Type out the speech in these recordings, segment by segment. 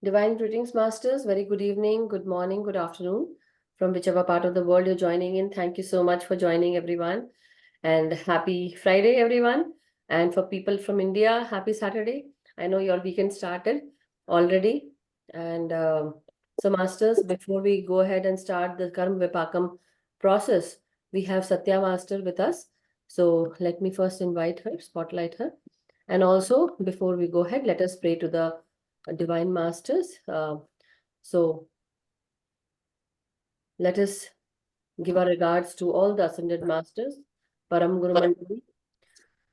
Divine greetings, Masters. Very good evening, good morning, good afternoon, from whichever part of the world you're joining in. Thank you so much for joining, everyone. And happy Friday, everyone. And for people from India, happy Saturday. I know your weekend started already. And so, Masters, before we go ahead and start the Karma Vipakam process, we have Satya Master with us. So, let me first invite her, spotlight her. And also, before we go ahead, let us pray to the Divine Masters. So let us give our regards to all the Ascended Masters, Param Guru Mandali,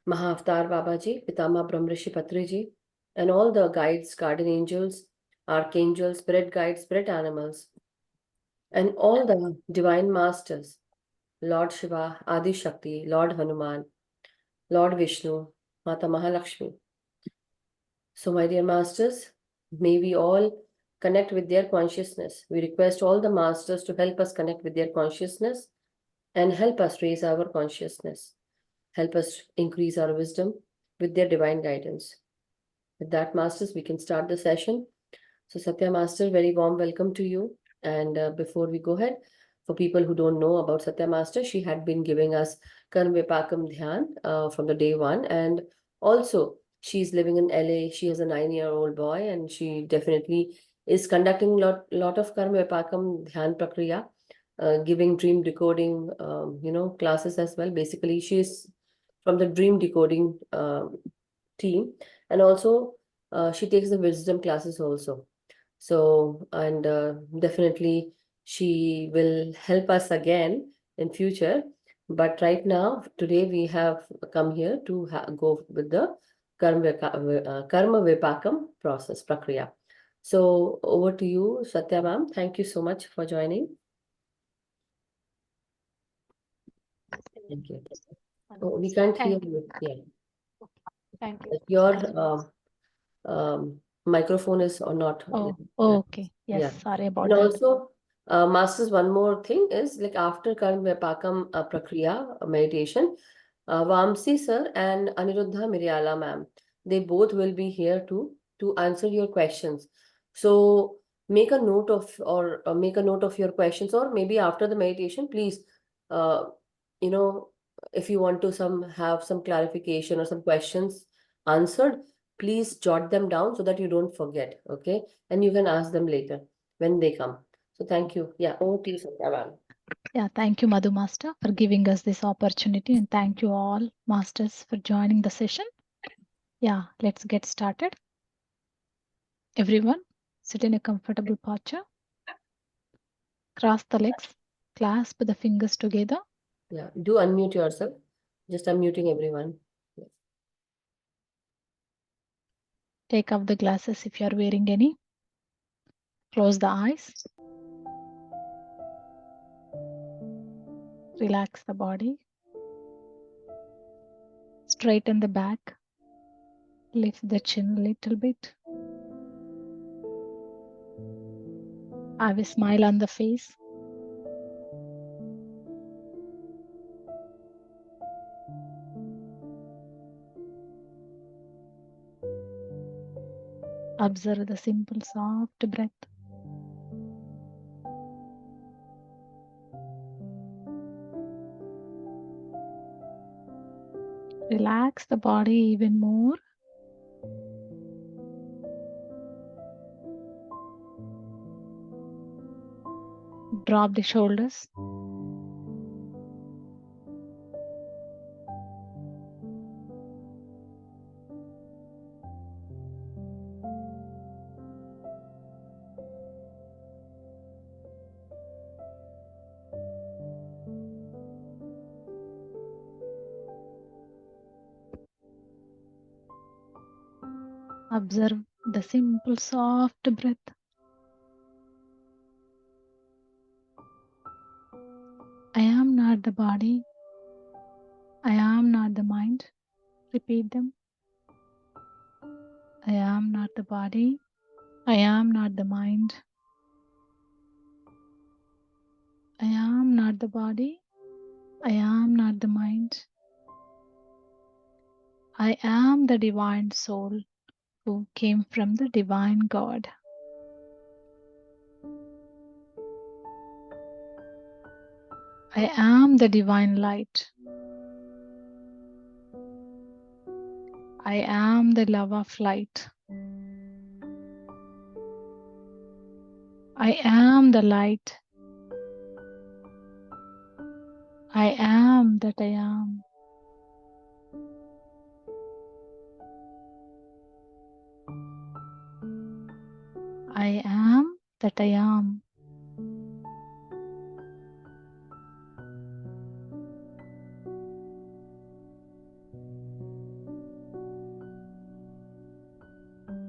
Mahavtar Babaji, Pitama Brahmrishi Patriji, and all the guides, guardian angels, archangels, spirit guides, spirit animals, and all the Divine Masters, Lord Shiva, Adi Shakti, Lord Hanuman, Lord Vishnu, Mata Mahalakshmi. So, my dear Masters, may we all connect with their consciousness. We request all the Masters to help us connect with their consciousness and help us raise our consciousness. Help us increase our wisdom with their divine guidance. With that, Masters, we can start the session. So, Satya Master, very warm welcome to you. And before we go ahead, for people who don't know about Satya Master, she had been giving us Karma Vipakam Dhyan from the day one. And also, she's living in LA. She has a 9-year-old boy, and she definitely is conducting lot of Karma Vipakam Dhyan Prakriya, giving dream decoding, classes as well. Basically, she's from the dream decoding team, and also she takes the wisdom classes also. So, and definitely she will help us again in future. But right now, today we have come here to go with the Karma Vipakam process, Prakriya. So, over to you, Satya ma'am. Thank you so much for joining. Thank you. Oh, we can't hear Thank you. Yeah. Thank you. Your Thank you. microphone is or not. Oh, Yeah. okay. Yes, Yeah. sorry about And that. also, Masters, one more thing is like after Karma Vipakam Prakriya meditation, Vamsi sir and Aniruddha Miryala ma'am, they both will be here to answer your questions. So make a note of or make a note of your questions, or maybe after the meditation, please, uh, you know, if you want to have some clarification or some questions answered, please jot them down so that you don't forget. Okay, and you can ask them later when they come. So thank you. Yeah, over to you, Satya ma'am. Yeah, thank you, Madhu Master, for giving us this opportunity, and thank you all masters for joining the session. Yeah, let's get started. Everyone, sit in a comfortable posture. Cross the legs, clasp the fingers together. Yeah, do unmute yourself. Just unmuting everyone. Yeah. Take off the glasses if you are wearing any. Close the eyes. Relax the body. Straighten the back. Lift the chin a little bit. Have a smile on the face. Observe the simple, soft breath. Relax the body even more. Drop the shoulders. Observe the simple, soft breath. I am not the body. I am not the mind. Repeat them. I am not the body. I am not the mind. I am not the body. I am not the mind. I am the divine soul who came from the divine God. I am the divine light. I am the love of light. I am the light. I am that I am. I am that I am.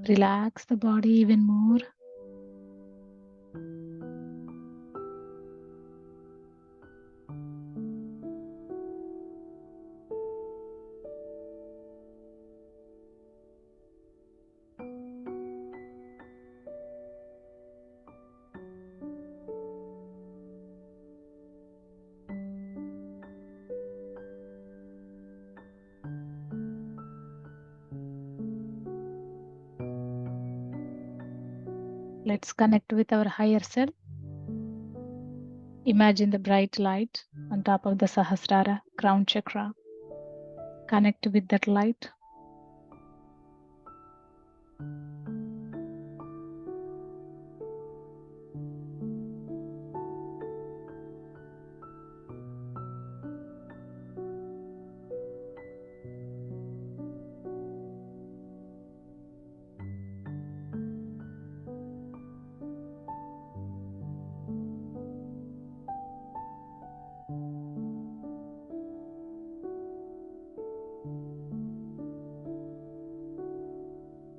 Relax the body even more. Let's connect with our higher self. Imagine the bright light on top of the Sahasrara crown chakra. Connect with that light.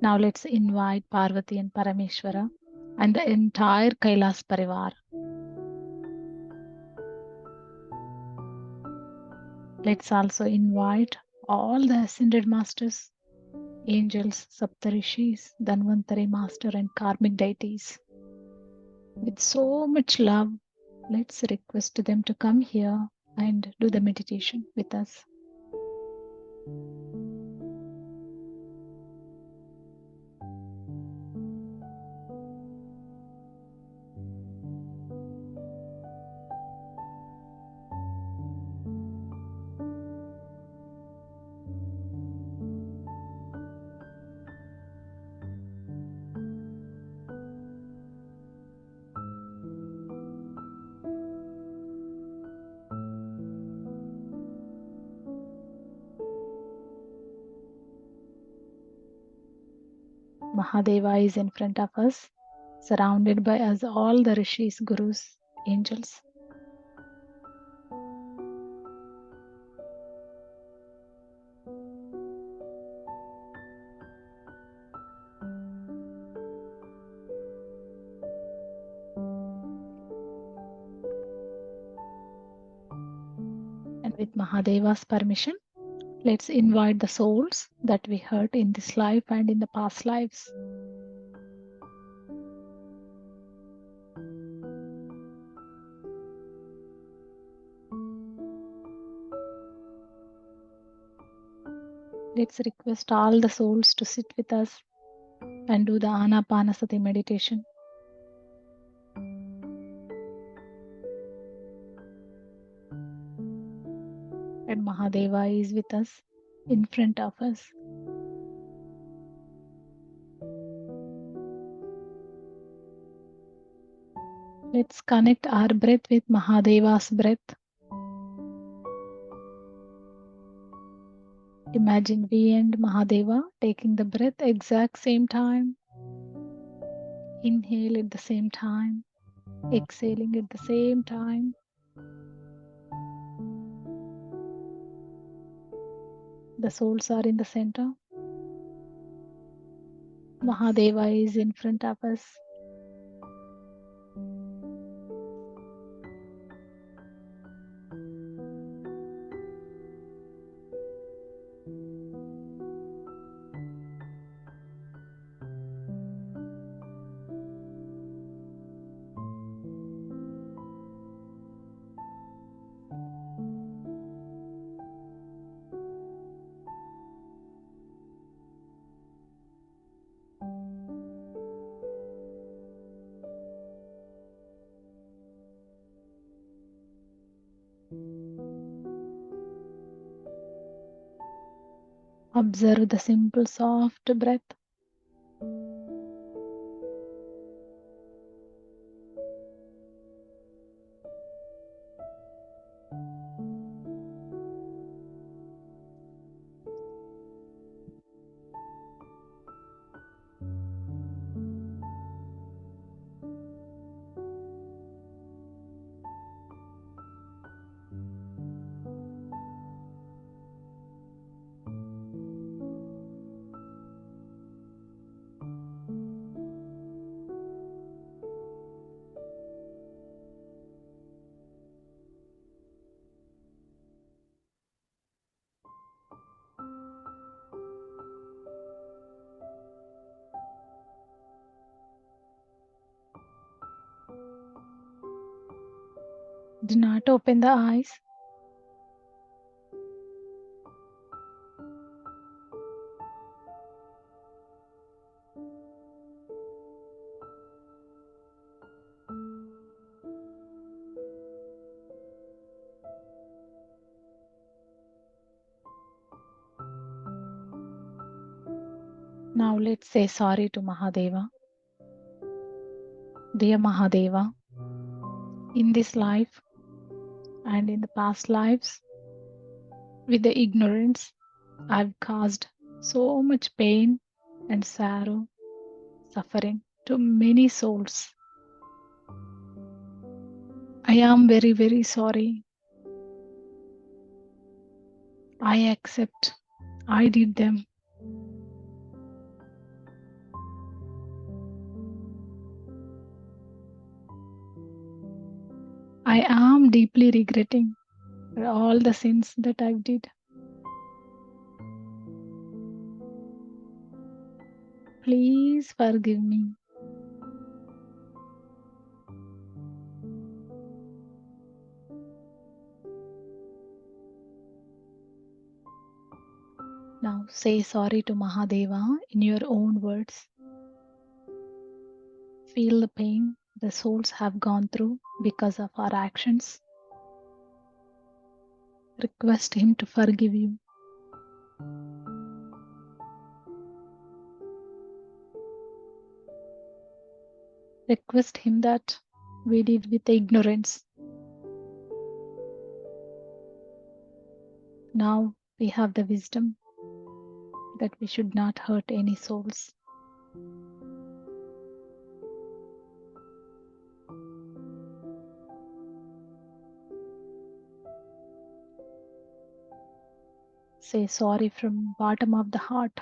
Now let's invite Parvati and Parameshwara and the entire Kailas Parivar. Let's also invite all the ascended masters, angels, Saptarishis, Dhanvantari master and karmic deities. With so much love, let's request them to come here and do the meditation with us. Mahadeva is in front of us, surrounded by us all the rishis, gurus, angels. And with Mahadeva's permission, let's invite the souls that we hurt in this life and in the past lives. Let's request all the souls to sit with us and do the Anapanasati meditation. And Mahadeva is with us, in front of us. Let's connect our breath with Mahadeva's breath. Imagine we and Mahadeva taking the breath exact same time. Inhale at the same time. Exhaling at the same time. The souls are in the center. Mahadeva is in front of us. Observe the simple soft breath. Do not open the eyes. Now let's say sorry to Mahadeva. Dear Mahadeva, in this life and in the past lives, with the ignorance, I've caused so much pain and sorrow, suffering to many souls. I am very, very sorry. I accept I did them. I am deeply regretting for all the sins that I did. Please forgive me. Now say sorry to Mahadeva in your own words. Feel the pain the souls have gone through because of our actions. Request him to forgive you. Request him that we did with ignorance. Now we have the wisdom that we should not hurt any souls. Say sorry from bottom of the heart.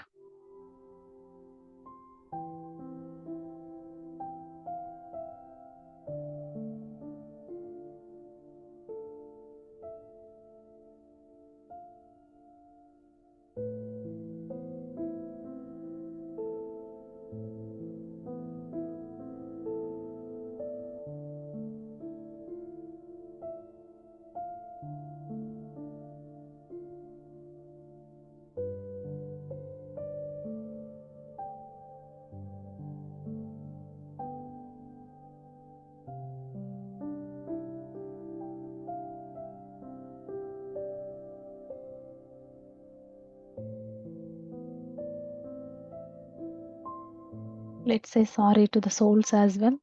Let's say sorry to the souls as well.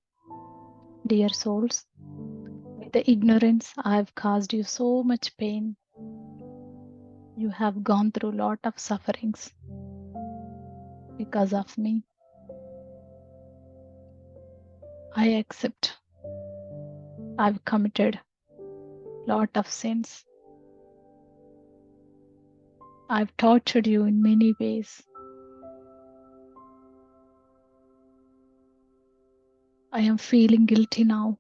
Dear souls, with the ignorance I have caused you so much pain. You have gone through a lot of sufferings because of me. I accept I've committed lot of sins. I've tortured you in many ways. I am feeling guilty now.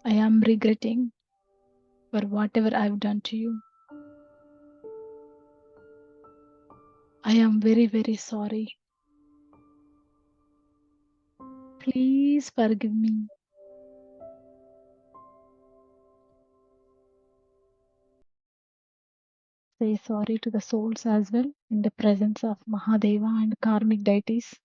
I am regretting for whatever I've done to you. I am very, very sorry. Please forgive me. Say sorry to the souls as well in the presence of Mahadeva and karmic deities.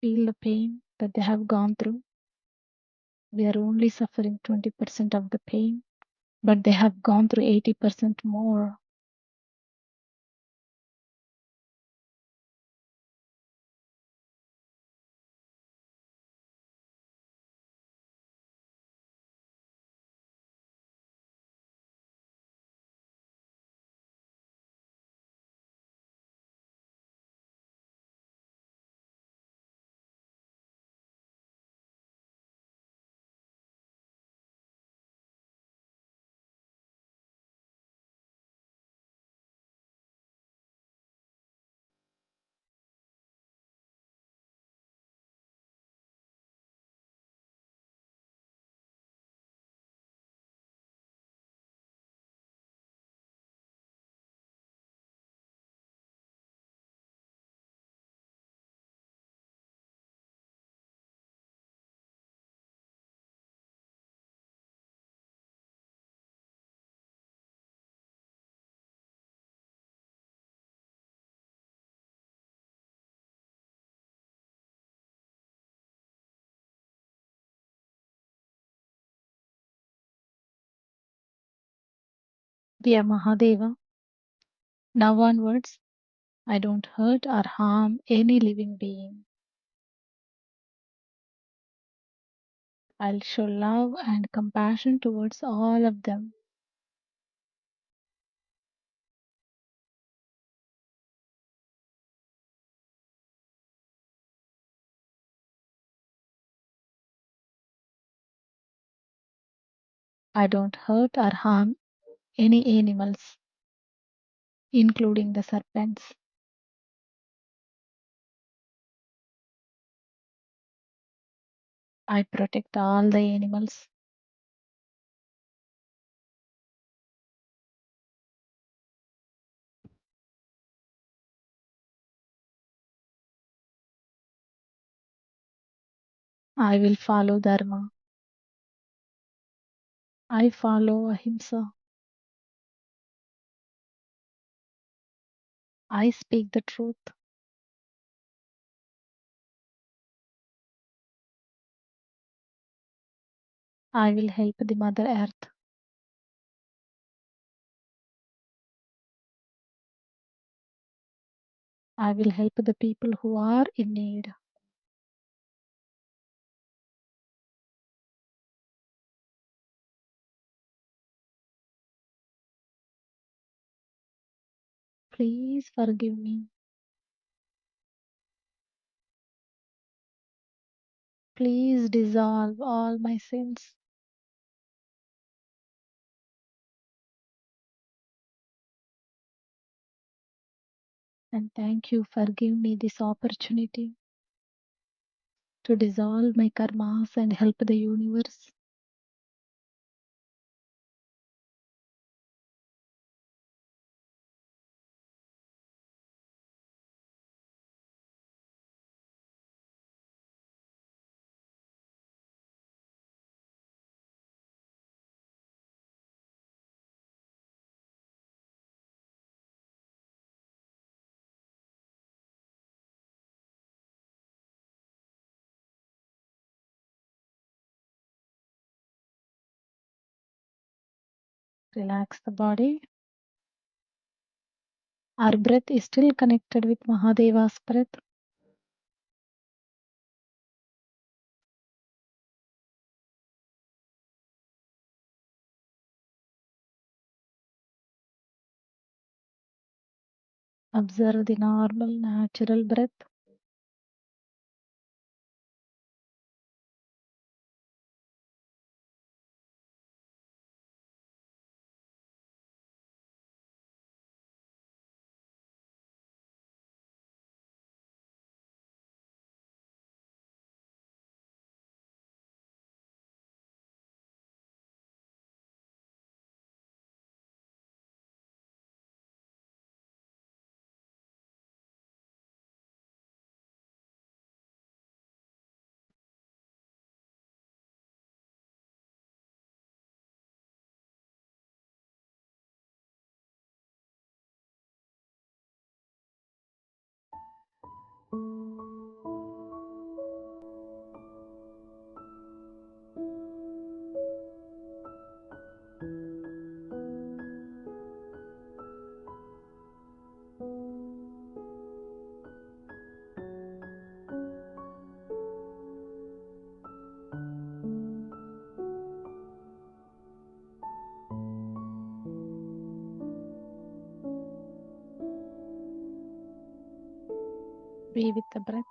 Feel the pain that they have gone through. We are only suffering 20% of the pain, but they have gone through 80% more. Dear Mahadeva, now onwards, I don't hurt or harm any living being. I'll show love and compassion towards all of them. I don't hurt or harm any animals, including the serpents. I protect all the animals. I will follow Dharma. I follow Ahimsa. I speak the truth. I will help the Mother Earth. I will help the people who are in need. Please forgive me. Please dissolve all my sins. And thank you for giving me this opportunity to dissolve my karmas and help the universe. Relax the body. Our breath is still connected with Mahadeva's breath. Observe the normal, natural breath. Be with the breath.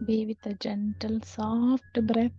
Be with a gentle, soft breath.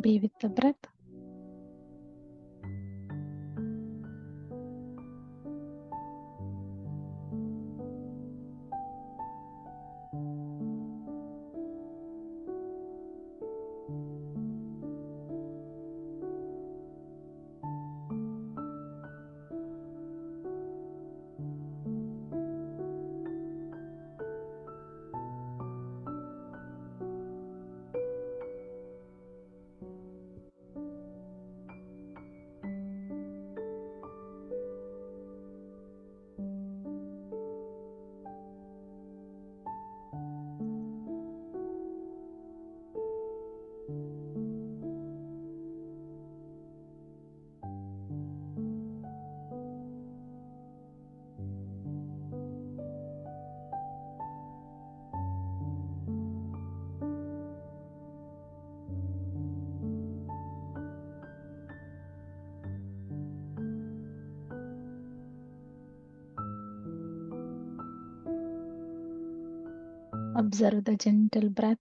Be with the breath. Observe the gentle breath.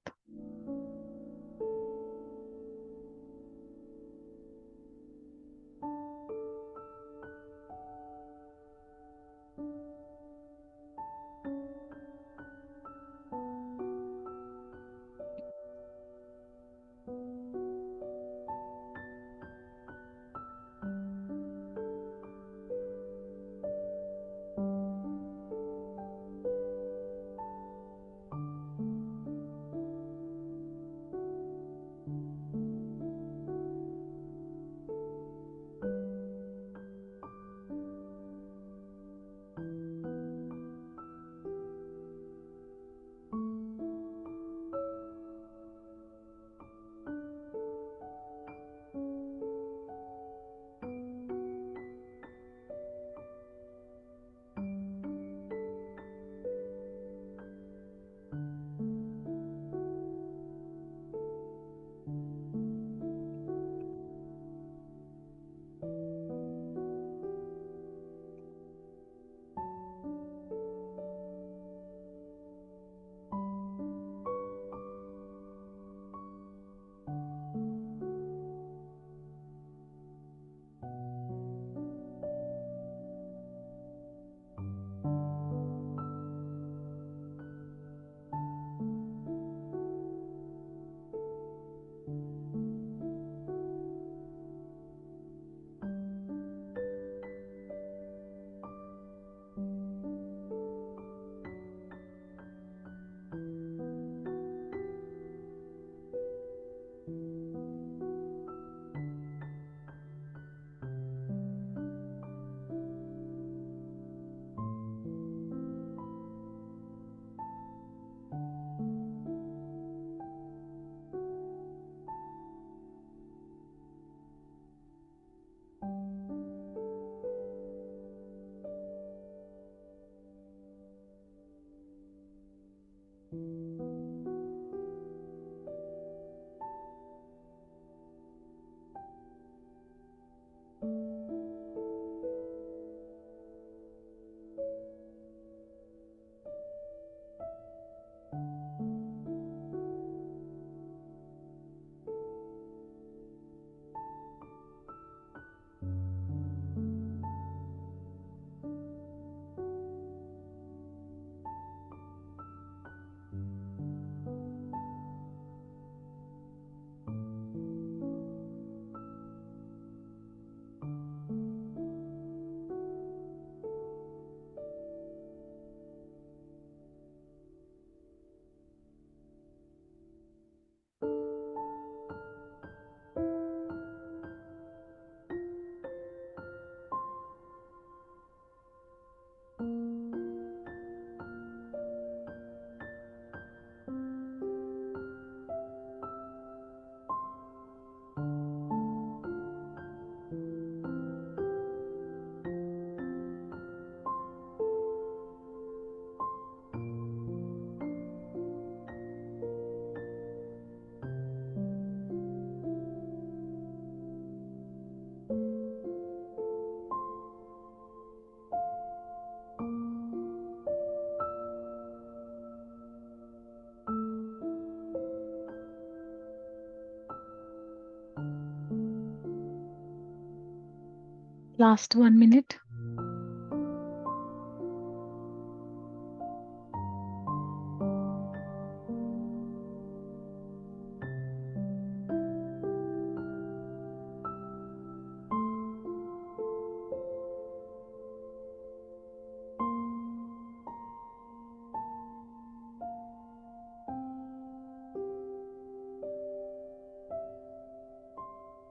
Last 1 minute.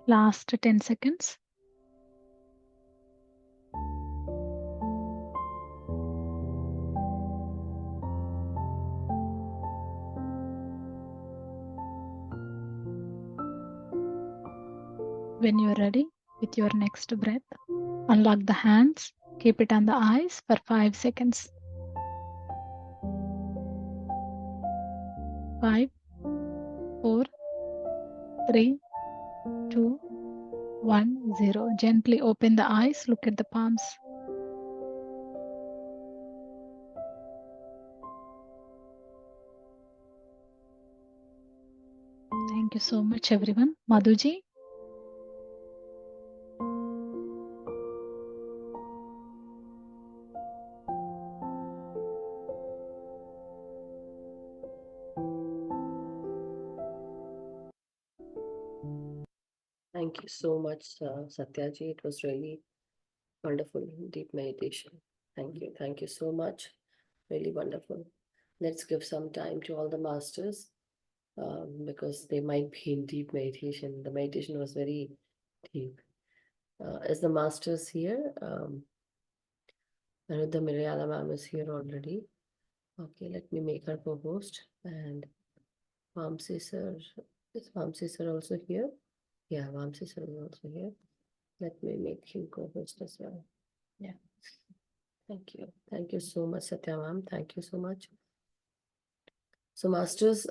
Last 10 seconds. When you're ready with your next breath, unlock the hands, keep it on the eyes for 5 seconds. 5, 4, 3, 2, 1, 0. Gently open the eyes, look at the palms. Thank you so much, everyone. Madhuji. Thank you so much, Satyaji. It was really wonderful, deep meditation. Thank you. Thank you so much. Really wonderful. Let's give some time to all the masters because they might be in deep meditation. The meditation was very deep. Is the masters here? Another Miryala ma'am is here already. Okay, let me make her co-host. And Vamsi sir, is Vamsi sir also here? Yeah, Vamsi sir is also here. Let me make him co-host as well. Yeah. Thank you. Thank you so much, Satya ma'am. Thank you so much. So masters,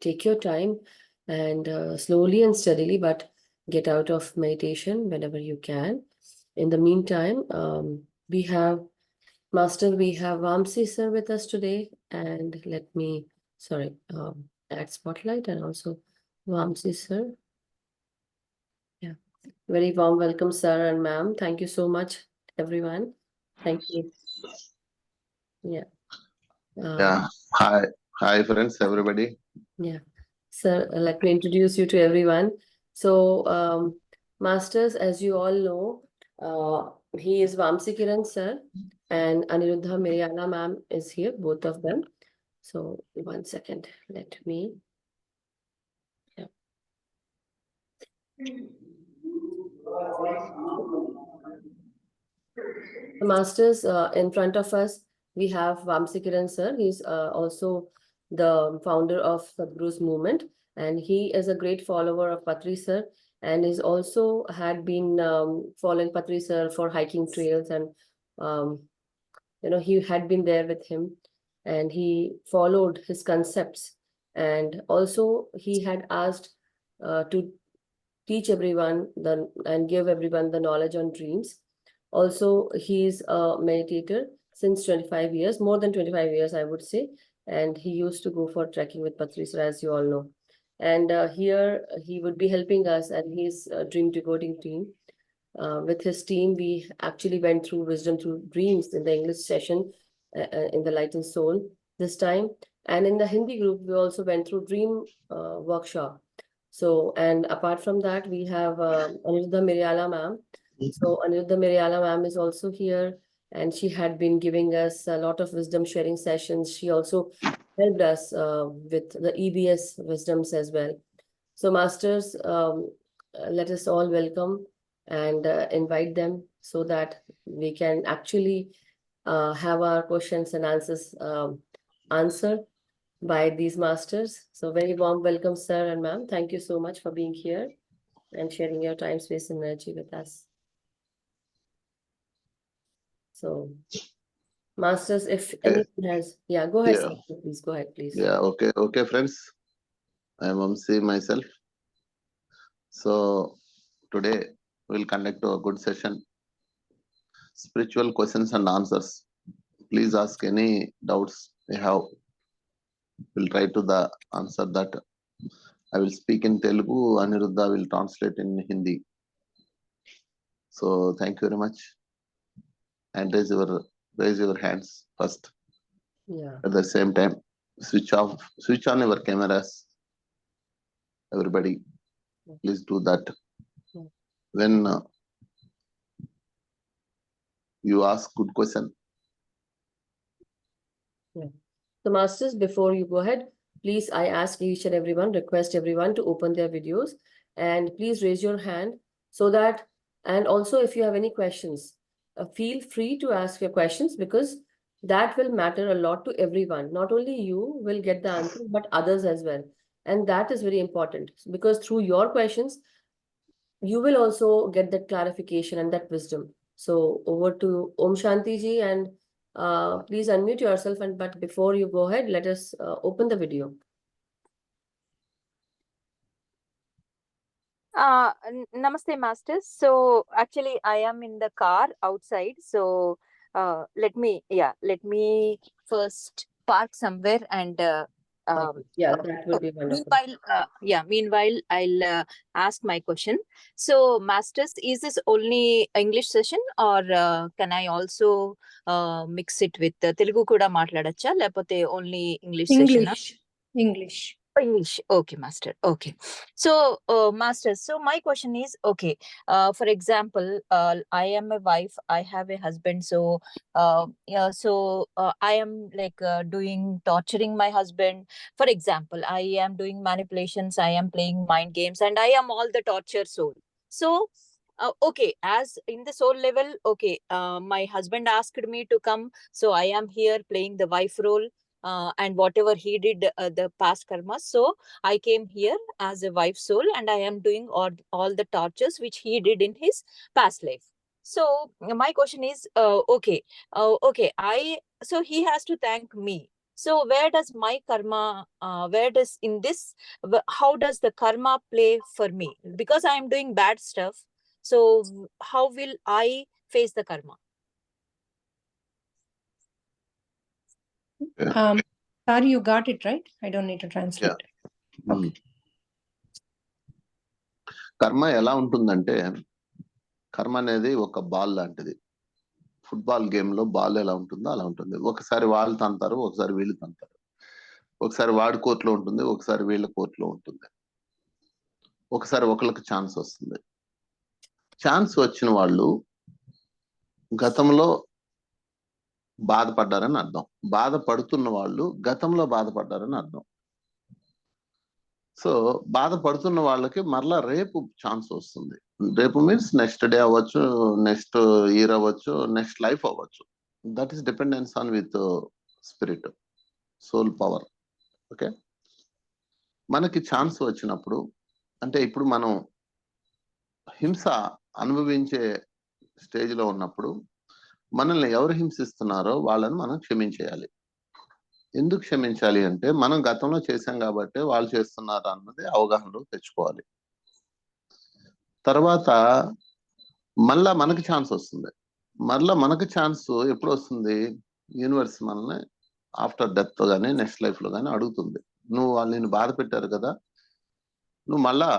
take your time and slowly and steadily, but get out of meditation whenever you can. In the meantime, we have Vamsi sir with us today, and let me, add spotlight and also Vamsi sir. Yeah, very warm welcome, sir and ma'am. Thank you so much, everyone. Thank you. Yeah. Yeah. Hi, friends, everybody. Yeah. Sir, let me introduce you to everyone. So, masters, as you all know, he is Vamsi Kiran sir and Aniruddha Miryala ma'am is here, both of them. So, 1 second, let me. Yeah. The masters, in front of us, we have Vamsi Kiran sir. He's also the founder of Sadhguru's movement, and he is a great follower of Patri sir, and is also had been following Patri sir for hiking trails, and he had been there with him, and he followed his concepts, and also he had asked to teach everyone and give everyone the knowledge on dreams. Also, he's a meditator since 25 years, more than 25 years, I would say. And he used to go for trekking with Patrisar, as you all know. And here he would be helping us and his Dream Decoding team. With his team, we actually went through Wisdom Through Dreams in the English session in the Light and Soul this time. And in the Hindi group, we also went through Dream workshop. So, and apart from that, we have Aniruddha Miryala ma'am. So, Aniruddha Miryala ma'am is also here, and she had been giving us a lot of wisdom sharing sessions. She also helped us with the EBS wisdoms as well. So, masters, let us all welcome and invite them so that we can actually have our questions and answers answered by these masters. So very warm welcome, sir and ma'am. Thank you so much for being here and sharing your time, space, and energy with us. So, masters, if anyone has, go ahead, Yeah. sir. Please go ahead, please. Yeah. Okay, friends. I am Vamsi myself. So today we'll conduct a good session. Spiritual questions and answers. Please ask any doubts you have. We'll try to answer that. I will speak in Telugu. Aniruddha will translate in Hindi. So thank you very much. And raise your hands first. Yeah. At the same time, switch on your cameras. Everybody, please do that. Yeah. When you ask good question. Yeah. So, masters, before you go ahead, please, I ask each and everyone, request everyone to open their videos and please raise your hand so that, and also if you have any questions, feel free to ask your questions because that will matter a lot to everyone. Not only you will get the answer, but others as well. And that is very important because through your questions, you will also get that clarification and that wisdom. So over to Om Shanti ji, and please unmute yourself. But before you go ahead, let us open the video. Namaste, masters. So actually, I am in the car outside. So let me first park somewhere and Yeah, that would be wonderful. Meanwhile, I'll ask my question. So, masters, is this only English session, or can I also mix it with Telugu kuda matladacha, lepothe only English session? English. English. Okay, master. Okay. So, master, so my question is, okay, for example, I am a wife, I have a husband. So, I am like torturing my husband. For example, I am doing manipulations, I am playing mind games, and I am all the torture soul. So, okay, as in the soul level, okay, my husband asked me to come, so I am here playing the wife role. And whatever he did, the past karma. So I came here as a wife soul, and I am doing all the tortures which he did in his past life. So my question is, okay, so he has to thank me. So where does my karma, how does the karma play for me? Because I am doing bad stuff. So how will I face the karma? Sorry, you got it right. I don't need to translate. Hmm. కర్మ ఎలా ఉంటుందంటే, కర్మ అనేది ఒక ball లాంటిది. Football game లో ball ఎలా ఉంటుందో అలా ఉంటుంది. ఒకసారి వాళ్ళు తంతారు, ఒకసారి వీళ్ళు తంతారు. ఒకసారి వాడి కోర్టులో ఉంటుంది, ఒకసారి వీళ్ళ కోర్టులో ఉంటుంది. ఒకసారి ఒకళ్ళకి ఛాన్స్ వస్తుంది. ఛాన్స్ వచ్చిన వాళ్ళు గతంలో బాధపడ్డారని అర్థం. బాధపడుతున్న వాళ్ళు గతంలో బాధపడ్డారని అర్థం. సో బాధపడుతున్న వాళ్ళకి మరలా రేపు ఛాన్స్ వస్తుంది. రేపు మీన్స్ నెక్స్ట్ డే అవ్వచ్చు, నెక్స్ట్ ఇయర్ అవ్వచ్చు, నెక్స్ట్ లైఫ్ అవ్వచ్చు. That is dependence on with spirit, soul power. Okay, మనకి ఛాన్స్ వచ్చినప్పుడు, అంటే ఇప్పుడు మనం హింస అనుభవించే స్టేజ్ లో ఉన్నప్పుడు మనల్ని ఎవరు హింసిస్తున్నారో వాళ్ళని మనం క్షమించేయాలి. ఎందుకు క్షమించాలి అంటే, మనం గతంలో చేశాం కాబట్టి వాళ్ళు చేస్తున్నారు అన్నది అవగాహనలో తెచ్చుకోవాలి. తర్వాత మళ్ళా మనకి ఛాన్స్ వస్తుంది. మళ్ళా మనకి ఛాన్స్ ఎప్పుడు వస్తుంది? యూనివర్స్ మనల్ని ఆఫ్టర్ డెత్ కానీ నెక్స్ట్ లైఫ్ లో కానీ అడుగుతుంది. నువ్వు వాళ్ళని బాధ పెట్టారు కదా, నువ్వు మళ్ళా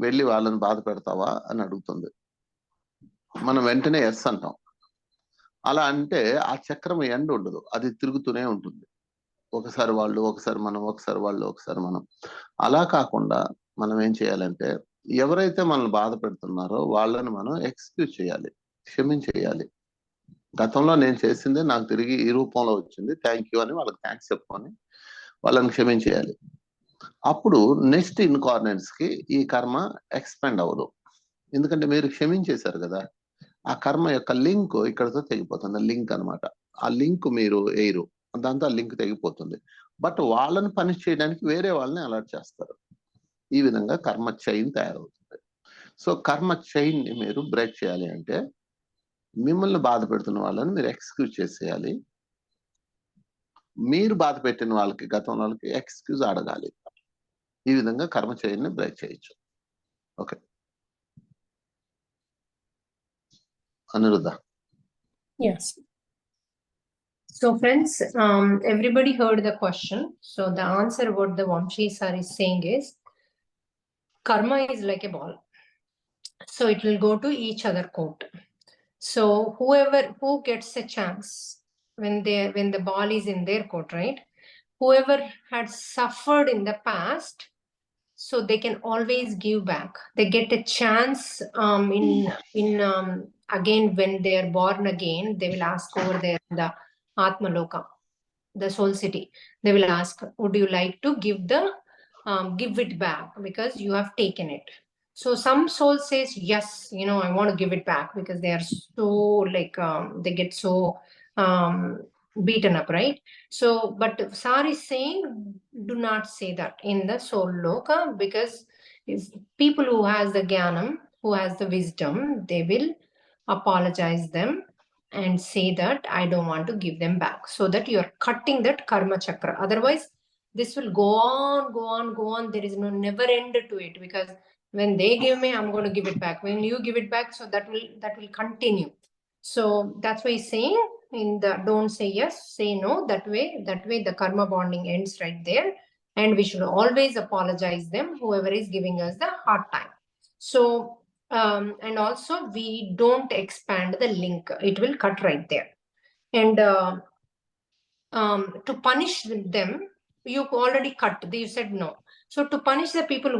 వెళ్ళి వాళ్ళని బాధ పెడతావా అని అడుగుతుంది. మనం వెంటనే ఎస్ అంటాం. అలా అంటే ఆ చక్రం ఎండ్ ఉండదు, అది తిరుగుతూనే ఉంటుంది. ఒకసారి వాళ్ళు, ఒకసారి మనం, ఒకసారి వాళ్ళు, ఒకసారి మనం. అలా కాకుండా మనం ఏం చేయాలంటే, ఎవరైతే మనల్ని బాధ పెడుతున్నారో వాళ్ళని మనం ఎక్స్క్యూజ్ చేయాలి, క్షమించేయాలి. గతంలో నేను చేసింది నాకు తిరిగి ఈ రూపంలో వచ్చింది, థ్యాంక్ యూ అని వాళ్ళకి థ్యాంక్స్ చెప్పుకొని వాళ్ళని క్షమించేయాలి. అప్పుడు నెక్స్ట్ ఇన్కార్నెన్స్ కి ఈ కర్మ ఎక్స్పెండ్ అవ్వదు. ఎందుకంటే మీరు క్షమించేశారు కదా, ఆ కర్మ యొక్క లింక్ ఇక్కడతో తెగిపోతుంది. లింక్ అన్నమాట. ఆ లింక్ మీరు ఎయిరు, దాంతో ఆ లింక్ తెగిపోతుంది. బట్ వాళ్ళని పనిష్ చేయడానికి వేరే వాళ్ళని అలర్ట్ చేస్తారు. ఈ విధంగా కర్మ చైన్ తయారవుతుంది. సో కర్మ చైన్ ని మీరు బ్రేక్ చేయాలి అంటే, మిమ్మల్ని బాధ పెడుతున్న వాళ్ళని మీరు ఎక్స్క్యూజ్ చేసేయాలి. మీరు బాధ పెట్టిన వాళ్ళకి, గతం వాళ్ళకి ఎక్స్క్యూజ్ అడగాలి. ఈ విధంగా కర్మ చైన్ ని బ్రేక్ చేయొచ్చు. Okay, Aniruddha. Yes. So friends, everybody heard the question. So the answer what the Vamshi sir is saying is, karma is like a ball. So it will go to each other court. So who gets a chance when the ball is in their court, right? Whoever had suffered in the past, so they can always give back. They get a chance again when they are born again. They will ask over there in the Atma Loka, the soul city. They will ask, would you like to give it back because you have taken it? So some soul says yes, I want to give it back because they are so they get so beaten up, right? So but Sar is saying, do not say that in the soul loka, because if people who has the jnanam, who has the wisdom, they will apologize them and say that I don't want to give them back, so that you are cutting that karma chakra. Otherwise this will go on. There is no never end to it, because when they give me, I'm going to give it back. When you give it back, so that will continue. So that's why he's saying, don't say yes, say no. That way the karma bonding ends right there. and we should always apologize them, whoever is giving us the hard time. So, and also we don't expand the link, it will cut right there. And to punish them, you already cut, you said no. So to punish the people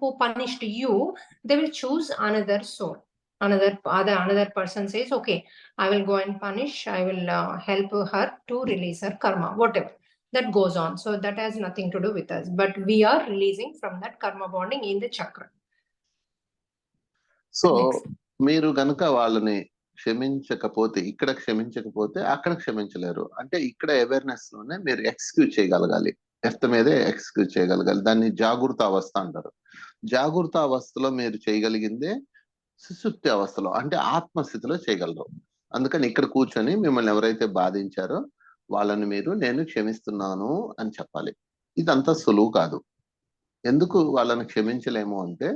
who punished you, they will choose another soul. Another person says, okay, I will go and punish, I will help her to release her karma, whatever. That goes on. So that has nothing to do with us. But we are releasing from that karma bonding in the chakra. So Next. మీరు గనుక వాళ్ళని క్షమించకపోతే, ఇక్కడ క్షమించకపోతే అక్కడ క్షమించలేరు. అంటే ఇక్కడ awareness లోనే మీరు excuse చేయగలగాలి, ఎఫ్త మీదే ఎక్స్క్యూజ్ చేయగలగాలి. దాన్ని జాగృత అవస్థ అంటారు. జాగృత అవస్థలో మీరు చేయగలిగిందే సుషుప్తి అవస్థలో, అంటే ఆత్మస్థితిలో చేయగలరు. అందుకని ఇక్కడ కూర్చొని మిమ్మల్ని ఎవరైతే బాధించారో వాళ్ళని మీరు నేను క్షమిస్తున్నాను అని చెప్పాలి. ఇదంతా సులువు కాదు. ఎందుకు వాళ్ళని క్షమించలేము అంటే,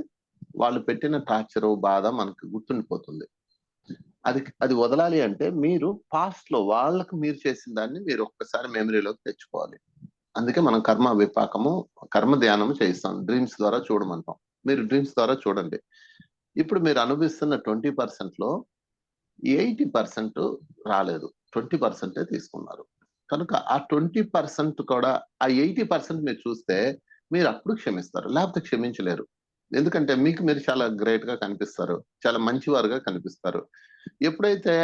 వాళ్ళు పెట్టిన టార్చరు, బాధ మనకు గుర్తుండిపోతుంది. అది వదలాలి అంటే మీరు పాస్ట్ లో వాళ్ళకు మీరు చేసిన దాన్ని మీరు ఒక్కసారి మెమరీలోకి తెచ్చుకోవాలి. అందుకే మనం కర్మ విపాకము, కర్మ ధ్యానము చేయిస్తాం. డ్రీమ్స్ ద్వారా చూడమంటాం. మీరు డ్రీమ్స్ ద్వారా చూడండి. ఇప్పుడు మీరు అనుభవిస్తున్న 20% లో 80% రాలేదు, 20% తీసుకున్నారు. కనుక ఆ 20% కూడా, ఆ 80% మీరు చూస్తే మీరు అప్పుడు క్షమిస్తారు, లేకపోతే క్షమించలేరు. ఎందుకంటే మీకు మీరు చాలా గ్రేట్ గా కనిపిస్తారు, చాలా మంచివారుగా కనిపిస్తారు. ఎప్పుడైతే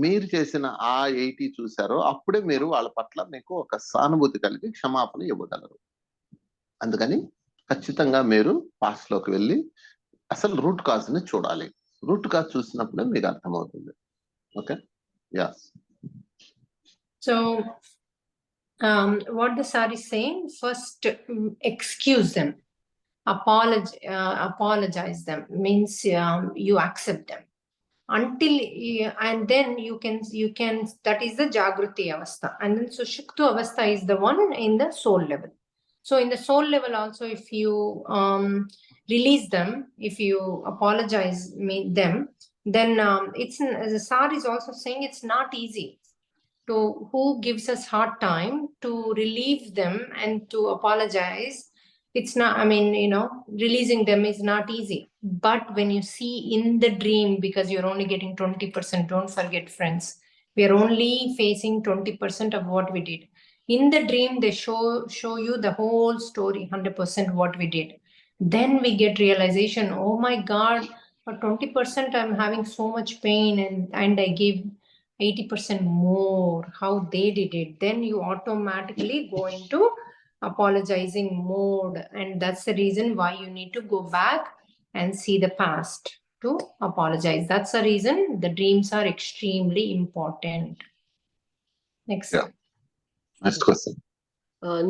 మీరు చేసిన ఆ 80 చూసారో అప్పుడే మీరు వాళ్ళ పట్ల మీకు ఒక సానుభూతి కలిగి క్షమాపణ ఇవ్వగలరు. అందుకని ఖచ్చితంగా మీరు పాస్ట్ లోకి వెళ్ళి అసలు రూట్ కాజ్ ని చూడాలి. రూట్ కాజ్ చూసినప్పుడే మీకు అర్థమవుతుంది. Okay, yes. So what the sir is saying, first excuse them, apologize them, means you accept them until and then you can that is the jagruti avastha, and then sushupta avastha is the one in the soul level. So in the soul level also, if you release them, if you apologize them, then it's, the sir is also saying, it's not easy to who gives us hard time to relieve them and to apologize. It's not, I mean, releasing them is not easy. But when you see in the dream, because you're only getting 20%, don't forget, friends, we are only facing 20% of what we did. In the dream, they show you the whole story, 100% what we did. Then we get realization, oh my God, for 20% I'm having so much pain, and I gave 80% more, how they did it. Then you automatically go into apologizing mode, and that's the reason why you need to go back and see the past to apologize. That's the reason the dreams are extremely important. Next. Yeah. Next question.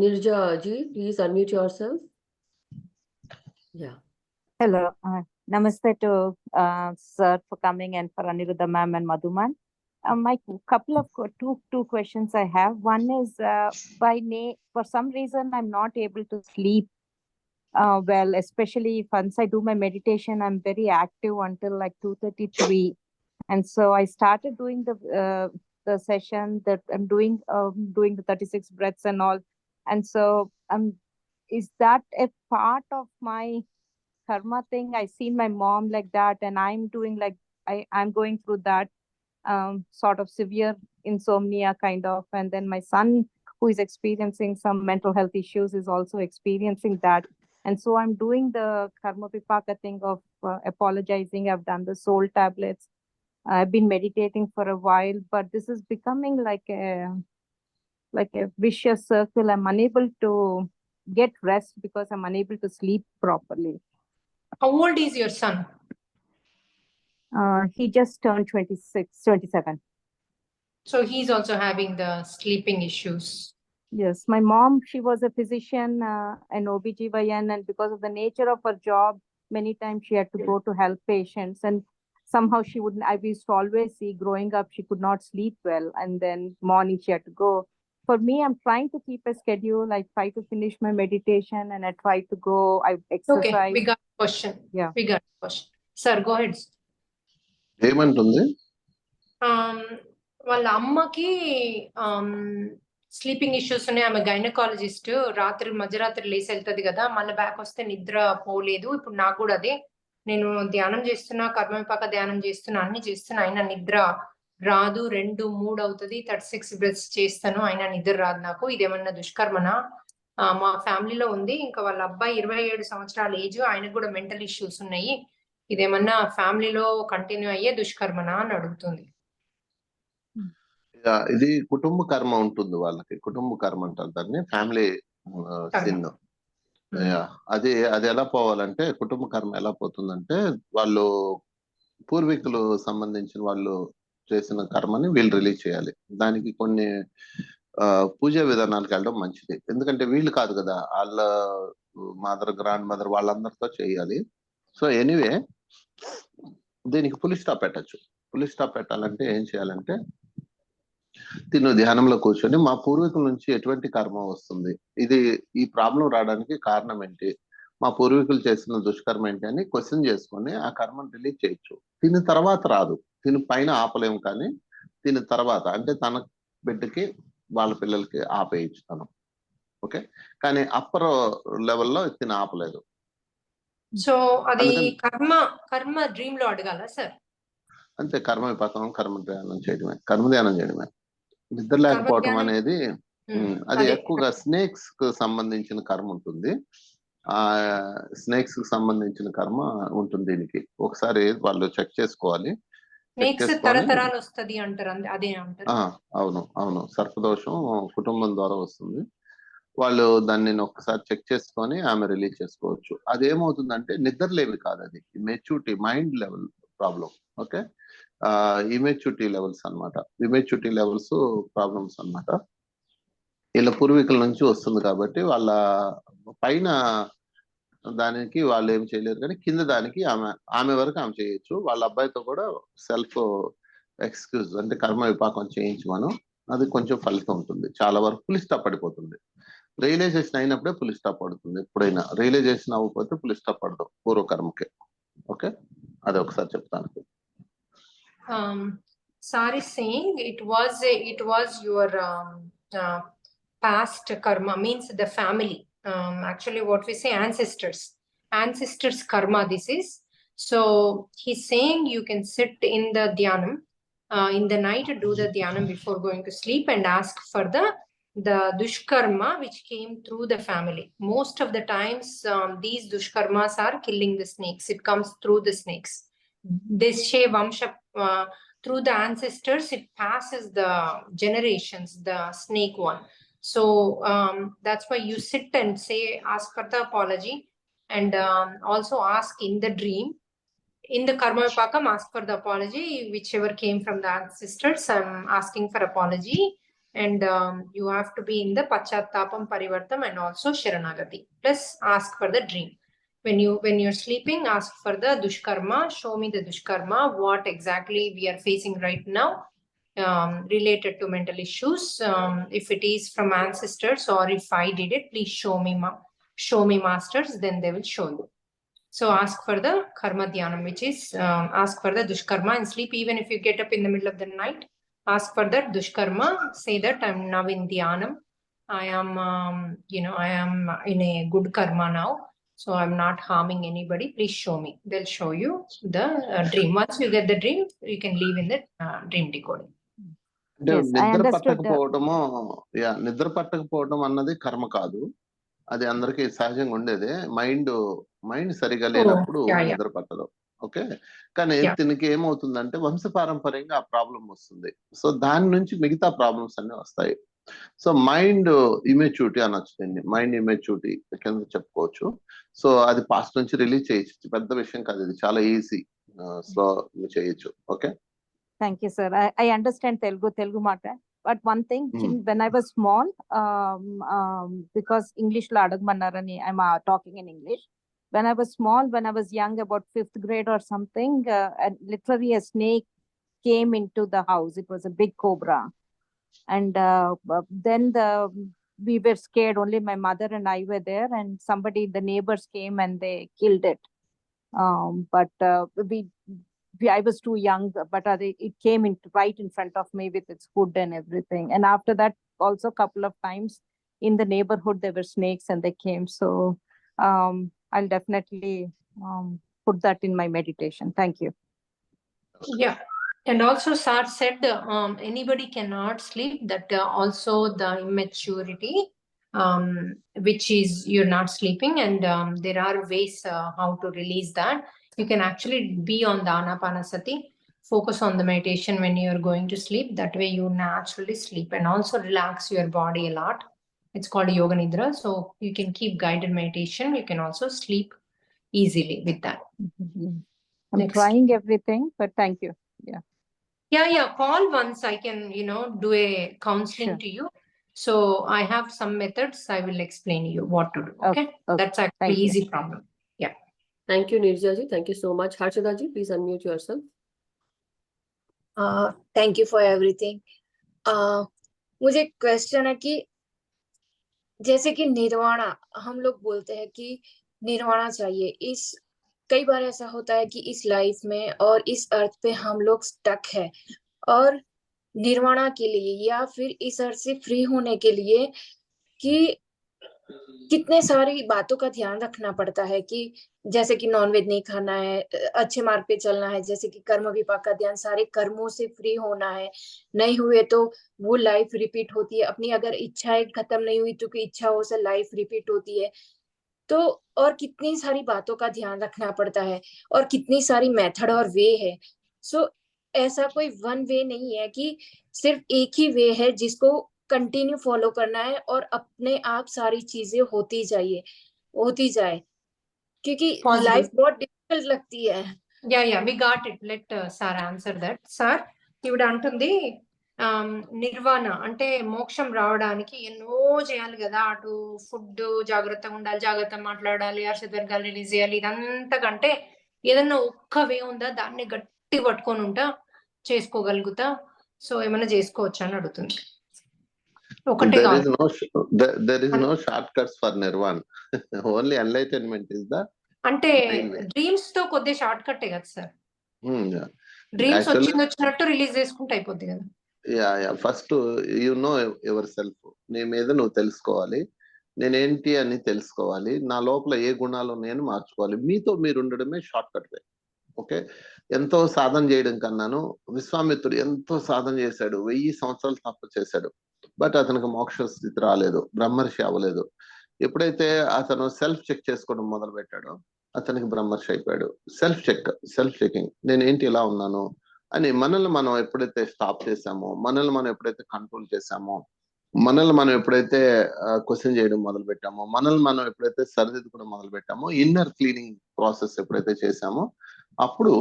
Nirja ji, please unmute yourself. Yeah. Hello. Namaste to sir for coming, and for Aniruddha ma'am and Madhu ma'am. My couple of two questions I have. One is for some reason I'm not able to sleep well, especially once I do my meditation. I'm very active until like 2:33, and so I started doing the session that I'm doing the 36 breaths and all, and so is that a part of my karma thing? I seen my mom like that, and I'm doing like I'm going through that sort of severe insomnia kind of, and then my son, who is experiencing some mental health issues, is also experiencing that. And so I'm doing the karma vipaka thing of apologizing. I've done the soul tablets. I've been meditating for a while, but this is becoming like a vicious circle. I'm unable to get rest because I'm unable to sleep properly. How old is your son? He just turned 27. So he's also having the sleeping issues. Yes, my mom, she was a physician, an OBGYN, and because of the nature of her job, many times she had to go to help patients, and somehow she wouldn't, I used to always see growing up, she could not sleep well, and then morning she had to go. For me, I'm trying to keep a schedule. I try to finish my meditation and I try to go, I exercise. Okay, we got a question. Yeah. We got a question. Sir, go ahead. ఏమంటుంది? వాళ్ళ అమ్మకి sleeping issues ఉన్నాయి. ఆమె gynaecologist. రాత్రి మధ్యరాత్రి లేసి వెళ్తది కదా, మళ్ళీ బ్యాక్ వస్తే నిద్ర పోలేదు. ఇప్పుడు నాకు కూడా అదే, నేను ధ్యానం చేస్తున్నా, కర్మ విపాక ధ్యానం చేస్తున్నా, అన్ని చేస్తున్నా, అయినా నిద్ర రాదు. 2, 3 అవుతుంది. 36 బ్రెత్స్ చేస్తాను, అయినా నిద్ర రాదు నాకు. ఇదేమన్నా దుష్కర్మనా? మా ఫ్యామిలీలో ఉంది. ఇంకా వాళ్ళ అబ్బాయి 27 సంవత్సరాల ఏజ్, ఆయనకు కూడా మెంటల్ ఇష్యూస్ ఉన్నాయి. ఇదేమన్నా ఫ్యామిలీలో కంటిన్యూ అయ్యే దుష్కర్మనా అని అడుగుతుంది. ఇది కుటుంబ కర్మ ఉంటుంది వాళ్ళకి. కుటుంబ కర్మ అంటారు దాన్ని, ఫ్యామిలీ సిన్. అది ఎలా పోవాలంటే, కుటుంబ కర్మ ఎలా పోతుందంటే, వాళ్ళు పూర్వీకులు సంబంధించిన వాళ్ళు చేసిన కర్మని వీళ్ళు రిలీజ్ చేయాలి. దానికి కొన్ని పూజా విధానాలకు వెళ్ళడం మంచిది. ఎందుకంటే వీళ్ళు కాదు కదా, వాళ్ళ మదర్, గ్రాండ్ మదర్ వాళ్ళందరితో చేయాలి. సో ఎనీవే, దీనికి పులి స్టాప్ పెట్టచ్చు. పులి స్టాప్ పెట్టాలంటే ఏం చేయాలంటే, తిను ధ్యానంలో కూర్చొని మా పూర్వీకుల నుంచి ఎటువంటి కర్మ వస్తుంది, ఈ ప్రాబ్లం రావడానికి కారణం ఏంటి, మా పూర్వీకులు చేసిన దుష్కర్మ ఏంటి అని క్వశ్చన్ చేసుకొని ఆ కర్మను రిలీజ్ చేయొచ్చు. దీని తర్వాత రాదు, దీని పైన ఆపలేము, కానీ దీని తర్వాత అంటే తన బిడ్డకి వాళ్ళ పిల్లలకి ఆపేయచ్చు తను. ఓకే, కానీ అప్పర్ లెవెల్లో తిని ఆపలేదు. సో అది కర్మ డ్రీమ్ లో అడగాల సార్? అంతే, కర్మ విపాకం, కర్మ ధ్యానం చేయడమే. నిద్ర లేకపోవటం అనేది అది ఎక్కువగా స్నేక్స్ కు సంబంధించిన కర్మ ఉంటుంది. ఆ స్నేక్స్ కు సంబంధించిన కర్మ ఉంటుంది దీనికి. ఒకసారి వాళ్ళు చెక్ చేసుకోవాలి. తరతరాలు వస్తది అంటారు, అదే అంటారు. అవును, సర్పదోషం కుటుంబం ద్వారా వస్తుంది. వాళ్ళు దాన్ని ఒక్కసారి చెక్ చేసుకొని ఆమె రిలీజ్ చేసుకోవచ్చు. అదేమవుతుందంటే నిద్రలేవి కాదు, అది maturity, mind level problem. Okay, immaturity levels అన్నమాట. ఇమెచ్యూరిటీ లెవెల్స్ ప్రాబ్లమ్స్ అన్నమాట. వీళ్ళ పూర్వీకుల నుంచి వస్తుంది కాబట్టి వాళ్ళ పైన దానికి వాళ్ళు ఏం చేయలేరు, కానీ కింద దానికి ఆమె వరకు ఆమె చేయొచ్చు. వాళ్ళ అబ్బాయితో కూడా సెల్ఫ్ ఎక్స్క్యూజ్ అంటే కర్మ విపాకం చేయించమను, అది కొంచెం ఫలితం ఉంటుంది. చాలా వరకు పులి స్టాప్ పడిపోతుంది. రియలైజేషన్ అయినప్పుడే పులి స్టాప్ పడుతుంది. ఎప్పుడైనా రియలైజేషన్ అవ్వకపోతే పులి స్టాప్ పడదు పూర్వకర్మకే. ఓకే, అది ఒకసారి చెప్తాను. Sari saying it was your past karma, means the family. Actually, what we say, ancestors karma. This is, so he's saying you can sit in the dhyanam in the night, do the dhyanam before going to sleep, and ask for the dushkarma which came through the family. Most of the times, these dushkarmas are killing the snakes. It comes through the snakes. This Vamsha, through the ancestors, it passes the generations, the snake one. So that's why you sit and say, ask for the apology, and also ask in the dream. In the karma vipakam, ask for the apology, whichever came from the ancestors. I'm asking for apology, and you have to be in the pachattapam parivartam and also sharanagati. Plus ask for the dream. When you're sleeping, ask for the dushkarma. Show me the dushkarma, what exactly we are facing right now, related to mental issues. If it is from ancestors, or if I did it, please show me masters, then they will show you. So ask for the karma dhyanam, which is ask for the dushkarma and sleep. Even if you get up in the middle of the night, ask for that dushkarma. Say that I'm now in dhyanam. I am, I am in a good karma now. So I'm not harming anybody. Please show me. They'll show you the dream. Once you get the dream, you can leave in the dream decoding. నిద్ర పట్టకపోవడం అన్నది కర్మ కాదు, అది అందరికి సహజంగా ఉండేది. Mind సరిగా లేనప్పుడు నిద్ర పట్టదు. ఓకే, కానీ దీనికి ఏమవుతుందంటే వంశపారంపర్యంగా ఆ ప్రాబ్లం వస్తుంది. సో దాని నుంచి మిగతా ప్రాబ్లమ్స్ అన్ని వస్తాయి. సో మైండ్ ఇమెచ్యూరిటీ అనొచ్చు, దీన్ని మైండ్ ఇమెచ్యూరిటీ కింద చెప్పుకోవచ్చు. సో అది పాస్ట్ నుంచి రిలీజ్ చేయొచ్చు, పెద్ద విషయం కాదు, ఇది చాలా ఈజీ. సో చేయొచ్చు. Okay, thank you, sir. I understand Telugu mata, but one thing, when I was small, because English lo adagmannarani, I'm talking in English. When I was small, when I was young, about 5th grade or something, literally a snake came into the house. It was a big cobra, and then we were scared. Only my mother and I were there, and the neighbors came and they killed it. But I was too young, but it came right in front of me with its hood and everything. And after that, also a couple of times in the neighborhood there were snakes and they came. So I'll definitely put that in my meditation. Thank you. Yeah. And also, Sir said anybody cannot sleep. That also the immaturity, which is you're not sleeping, and there are ways how to release that. You can actually be on the Anapanasati, focus on the meditation when you're going to sleep. That way, you naturally sleep and also relax your body a lot. It's called Yoga Nidra. So you can keep guided meditation. You can also sleep easily with that. I'm Next. trying everything, but thank you. Yeah. Call once. I can, do a counseling Sure. to you. So I have some methods. I will explain you what to do. Okay. Okay. That's actually Thank you. easy problem. Yeah. Thank you, Nirja ji. Thank you so much. Harshada ji, please unmute yourself. Thank you for everything. मुझे question है कि जैसे कि निर्वाणा हम लोग बोलते हैं कि निर्वाणा चाहिए, इस कई बार ऐसा होता है कि इस लाइफ में और इस अर्थ पे हम लोग स्टक है, और निर्वाणा के लिए या फिर इस अर्थ से फ्री होने के लिए कि कितने सारी बातों का ध्यान रखना पड़ता है कि जैसे कि नॉनवेज नहीं खाना है, अच्छे मार्ग पे चलना है, जैसे कि कर्म विपाक का ध्यान, सारे कर्मों से फ्री होना है, नहीं हुए तो वो लाइफ रिपीट होती है, अपनी अगर इच्छाएं खत्म नहीं हुई तो इच्छाओं से लाइफ रिपीट होती है। तो और कितनी सारी बातों का ध्यान रखना पड़ता है और कितनी सारी मेथड और वे है। सो ऐसा कोई वन वे नहीं है कि सिर्फ एक ही वे है जिसको कंटिन्यू फॉलो करना है और अपने आप सारी चीजें होती जाए, क्योंकि Possible. लाइफ बहुत डिफिकल्ट लगती है। Yeah, we got it. Let Sir answer that. Sir, ఈవిడ అంటుంది నిర్వాణ అంటే మోక్షం రావడానికి ఎన్నో చేయాలి కదా, అటు ఫుడ్ జాగ్రత్తగా ఉండాలి, జాగ్రత్తగా మాట్లాడాలి, హర్షద్వర్గాలు రిలీజ్ చేయాలి, ఇదంతా కంటే ఏదన్నా ఒక్క వే ఉందా, దాన్ని గట్టి పట్టుకొని ఉంటా చేసుకోగలుగుతా, సో ఏమైనా చేసుకోవచ్చా అని అడుగుతుంది. ఒకటే There కాదు. is there is no shortcuts for nirvana. Only enlightenment is the అంటే main way. డ్రీమ్స్ తో కొద్దిగా షార్ట్ కట్టే కదా సార్, Yeah. డ్రీమ్స్ Actually, వచ్చినట్టు రిలీజ్ చేసుకుంటే అయిపోద్ది కదా. First you know your self. నీ మీద నువ్వు తెలుసుకోవాలి, నేనేంటి అని తెలుసుకోవాలి, నా లోపల ఏ గుణాలు నేను మార్చుకోవాలి. మీతో మీరు ఉండడమే షార్ట్ కట్ వే. ఓకే, ఎంతో సాధన చేయడం కన్నాను విశ్వామిత్రుడు ఎంతో సాధన చేశాడు, 1000 సంవత్సరాలు తపస్సు చేశాడు, బట్ అతనికి మోక్ష స్థితి రాలేదు, బ్రహ్మర్షి అవ్వలేదు. ఎప్పుడైతే అతను సెల్ఫ్ చెక్ చేసుకోవడం మొదలు పెట్టాడో అతనికి బ్రహ్మర్షి అయిపోయాడు. సెల్ఫ్ చెకింగ్, నేను ఏంటి ఇలా ఉన్నాను అని మనల్ని మనం ఎప్పుడైతే స్టాప్ చేసామో, మనల్ని మనం ఎప్పుడైతే కంట్రోల్ చేసామో, మనల్ని మనం ఎప్పుడైతే క్వశ్చన్ చేయడం మొదలు పెట్టామో, మనల్ని మనం ఎప్పుడైతే సరిదిద్దుకోవడం మొదలు పెట్టామో, ఇన్నర్ క్లీనింగ్ ప్రాసెస్ ఎప్పుడైతే చేసామో అప్పుడు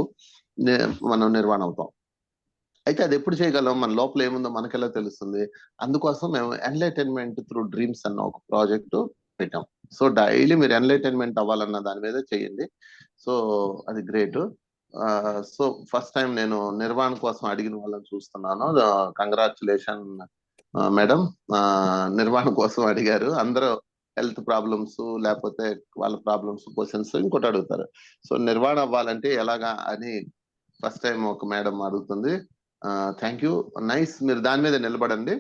మనం నిర్వాణ అవుతాం. అయితే అది ఎప్పుడు చేయగలం, మన లోపల ఏముందో మనకెలా తెలుస్తుంది? అందుకోసం మేము ఎన్లైటైన్మెంట్ త్రూ డ్రీమ్స్ అన్న ఒక ప్రాజెక్టు పెట్టాం. సో డైలీ మీరు ఎన్లైటైన్మెంట్ అవ్వాలన్న దాని మీద చేయండి. సో అది గ్రేట్. సో ఫస్ట్ టైం నేను నిర్వాణ కోసం అడిగిన వాళ్ళని చూస్తున్నాను. కంగ్రాచులేషన్ మేడం, నిర్వాణ కోసం అడిగారు. అందరూ హెల్త్ ప్రాబ్లమ్స్ లేకపోతే వాళ్ళ ప్రాబ్లమ్స్ క్వశ్చన్స్ ఇంకోటి అడుగుతారు. సో నిర్వాణ అవ్వాలంటే ఎలాగా అని ఫస్ట్ టైం ఒక మేడం అడుగుతుంది. Thank you, nice. మీరు దాని మీద నిలబడండి,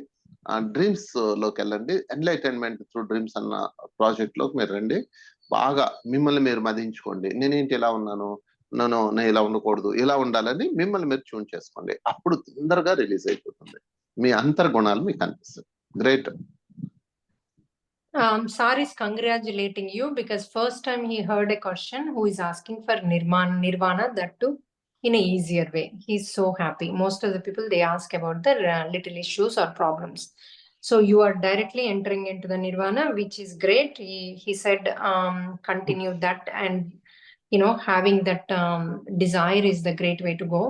డ్రీమ్స్ లోకి వెళ్ళండి, ఎన్లైటైన్మెంట్ త్రూ డ్రీమ్స్ అన్న ప్రాజెక్ట్ లోకి మీరు రండి, బాగా మిమ్మల్ని మీరు మదించుకోండి. నేనేంటి ఇలా ఉన్నాను, నేను ఇలా ఉండకూడదు, ఇలా ఉండాలని మిమ్మల్ని మీరు ట్యూన్ చేసుకోండి. అప్పుడు తొందరగా రిలీజ్ అయిపోతుంది, మీ అంతర్గుణాలు మీకు కనిపిస్తాయి. Great. Sir is congratulating you because first time he heard a question who is asking for nirvana, that too in a easier way. He's so happy. Most of the people, they ask about the little issues or problems. So you are directly entering into the nirvana, which is great. He said continue that, and having that desire is the great way to go.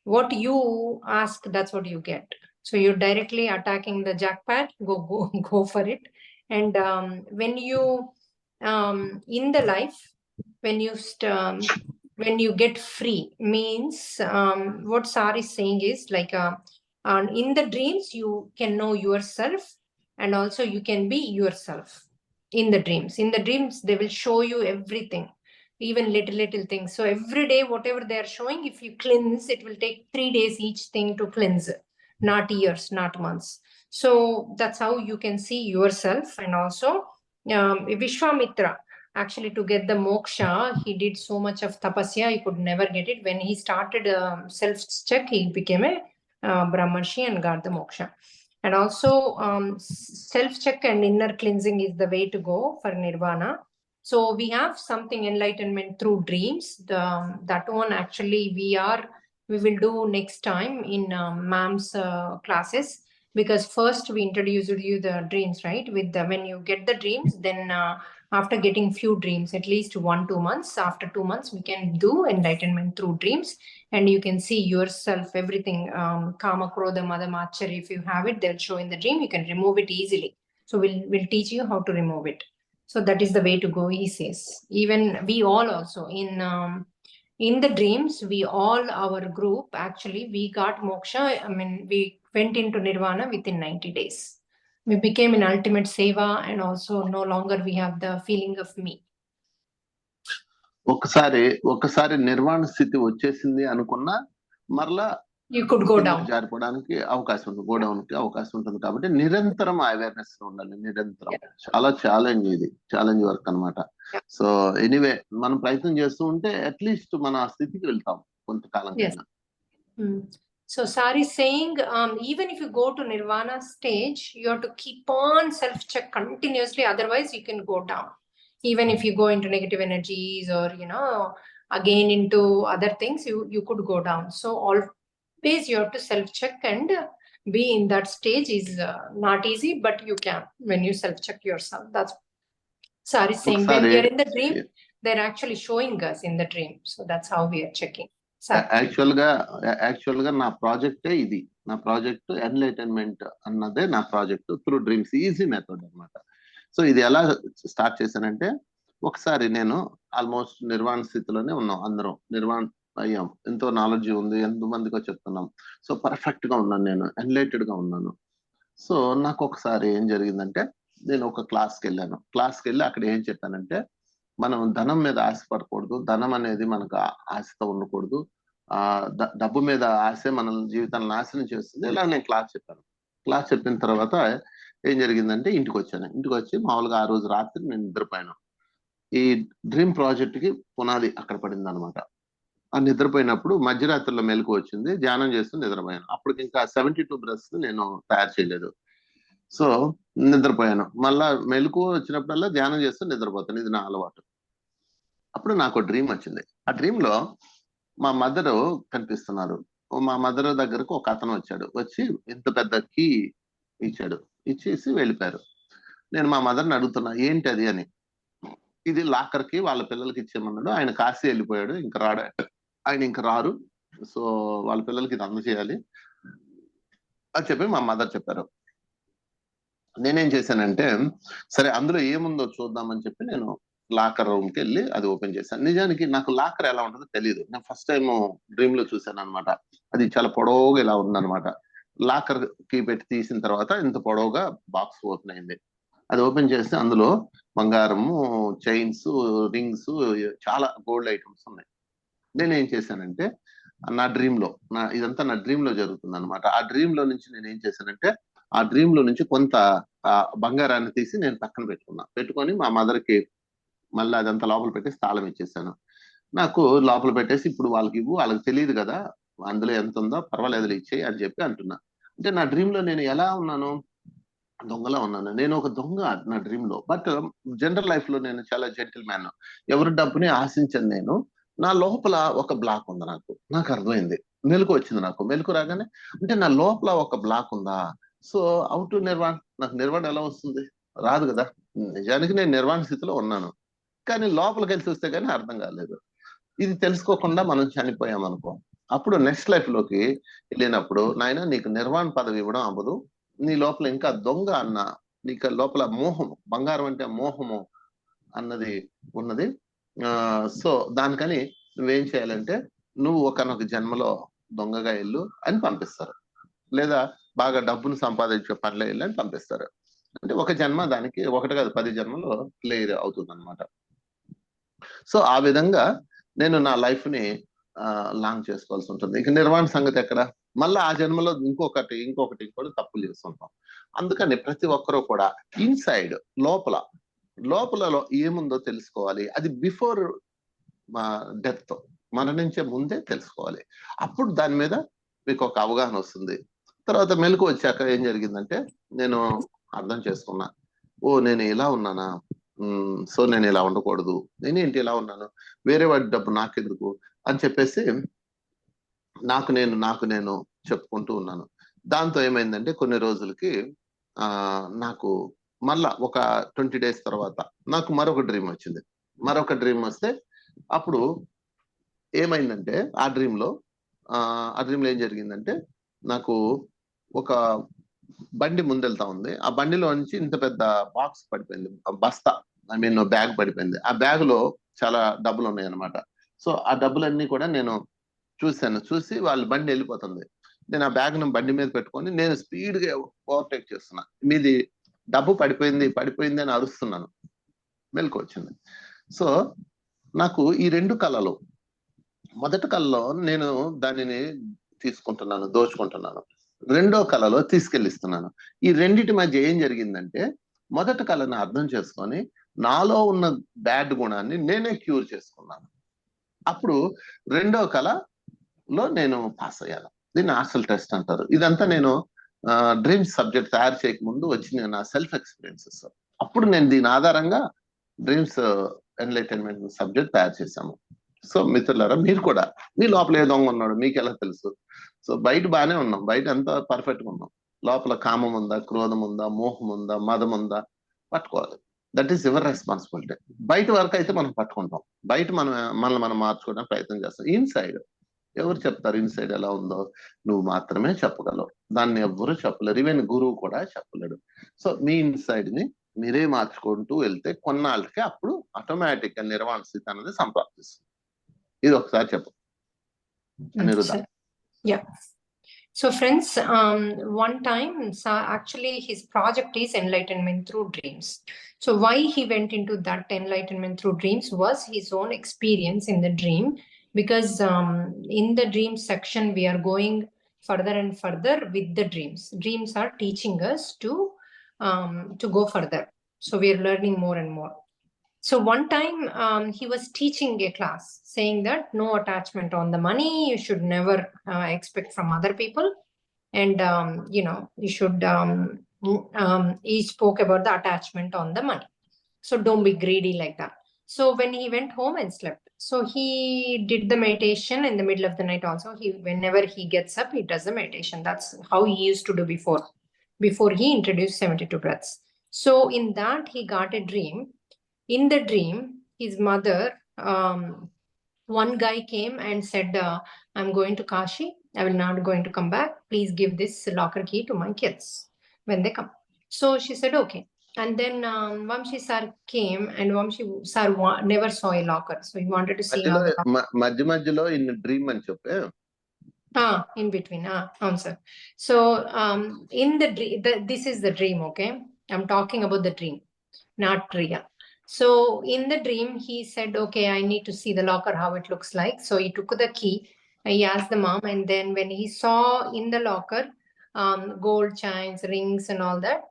What you ask, that's what you get. So you're directly attacking the jackpot. Go for it. And when you in the life, when you get free, means what Sar is saying is like in the dreams you can know yourself, and also you can be yourself in the dreams. In the dreams they will show you everything, even little things. So every day whatever they are showing, if you cleanse, it will take 3 days each thing to cleanse. not years, not months. So that's how you can see yourself. And also Vishwamitra, actually, to get the moksha, he did so much of tapasya, he could never get it. When he started self-check, he became a Brahmarshi and got the moksha. And also self-check and inner cleansing is the way to go for nirvana. So we have something enlightenment through dreams. That one actually we will do next time in ma'am's classes, because first we introduced you the dreams, right? With when you get the dreams, then after getting few dreams, at least 1-2 months, after 2 months, we can do enlightenment through dreams, and you can see yourself, everything, kama, krodha, mada, machari. If you have it, they'll show in the dream. You can remove it easily. So we'll teach you how to remove it. So that is the way to go, he says. Even we all also in the dreams, we all, our group, actually, we got moksha. I mean, we went into nirvana within 90 days. We became an ultimate seva, and also no longer we have the feeling of me. ఒకసారి నిర్వాణ స్థితి వచ్చేసింది అనుకున్నా మరలా You could go down. జారిపోవడానికి అవకాశం ఉంటుంది, go down కి అవకాశం ఉంటుంది. కాబట్టి నిరంతరం అవేర్నెస్ ఉండాలి, నిరంతరం. చాలా ఛాలెంజ్ వర్క్ అన్నమాట. సో ఎనీవే మనం ప్రయత్నం చేస్తూ ఉంటే అట్లీస్ట్ మన స్థితికి వెళ్తాం కొంతకాలం కైనా. So Sari is saying, even if you go to nirvana stage, you have to keep on self-check continuously. Otherwise, you can go down. Even if you go into negative energies or, again into other things, you could go down. So always you have to self-check, and be in that stage is not easy, but you can when you self-check yourself. That's Sari is saying. When we are in the dream, they're actually showing us in the dream. So that's how we are checking. Actual గా నా ప్రాజెక్టే ఇది. నా project enlightenment అన్నదే నా project through dreams, easy method అన్నమాట. So ఇది ఎలా start చేశానంటే, ఒకసారి నేను ఆల్మోస్ట్ నిర్వాణ స్థితిలోనే ఉన్నాం, అందరం నిర్వాణ అయ్యాం, ఎంతో నాలెడ్జ్ ఉంది, ఎంతో మందికో చెప్తున్నాం. సో పర్ఫెక్ట్ గా ఉన్నాను, నేను ఎన్లైటెడ్ గా ఉన్నాను. సో నాకు ఒకసారి ఏం జరిగిందంటే, నేను ఒక క్లాస్కి వెళ్ళి అక్కడ ఏం చెప్పానంటే, మనం ధనం మీద ఆశపడకూడదు, ధనం అనేది మనకు ఆశతో ఉండకూడదు, డబ్బు మీద ఆశ మన జీవితాన్ని నాశనం చేస్తుంది. ఇలా నేను క్లాస్ చెప్పిన తర్వాత ఏం జరిగిందంటే, ఇంటికి వచ్చి మామూలుగా ఆ రోజు రాత్రి నేను నిద్రపోయాను. ఈ డ్రీమ్ ప్రాజెక్ట్ కి పునాది అక్కడ పడింది అనమాట. ఆ నిద్రపోయినప్పుడు మధ్యరాత్రిలో మెలకు వచ్చింది, ధ్యానం చేస్తూ నిద్రపోయాను. అప్పుడు ఇంకా 72 బ్రష్ నేను తయారు చేయలేదు. సో నిద్రపోయాను, మళ్ళా మెలకు వచ్చినప్పుడల్లా ధ్యానం చేస్తూ నిద్రపోతాను, ఇది నా అలవాటు. అప్పుడు నాకు డ్రీమ్ వచ్చింది. ఆ డ్రీమ్ లో మా మదర్ కనిపిస్తున్నారు. మా మదర్ దగ్గరకు ఒక అతను వచ్చి ఇంత పెద్ద కీ ఇచ్చేసి వెళ్ళిపోయారు. నేను మా మదర్ని అడుగుతున్నా ఏంటి అది అని. ఇది లాకర్ కి వాళ్ళ పిల్లలకి ఇచ్చేయమన్నాడు, ఆయన కాశీ వెళ్ళిపోయాడు, ఆయన ఇంకా రారు, సో వాళ్ళ పిల్లలకి ఇది అందజేయాలి అని చెప్పి మా మదర్ చెప్పారు. నేనేం చేశానంటే, సరే అందులో ఏముందో చూద్దామని చెప్పి నేను లాకర్ రూమ్కి వెళ్ళి అది ఓపెన్ చేశాను. నిజానికి నాకు లాకర్ ఎలా ఉంటుందో తెలియదు. నేను ఫస్ట్ టైం డ్రీమ్ లో చూశాను అనమాట. అది చాలా పొడవుగా ఇలా ఉందన్నమాట. లాకర్ కీ పెట్టి తీసిన తర్వాత ఇంత పొడవుగా బాక్స్ ఓపెన్ అయింది. అది ఓపెన్ చేస్తే అందులో బంగారము, చైన్స్, రింగ్స్, చాలా గోల్డ్ ఐటమ్స్ ఉన్నాయి. నేనేం చేశానంటే, నా డ్రీమ్ లో ఇదంతా నా డ్రీమ్ లో జరుగుతుంది అనమాట. ఆ డ్రీమ్ లో నుంచి నేను ఏం చేశానంటే, ఆ డ్రీమ్ లో నుంచి కొంత బంగారాన్ని తీసి నేను పక్కన పెట్టుకొని మా మదర్ కి మళ్ళీ అదంతా లోపల పెట్టేసి తాళం ఇచ్చేసాను. నాకు లోపల పెట్టేసి ఇప్పుడు వాళ్ళకి ఇవ్వు, వాళ్ళకి తెలియదు కదా అందులో ఎంత ఉందో, పర్వాలేదు ఇచ్చేయి అని చెప్పి అంటున్నా. అంటే నా డ్రీమ్ లో నేను ఎలా ఉన్నాను, దొంగలా ఉన్నాను. నేను ఒక దొంగ నా డ్రీమ్ లో. బట్ జనరల్ లైఫ్ లో నేను చాలా జెంటిల్ మ్యాన్, ఎవరి డబ్బుని ఆశించను నేను. నా లోపల ఒక బ్లాక్ ఉంది, నాకు అర్థమైంది. మెలకు వచ్చింది, మెలకు రాగానే అంటే నా లోపల ఒక బ్లాక్ ఉందా. సో అవుట్ నిర్వాణ, నాకు నిర్వాణ ఎలా వస్తుంది, రాదు కదా. నిజానికి నేను నిర్వాణ స్థితిలో ఉన్నాను, కానీ లోపలికి వెళ్ళి చూస్తే కానీ అర్థం కాలేదు. ఇది తెలుసుకోకుండా మనం చనిపోయాం అనుకో, అప్పుడు నెక్స్ట్ లైఫ్ లోకి వెళ్ళినప్పుడు, నాయన నీకు నిర్వాణ పదవి ఇవ్వడం అవ్వదు, నీ లోపల ఇంకా దొంగ అన్న, నీకు లోపల మోహము, బంగారం అంటే మోహము అన్నది ఉన్నది. సో దానికని నువ్వేం చేయాలంటే, నువ్వు ఒకనొక జన్మలో దొంగగా వెళ్ళు అని పంపిస్తారు, లేదా బాగా డబ్బును సంపాదించే పనిలో వెళ్ళి అని పంపిస్తారు. అంటే ఒక జన్మ దానికి, ఒకటి కాదు 10 జన్మలో క్లియర్ అవుతుంది అనమాట. సో ఆ విధంగా నేను నా లైఫ్ ని లాంగ్ చేసుకోవాల్సి ఉంటుంది. ఇక నిర్వాణ సంగతి ఎక్కడ, మళ్ళీ ఆ జన్మలో ఇంకొకటి కూడా తప్పులు చేస్తుంటాం. అందుకని ప్రతి ఒక్కరూ కూడా ఇన్సైడ్ లోపల ఏముందో తెలుసుకోవాలి. అది బిఫోర్ డెత్, మరణించే ముందే తెలుసుకోవాలి. అప్పుడు దాని మీద మీకు ఒక అవగాహన వస్తుంది. తర్వాత మెలకు వచ్చాక ఏం జరిగిందంటే నేను అర్థం చేసుకున్నా, నేను ఇలా ఉన్నానా, సో నేను ఇలా ఉండకూడదు, నేనేంటి ఇలా ఉన్నాను, వేరే వాడి డబ్బు నాకెందుకు అని చెప్పేసి నాకు నేను చెప్పుకుంటూ ఉన్నాను. దాంతో ఏమైందంటే కొన్ని రోజులకి నాకు మళ్ళా ఒక 20 days తర్వాత నాకు మరొక డ్రీమ్ వచ్చింది. మరొక డ్రీమ్ వస్తే అప్పుడు ఏమైందంటే ఆ డ్రీమ్ లో ఏం జరిగిందంటే నాకు ఒక బండి ముందెళ్తా ఉంది. ఆ బండిలో నుంచి ఇంత పెద్ద బాక్స్ పడిపోయింది, బస్తా, బ్యాగ్ పడిపోయింది. ఆ బ్యాగ్ లో చాలా డబ్బులు ఉన్నాయి అన్నమాట. సో ఆ డబ్బులన్నీ కూడా నేను చూసి వాళ్ళ బండి వెళ్ళిపోతుంది. నేను ఆ బ్యాగ్ బండి మీద పెట్టుకొని నేను స్పీడ్ గా ఓవర్టేక్ చేస్తున్నా. మీది డబ్బు పడిపోయింది అని అరుస్తున్నాను. మెలకు వచ్చింది. సో నాకు ఈ 2 కళలు, మొదటి కళలో నేను దానిని తీసుకుంటున్నాను, దోచుకుంటున్నాను. రెండో కళలో తీసుకెళ్ళిస్తున్నాను. ఈ రెండిటి మధ్య ఏం జరిగిందంటే మొదటి కళను అర్థం చేసుకొని నాలో ఉన్న బ్యాడ్ గుణాన్ని నేనే క్యూర్ చేసుకున్నాను. అప్పుడు రెండో కళలో నేను పాస్ అయ్యాను. దీన్ని ఆస్ట్రల్ టెస్ట్ అంటారు. ఇదంతా నేను డ్రీమ్స్ సబ్జెక్ట్ తయారు చేయకముందు వచ్చిన నా సెల్ఫ్ ఎక్స్పీరియన్సెస్. అప్పుడు నేను దీని ఆధారంగా డ్రీమ్స్ ఎన్లైటన్మెంట్ సబ్జెక్ట్ తయారు చేశాము. సో మిత్రులారా, మీరు కూడా మీ లోపల ఏ దొంగ ఉన్నాడు మీకు ఎలా తెలుసు? సో బయట బాగానే ఉన్నాం, బయట ఎంత పర్ఫెక్ట్ గా ఉన్నాం. లోపల కామం ఉందా, క్రోధం ఉందా, మోహం ఉందా, మదం ఉందా, పట్టుకోవాలి. That is your responsibility. బయట వరకు అయితే మనం పట్టుకుంటాం, బయట మనల్ని మనం మార్చుకోవడానికి ప్రయత్నం చేస్తాం. ఇన్సైడ్ ఎవరు చెప్తారు? ఇన్సైడ్ ఎలా ఉందో నువ్వు మాత్రమే చెప్పగలవు, దాన్ని ఎవ్వరూ చెప్పలేరు, ఈవెన్ గురువు కూడా చెప్పలేడు. సో మీ ఇన్సైడ్ ని మీరే మార్చుకుంటూ వెళ్తే కొన్నాళ్ళకి అప్పుడు ఆటోమేటిక్ గా నిర్వాణ స్థితి అనేది సంప్రాప్తిస్తుంది. ఇది ఒకసారి చెప్పు Aniruddha. Yeah. So friends, one time, actually his project is enlightenment through dreams. So why he went into that enlightenment through dreams was his own experience in the dream, because in the dream section we are going further and further with the dreams. Dreams are teaching us to go further. So we are learning more and more. So one time he was teaching a class saying that no attachment on the money, you should never expect from other people. And, you should, he spoke about the attachment on the money. So don't be greedy like that. So when he went home and slept, so he did the meditation in the middle of the night also. Whenever he gets up, he does the meditation. That's how he used to do before he introduced 72 breaths. So in that, he got a dream. In the dream, his mother, one guy came and said, I'm going to Kashi. I will not going to come back. Please give this locker key to my kids when they come. So she said, okay. And then Vamshi sir came, and Vamshi sir never saw a locker. So he wanted to see how the మధ్యలో in dream అని చెప్పే in between. Answer. So in the dream, this is the dream, okay? I'm talking about the dream, not real. So in the dream, he said, okay, I need to see the locker, how it looks like. So he took the key, he asked the mom, and then when he saw in the locker gold chains, rings and all that,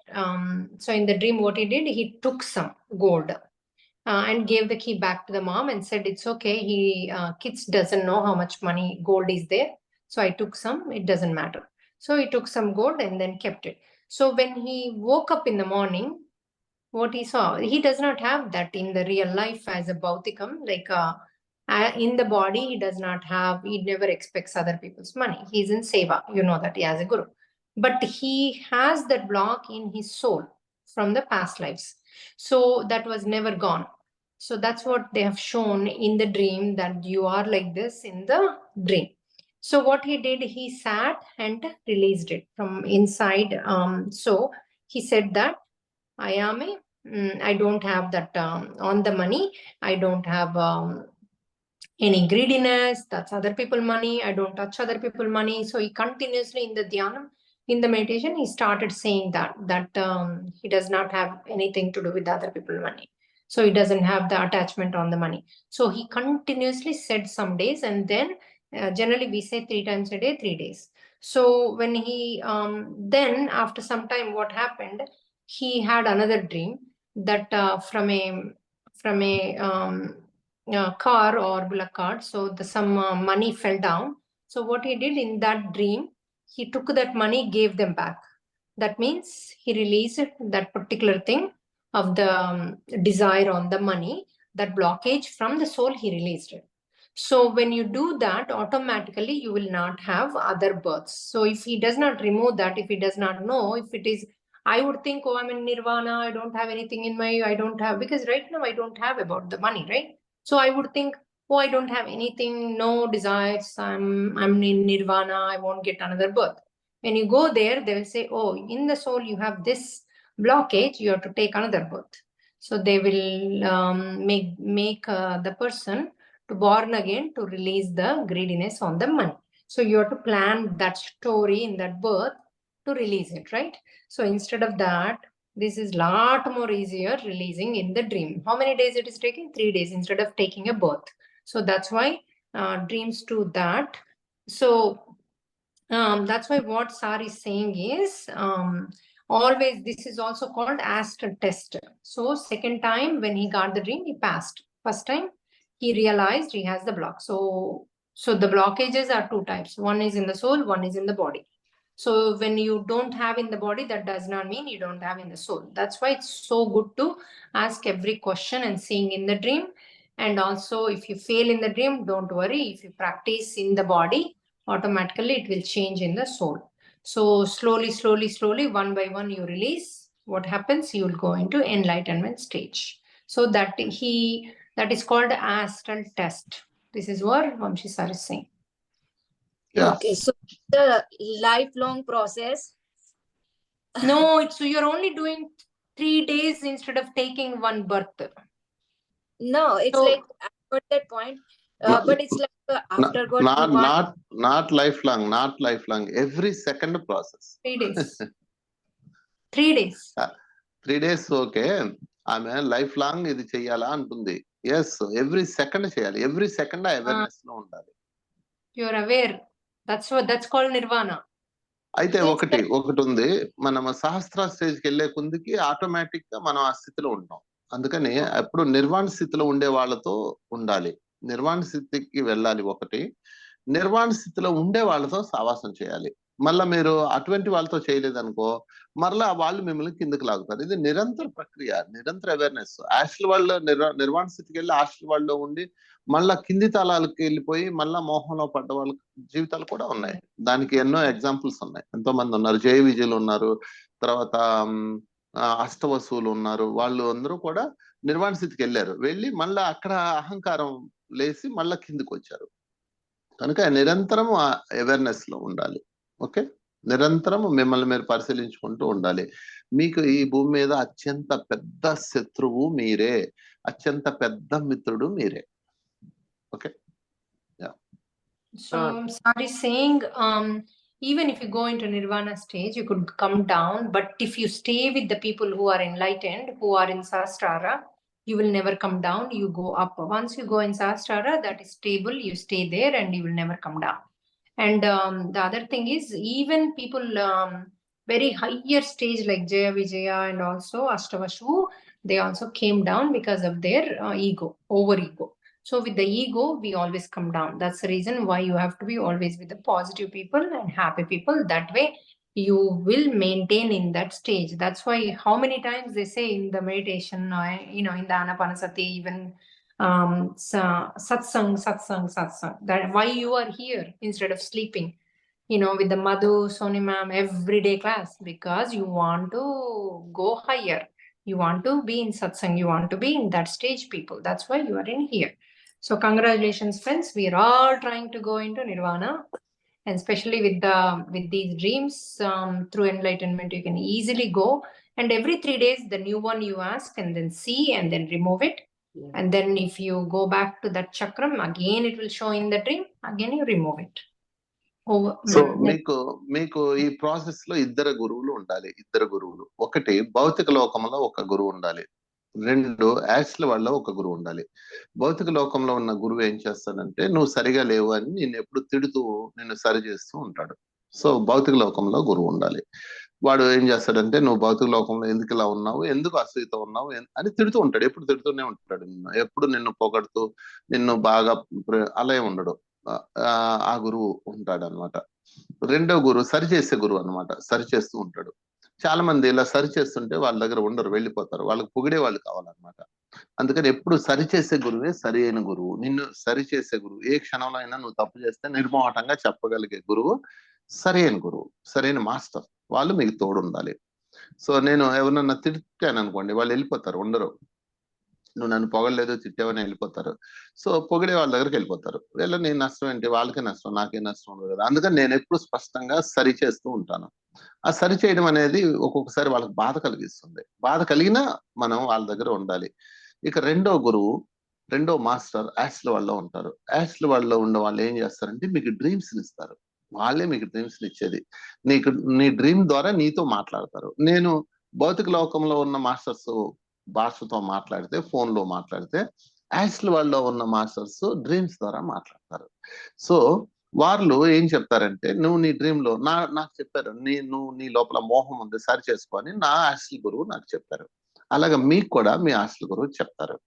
so in the dream what he did, he took some gold and gave the key back to the mom and said, it's okay, kids doesn't know how much money gold is there, so I took some, it doesn't matter. So he took some gold and then kept it. So when he woke up in the morning, what he saw, he does not have that in the real life as a Bhautikam, like in the body, he does not have, he never expects other people's money. He's in seva, you know that he has a guru. But he has that block in his soul from the past lives. So that was never gone. So that's what they have shown in the dream, that you are like this in the dream. So what he did, he sat and released it from inside. So he said that I don't have that on the money. I don't have any greediness. That's other people money. I don't touch other people money. So he continuously in the dhyanam, in the meditation, he started saying that he does not have anything to do with other people money. So he doesn't have the attachment on the money. So he continuously said some days, and then generally we say 3 times a day, 3 days. So when he then after some time, what happened? He had another dream that from a car or bullock cart. So some money fell down. So what he did in that dream, he took that money, gave them back. That means he released that particular thing of the desire on the money, that blockage from the soul, he released it. So when you do that, automatically you will not have other births. So if he does not remove that, if he does not know, if it is, I would think, oh, I'm in nirvana, I don't have anything in my, I don't have, because right now I don't have about the money, right? So I would think, oh, I don't have anything, no desires, I'm in nirvana, I won't get another birth. When you go there, they will say, oh, in the soul you have this blockage, you have to take another birth. So they will make the person to born again to release the greediness on the money. So you have to plan that story in that birth to release it, right? So instead of that, this is lot more easier releasing in the dream. How many days it is taking? 3 days instead of taking a birth. So that's why dreams do that. So that's why what Sar is saying is always, this is also called astral test. So second time when he got the dream, he passed. First time he realized he has the block. So the blockages are 2 types. One is in the soul, one is in the body. So when you don't have in the body, that does not mean you don't have in the soul. That's why it's so good to ask every question and seeing in the dream. And also if you fail in the dream, don't worry. If you practice in the body, automatically it will change in the soul. So slowly, one by one you release. What happens? You will go into enlightenment stage. So that is called astral test. This is what Vamshi Sir is saying. Yeah. Okay, so the lifelong process. No, so you're only doing 3 days instead of taking one birth. No, it's So- like I got that point. But it's like after got Not lifelong. Every second process. 3 days. 3 days. 3 days okay. ఆమె life long ఇది చెయ్యాలా అంటుంది. Yes, every second చేయాలి. Every second awareness లో ఉండాలి. You're aware. That's called nirvana. అయితే ఒకటి ఉంది, మనం సహస్ర స్టేజ్కి వెళ్లే కొందికి ఆటోమేటిక్ గా మనం ఆ స్థితిలో ఉంటాం. అందుకని ఎప్పుడు నిర్వాణ స్థితిలో ఉండే వాళ్ళతో ఉండాలి. నిర్వాణ స్థితికి వెళ్ళాలి ఒకటి. నిర్వాణ స్థితిలో ఉండే వాళ్ళతో సావాసం చేయాలి. మళ్ళా మీరు అటువంటి వాళ్ళతో చేయలేదనుకో, మరలా వాళ్ళు మిమ్మల్ని కిందకి లాగుతారు. ఇది నిరంతర ప్రక్రియ, నిరంతర అవేర్నెస్. హాస్టల్ వాళ్ళు నిర్వాణ స్థితికి వెళ్ళి హాస్టల్ వాళ్ళలో ఉండి మళ్ళా కింది తలాలకు వెళ్ళిపోయి మళ్ళా మోహంలో పడ్డ వాళ్ళ జీవితాలు కూడా ఉన్నాయి. దానికి ఎన్నో ఎగ్జాంపుల్స్ ఉన్నాయి. ఎంతో మంది ఉన్నారు. జయ విజయులు ఉన్నారు, తర్వాత అష్టవసువులు ఉన్నారు. వాళ్ళు అందరూ కూడా నిర్వాణ స్థితికి వెళ్ళారు. వెళ్ళి మళ్ళా అక్కడ అహంకారం లేసి మళ్ళా కిందికి వచ్చారు. కనుక నిరంతరం అవేర్నెస్ లో ఉండాలి. ఓకే, నిరంతరం మిమ్మల్ని మీరు పరిశీలించుకుంటూ ఉండాలి. మీకు ఈ భూమి మీద అత్యంత పెద్ద శత్రువు మీరే, అత్యంత పెద్ద మిత్రుడు మీరే. Okay. So Sar is saying, even if you go into nirvana stage, you could come down, but if you stay with the people who are enlightened, who are in Sahasrara, you will never come down, you go up. Once you go in Sahasrara, that is stable, you stay there and you will never come down. And the other thing is, even people very higher stage like Jaya Vijaya and also Ashtavashu, they also came down because of their ego, over ego. So with the ego, we always come down. That's the reason why you have to be always with the positive people and happy people. That way you will maintain in that stage. That's why how many times they say in the meditation, in the Anapanasati, even satsang. That why you are here instead of sleeping, with the Madhu, Soni ma'am, everyday class, because you want to go higher. You want to be in satsang. You want to be in that stage, people. That's why you are in here. So congratulations, friends. We are all trying to go into nirvana, and especially with these dreams, through enlightenment, you can easily go. And every 3 days, the new one you ask and then see and then remove it. Yeah. And then if you go back to that chakram, again it will show in the dream. Again you remove it. So మీకు ఈ process లో ఇద్దరు గురువులు ఉండాలి. ఒకటి భౌతిక లోకంలో ఒక గురువు ఉండాలి. 2 యాక్చువల్ వాళ్ళ ఒక గురువు ఉండాలి. భౌతిక లోకంలో ఉన్న గురువు ఏం చేస్తాడంటే, నువ్వు సరిగా లేవు అని నిన్ను ఎప్పుడు తిడుతూ నిన్ను సరి చేస్తూ ఉంటాడు. సో భౌతిక లోకంలో గురువు ఉండాలి. వాడు ఏం చేస్తాడంటే, నువ్వు భౌతిక లోకంలో ఎందుకు ఇలా ఉన్నావు, ఎందుకు అసూయతో ఉన్నావు అని తిడుతూ ఉంటాడు. ఎప్పుడు తిడుతూనే ఉంటాడు నిన్ను, ఎప్పుడు నిన్ను పొగడుతూ నిన్ను బాగా అలా ఏం ఉండడు. ఆ గురువు ఉంటాడు అనమాట. రెండో గురువు సరిచేసే గురువు అనమాట, సరిచేస్తూ ఉంటాడు. చాలా మంది ఇలా సరి చేస్తుంటే వాళ్ళ దగ్గర ఉండరు, వెళ్ళిపోతారు. వాళ్ళకి పొగిడే వాళ్ళు కావాలన్నమాట. అందుకని ఎప్పుడు సరిచేసే గురువే సరి అయిన గురువు. నిన్ను సరిచేసే గురువు, ఏ క్షణంలో అయినా నువ్వు తప్పు చేస్తే నిర్మోహటంగా చెప్పగలిగే గురువు సరైన గురువు, సరైన మాస్టర్. వాళ్ళు మీకు తోడు ఉండాలి. సో నేను ఎవరినన్నా తిట్టాను అనుకోండి, వాళ్ళు వెళ్ళిపోతారు, ఉండరు. నువ్వు నన్ను పొగలేదు, తిట్టావని వెళ్ళిపోతారు. సో పొగిడే వాళ్ళ దగ్గరికి వెళ్ళిపోతారు. నీ నష్టం ఏంటి, వాళ్ళకే నష్టం, నాకే నష్టం ఉండదు కదా. అందుకని నేను ఎప్పుడు స్పష్టంగా సరి చేస్తూ ఉంటాను. ఆ సరి చేయడం అనేది ఒక్కొక్కసారి వాళ్ళకి బాధ కలిగిస్తుంది. బాధ కలిగినా మనం వాళ్ళ దగ్గర ఉండాలి. ఇక రెండో గురువు, రెండో మాస్టర్ యాస్ట్రల్ వాళ్ళలో ఉంటారు. యాస్ట్రల్ వాళ్ళలో ఉన్న వాళ్ళు ఏం చేస్తారంటే మీకు డ్రీమ్స్ ఇస్తారు. వాళ్ళే మీకు డ్రీమ్స్ ఇచ్చేది. నీ డ్రీమ్ ద్వారా నీతో మాట్లాడతారు. నేను భౌతిక లోకంలో ఉన్న మాస్టర్స్ భాషతో మాట్లాడితే, ఫోన్ లో మాట్లాడితే, యాస్ట్రల్ వాళ్ళలో ఉన్న మాస్టర్స్ డ్రీమ్స్ ద్వారా మాట్లాడతారు. సో వాళ్ళు ఏం చెప్తారంటే, నువ్వు నీ డ్రీమ్ లో నాకు చెప్పారు, నువ్వు నీ లోపల మోహం ఉంది, సరి చేసుకొని నా యాస్ట్రల్ గురువు నాకు చెప్పారు. అలాగే మీకు కూడా మీ యాస్ట్రల్ గురువు చెప్తారు.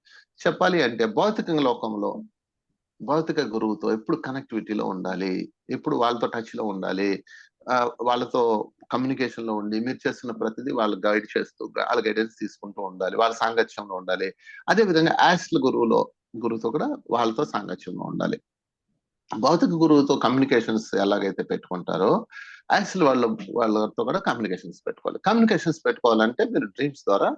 చెప్పాలి అంటే భౌతిక లోకంలో భౌతిక గురువుతో ఎప్పుడు కనెక్టివిటీలో ఉండాలి, ఎప్పుడు వాళ్ళతో టచ్ లో ఉండాలి, వాళ్ళతో కమ్యూనికేషన్ లో ఉండి మీరు చేస్తున్న ప్రతిదీ వాళ్ళు గైడ్ చేస్తూ వాళ్ళ గైడెన్స్ తీసుకుంటూ ఉండాలి, వాళ్ళ సాంగత్యంలో ఉండాలి. అదే విధంగా యాస్ట్రల్ గురువుతో కూడా వాళ్ళతో సాంగత్యంలో ఉండాలి. భౌతిక గురువుతో కమ్యూనికేషన్స్ ఎలాగైతే పెట్టుకుంటారో యాస్ట్రల్ వాళ్ళతో కూడా కమ్యూనికేషన్స్ పెట్టుకోవాలి. కమ్యూనికేషన్స్ పెట్టుకోవాలంటే మీరు డ్రీమ్స్ ద్వారా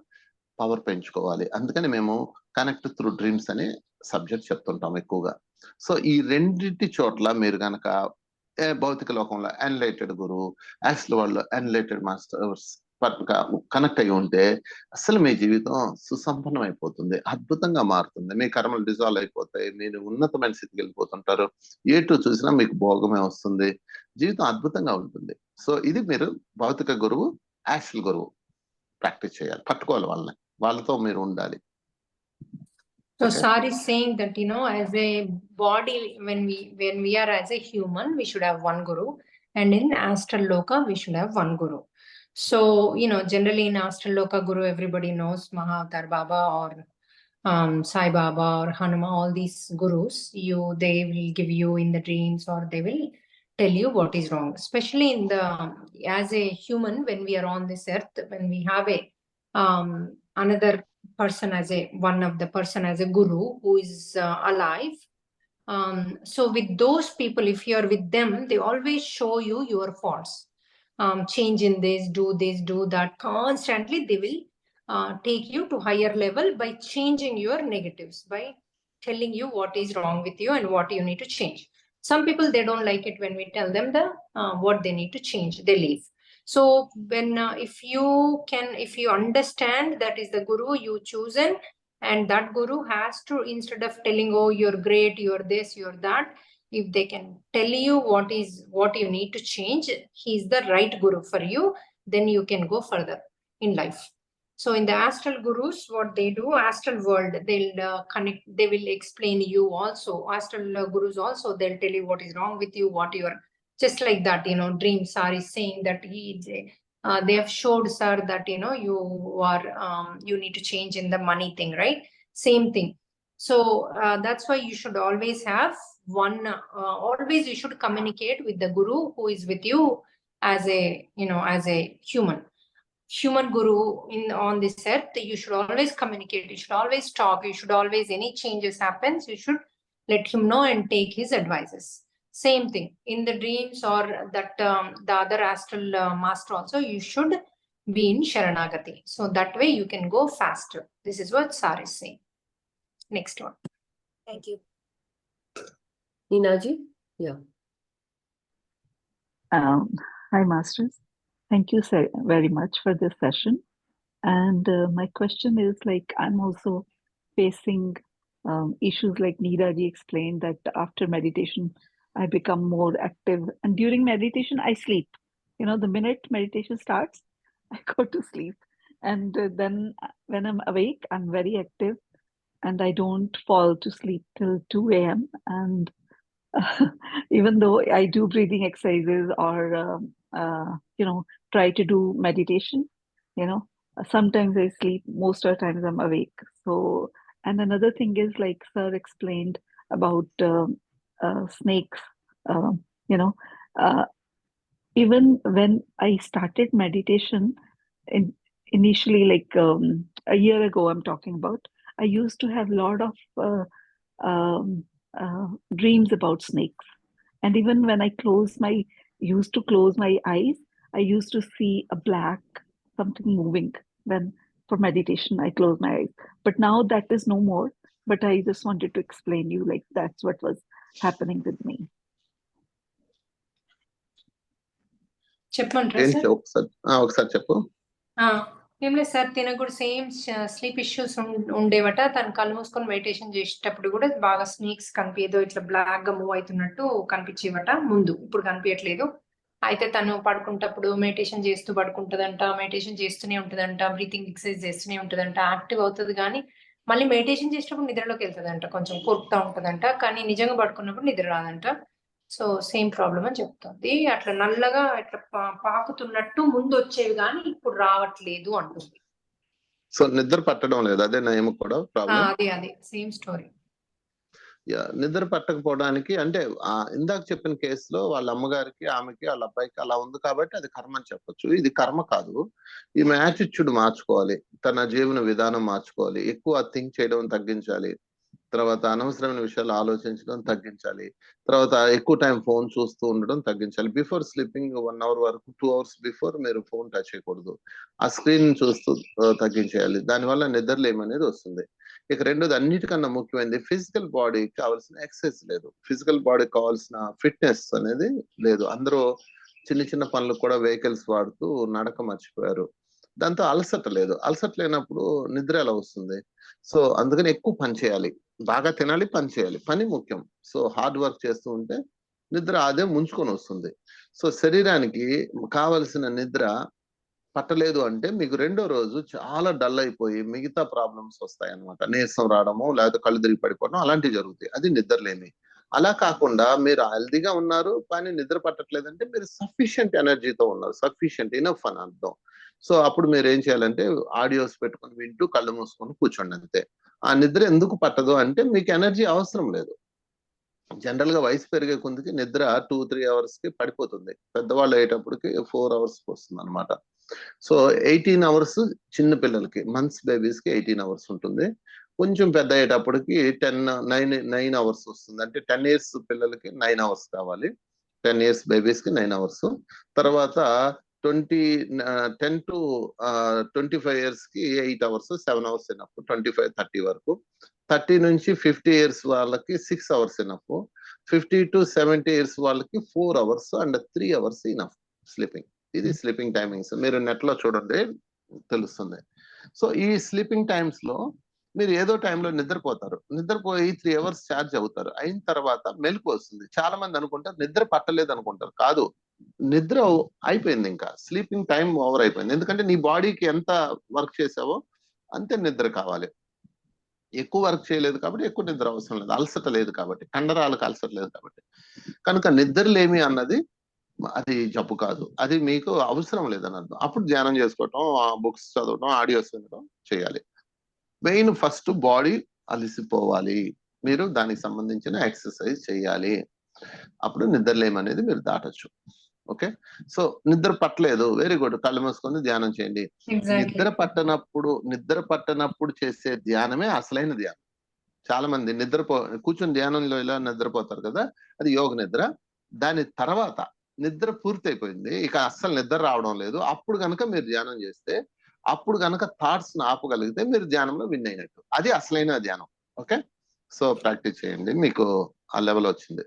పవర్ పెంచుకోవాలి. అందుకని మేము కనెక్ట్ త్రూ డ్రీమ్స్ అనే సబ్జెక్ట్ చెప్తుంటాం ఎక్కువగా. సో ఈ రెండింటి చోట్ల మీరు కనుక భౌతిక లోకంలో ఎన్లైటెడ్ గురువు, యాస్ట్రల్ వాళ్ళు ఎన్లైటెడ్ మాస్టర్స్ కనెక్ట్ అయి ఉంటే అసలు మీ జీవితం సుసంపన్నం అయిపోతుంది, అద్భుతంగా మారుతుంది. మీ కర్మలు డిజాల్వ్ అయిపోతాయి, మీరు ఉన్నతమైన స్థితికి వెళ్ళిపోతుంటారు. ఏటు చూసినా మీకు భోగమే వస్తుంది, జీవితం అద్భుతంగా ఉంటుంది. సో ఇది మీరు భౌతిక గురువు, యాస్ట్రల్ గురువు ప్రాక్టీస్ చేయాలి, పట్టుకోవాలి వాళ్ళని, వాళ్ళతో మీరు ఉండాలి. So Okay. Sar is saying that, as a body, when we are as a human, we should have one guru, and in astral loka we should have one guru. So generally in astral loka guru, everybody knows Mahavatar Baba or Sai Baba or Hanuma, all these gurus. They will give you in the dreams, or they will tell you what is wrong. Especially as a human, when we are on this earth, when we have a another person as one of the person as a guru who is alive. So with those people, if you are with them, they always show you your faults. Change in this, do that. Constantly they will take you to higher level by changing your negatives, by telling you what is wrong with you and what you need to change. Some people, they don't like it when we tell them what they need to change, they leave. So when if you understand that is the guru you chosen, and that guru has to, instead of telling, oh, you're great, you're this, you're that, if they can tell you what you need to change, he's the right guru for you, then you can go further in life. So in the astral gurus, what they do, astral world, they'll connect, they will explain you also. Astral gurus also, they'll tell you what is wrong with you, what you are, just like that, dream. Sar is saying that they have showed Sir that, you need to change in the money thing, right? Same thing. So that's why you should always have one, always you should communicate with the guru who is with you as a human guru on this earth. You should always communicate, you should always talk, you should always, any changes happens, you should let him know and take his advices. Same thing in the dreams, or that the other astral master also, you should be in Sharanagati. So that way you can go faster. This is what Sar is saying. Next one. Thank you. Ninaji? Yeah. Hi, Masters. Thank you very much for this session. And my question is, like, I'm also facing issues like Neeraji explained, that after meditation, I become more active. And during meditation, I sleep. The minute meditation starts, I go to sleep. And then when I'm awake, I'm very active. And I don't fall to sleep till 2 a.m. And even though I do breathing exercises or try to do meditation, sometimes I sleep, most of the times I'm awake. So, and another thing is like Sir explained about snakes. Um, you know, even when I started meditation, initially, like a year ago, I'm talking about, I used to have a lot of dreams about snakes. And even when I used to close my eyes, I used to see a black something moving. When for meditation, I close my eyes. But now that is no more. But I just wanted to explain you, like that's what was happening with me. చెప్పమంటారా ఏంటి sir? ఒకసారి చెప్పు. ఏం లేదు sir, తినకు కూడా same sleep issues ఉండేవట. తను కళ్ళు మూసుకొని మెడిటేషన్ చేసేటప్పుడు కూడా బాగా స్నేక్స్ కనిపించేదో ఇట్లా బ్లాక్ గా మూవ్ అవుతున్నట్టు కనిపించేవట ముందు, ఇప్పుడు కనిపించట్లేదు. అయితే తను పడుకుంటప్పుడు మెడిటేషన్ చేస్తూ పడుకుంటదంట, మెడిటేషన్ చేస్తూనే ఉంటదంట, బ్రీతింగ్ ఎక్సర్సైజ్ చేస్తూనే ఉంటదంట, యాక్టివ్ అవుతుంది. కానీ మళ్ళీ మెడిటేషన్ చేసేటప్పుడు నిద్రలోకి వెళ్తుందంట, కొంచెం కొరుకుతా ఉంటదంట, కానీ నిజంగా పడుకున్నప్పుడు నిద్ర రాదంట. సో సేమ్ ప్రాబ్లం అని చెప్తుంది. అట్లా నల్లగా ఇట్లా పాకుతున్నట్టు ముందు వచ్చేవి కానీ ఇప్పుడు రావట్లేదు అంటుంది. సో నిద్ర పట్టడం లేదు, అదే నయం కూడా ప్రాబ్లం. అదే సేమ్ స్టోరీ. నిద్ర పట్టకపోవడానికి అంటే ఇందాక చెప్పిన కేసులో వాళ్ళ అమ్మగారికి, ఆమెకి, వాళ్ళ అబ్బాయికి అలా ఉంది కాబట్టి అది కర్మ అని చెప్పొచ్చు. ఇది కర్మ కాదు. ఈమె యాటిట్యూడ్ మార్చుకోవాలి, తన జీవన విధానం మార్చుకోవాలి, ఎక్కువ థింక్ చేయడం తగ్గించాలి, తర్వాత అనవసరమైన విషయాలు ఆలోచించడం తగ్గించాలి, తర్వాత ఎక్కువ టైం ఫోన్ చూస్తూ ఉండడం తగ్గించాలి. బిఫోర్ స్లీపింగ్ 1 hour వరకు 2 hours బిఫోర్ మీరు ఫోన్ టచ్ చేయకూడదు. ఆ స్క్రీన్ చూస్తూ తగ్గించేయాలి. దానివల్ల నిద్రలేమనేది వస్తుంది. ఇక రెండోది, అన్నిటికన్నా ముఖ్యమైనది, ఫిజికల్ బాడీకి కావాల్సిన ఎక్సర్సైజ్ లేదు, ఫిజికల్ బాడీకి కావాల్సిన ఫిట్నెస్ అనేది లేదు. అందరూ చిన్న చిన్న పనులు కూడా వెహికల్స్ వాడుతూ నడక మర్చిపోయారు. దాంతో అలసట లేదు. అలసట లేనప్పుడు నిద్ర ఎలా వస్తుంది? సో అందుకని ఎక్కువ పని చేయాలి, బాగా తినాలి, పని చేయాలి. పని ముఖ్యం. సో హార్డ్ వర్క్ చేస్తూ ఉంటే నిద్ర అదే ముంచుకొని వస్తుంది. సో శరీరానికి కావలసిన నిద్ర పట్టలేదు అంటే మీకు రెండో రోజు చాలా డల్ అయిపోయి మిగతా ప్రాబ్లమ్స్ వస్తాయి అన్నమాట. నీరసం రావడము, లేకపోతే కళ్ళు తిరిగి పడిపోవడం అలాంటివి జరుగుతాయి. అది నిద్రలేమి. అలా కాకుండా మీరు హెల్దీగా ఉన్నారు కానీ నిద్ర పట్టట్లేదంటే మీరు సఫిషియంట్ ఎనర్జీతో ఉన్నారు, సఫిషియంట్ ఇనఫ్ అని అర్థం. సో అప్పుడు మీరు ఏం చేయాలంటే ఆడియోస్ పెట్టుకొని వింటూ కళ్ళు మూసుకొని కూర్చోండి అంతే. ఆ నిద్ర ఎందుకు పట్టదు అంటే మీకు ఎనర్జీ అవసరం లేదు. జనరల్ గా వయసు పెరిగే కొందికి నిద్ర 2-3 hours కి పడిపోతుంది. పెద్దవాళ్ళు అయ్యేటప్పటికి 4 hours వస్తుంది అనమాట. సో 18 hours చిన్న పిల్లలకి, మంత్స్ బేబీస్ కి 18 hours ఉంటుంది. కొంచెం పెద్ద అయ్యేటప్పటికి 9 hours వస్తుంది. అంటే 10 years పిల్లలకి 9 hours కావాలి, 10 years బేబీస్ కి 9 hours. తర్వాత 10 to 25 years కి 8 hours, 7 hours ఎనఫ్. 25-30 వరకు. 30 నుంచి 50 years వాళ్ళకి 6 hours ఎనఫ్. 50 to 70 years వాళ్ళకి 4 hours and 3 hours enough sleeping. ఇది స్లీపింగ్ టైమింగ్స్. మీరు నెట్ లో చూడండి తెలుస్తుంది. సో ఈ స్లీపింగ్ టైమ్స్ లో మీరు ఏదో టైంలో నిద్రపోతారు, నిద్రపోయి 3 hours ఛార్జ్ అవుతారు. అయిన తర్వాత మెలకు వస్తుంది. చాలా మంది అనుకుంటారు నిద్ర పట్టలేదు అనుకుంటారు. కాదు, నిద్ర అయిపోయింది, ఇంకా స్లీపింగ్ టైం ఓవర్ అయిపోయింది. ఎందుకంటే నీ బాడీకి ఎంత వర్క్ చేసావో అంతే నిద్ర కావాలి. ఎక్కువ వర్క్ చేయలేదు కాబట్టి ఎక్కువ నిద్ర అవసరం లేదు, అలసట లేదు కాబట్టి, కండరాలకు అలసట లేదు కాబట్టి. కనుక నిద్రలేమి అన్నది అది జబ్బు కాదు, అది మీకు అవసరం లేదని అర్థం. అప్పుడు ధ్యానం చేసుకోవటం, బుక్స్ చదవటం, ఆడియోస్ వినడం చేయాలి. మెయిన్ ఫస్ట్ బాడీ అలసిపోవాలి, మీరు దానికి సంబంధించిన ఎక్సర్సైజ్ చేయాలి. అప్పుడు నిద్రలేమనేది మీరు దాటొచ్చు. ఓకే. సో నిద్ర పట్టలేదు, వెరీ గుడ్, కళ్ళు మూసుకొని ధ్యానం చేయండి. నిద్ర పట్టనప్పుడు చేసే ధ్యానమే అసలైన ధ్యానం. చాలా మంది కూర్చొని ధ్యానంలో ఇలా నిద్రపోతారు కదా, అది యోగ నిద్ర. దాని తర్వాత నిద్ర పూర్తయిపోయింది, ఇక అస్సలు నిద్ర రావడం లేదు, అప్పుడు కనుక మీరు ధ్యానం చేస్తే, అప్పుడు కనుక థాట్స్ ఆపగలిగితే మీరు ధ్యానంలో విన్ అయినట్టు. అది అసలైన ధ్యానం. ఓకే. సో ప్రాక్టీస్ చేయండి, మీకు ఆ లెవెల్ వచ్చింది.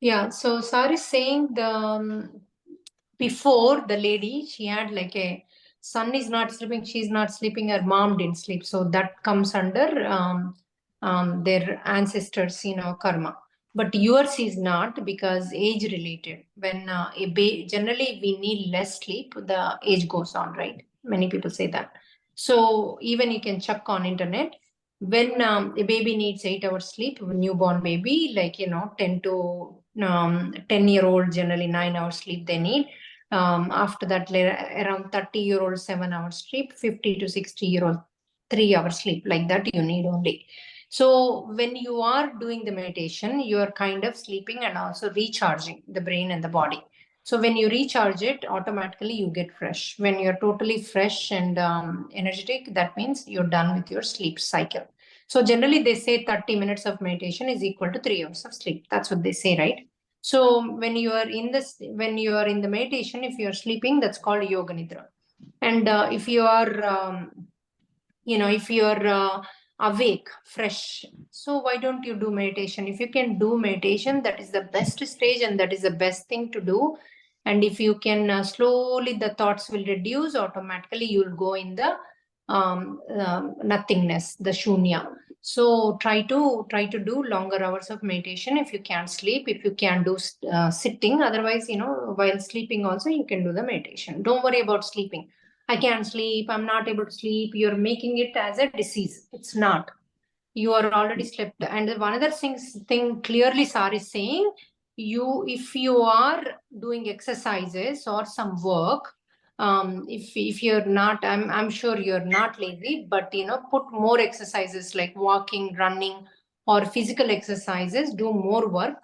Yeah, so Sir is saying before the lady, she had like a son is not sleeping, she's not sleeping, her mom didn't sleep. So that comes under their ancestors, karma. But yours is not, because age related. When generally we need less sleep, the age goes on, right? Many people say that. So even you can check on internet. when a baby needs 8 hours sleep, a newborn baby, like 10 to 10-year-old, generally 9 hours sleep they need. After that, around 30-year-old 7 hours sleep, 50 to 60-year-old 3 hours sleep, like that you need only. So when you are doing the meditation, you are kind of sleeping and also recharging the brain and the body. So when you recharge it, automatically you get fresh. When you're totally fresh and energetic, that means you're done with your sleep cycle. So generally they say 30 minutes of meditation is equal to 3 hours of sleep. That's what they say, right? So when you are in the meditation, if you're sleeping, that's called yoga nidra. And if you are if you're awake, fresh, so why don't you do meditation? If you can do meditation, that is the best stage and that is the best thing to do. And if you can slowly, the thoughts will reduce automatically. You'll go in the nothingness, the shunya. So try to do longer hours of meditation if you can't sleep. If you can do sitting, otherwise, while sleeping also you can do the meditation. Don't worry about sleeping. I can't sleep, I'm not able to sleep. You're making it as a disease. It's not. You are already slept. And one other thing clearly Sar is saying, if you are doing exercises or some work, if you're not, I'm sure you're not lazy, but put more exercises like walking, running, or physical exercises, do more work.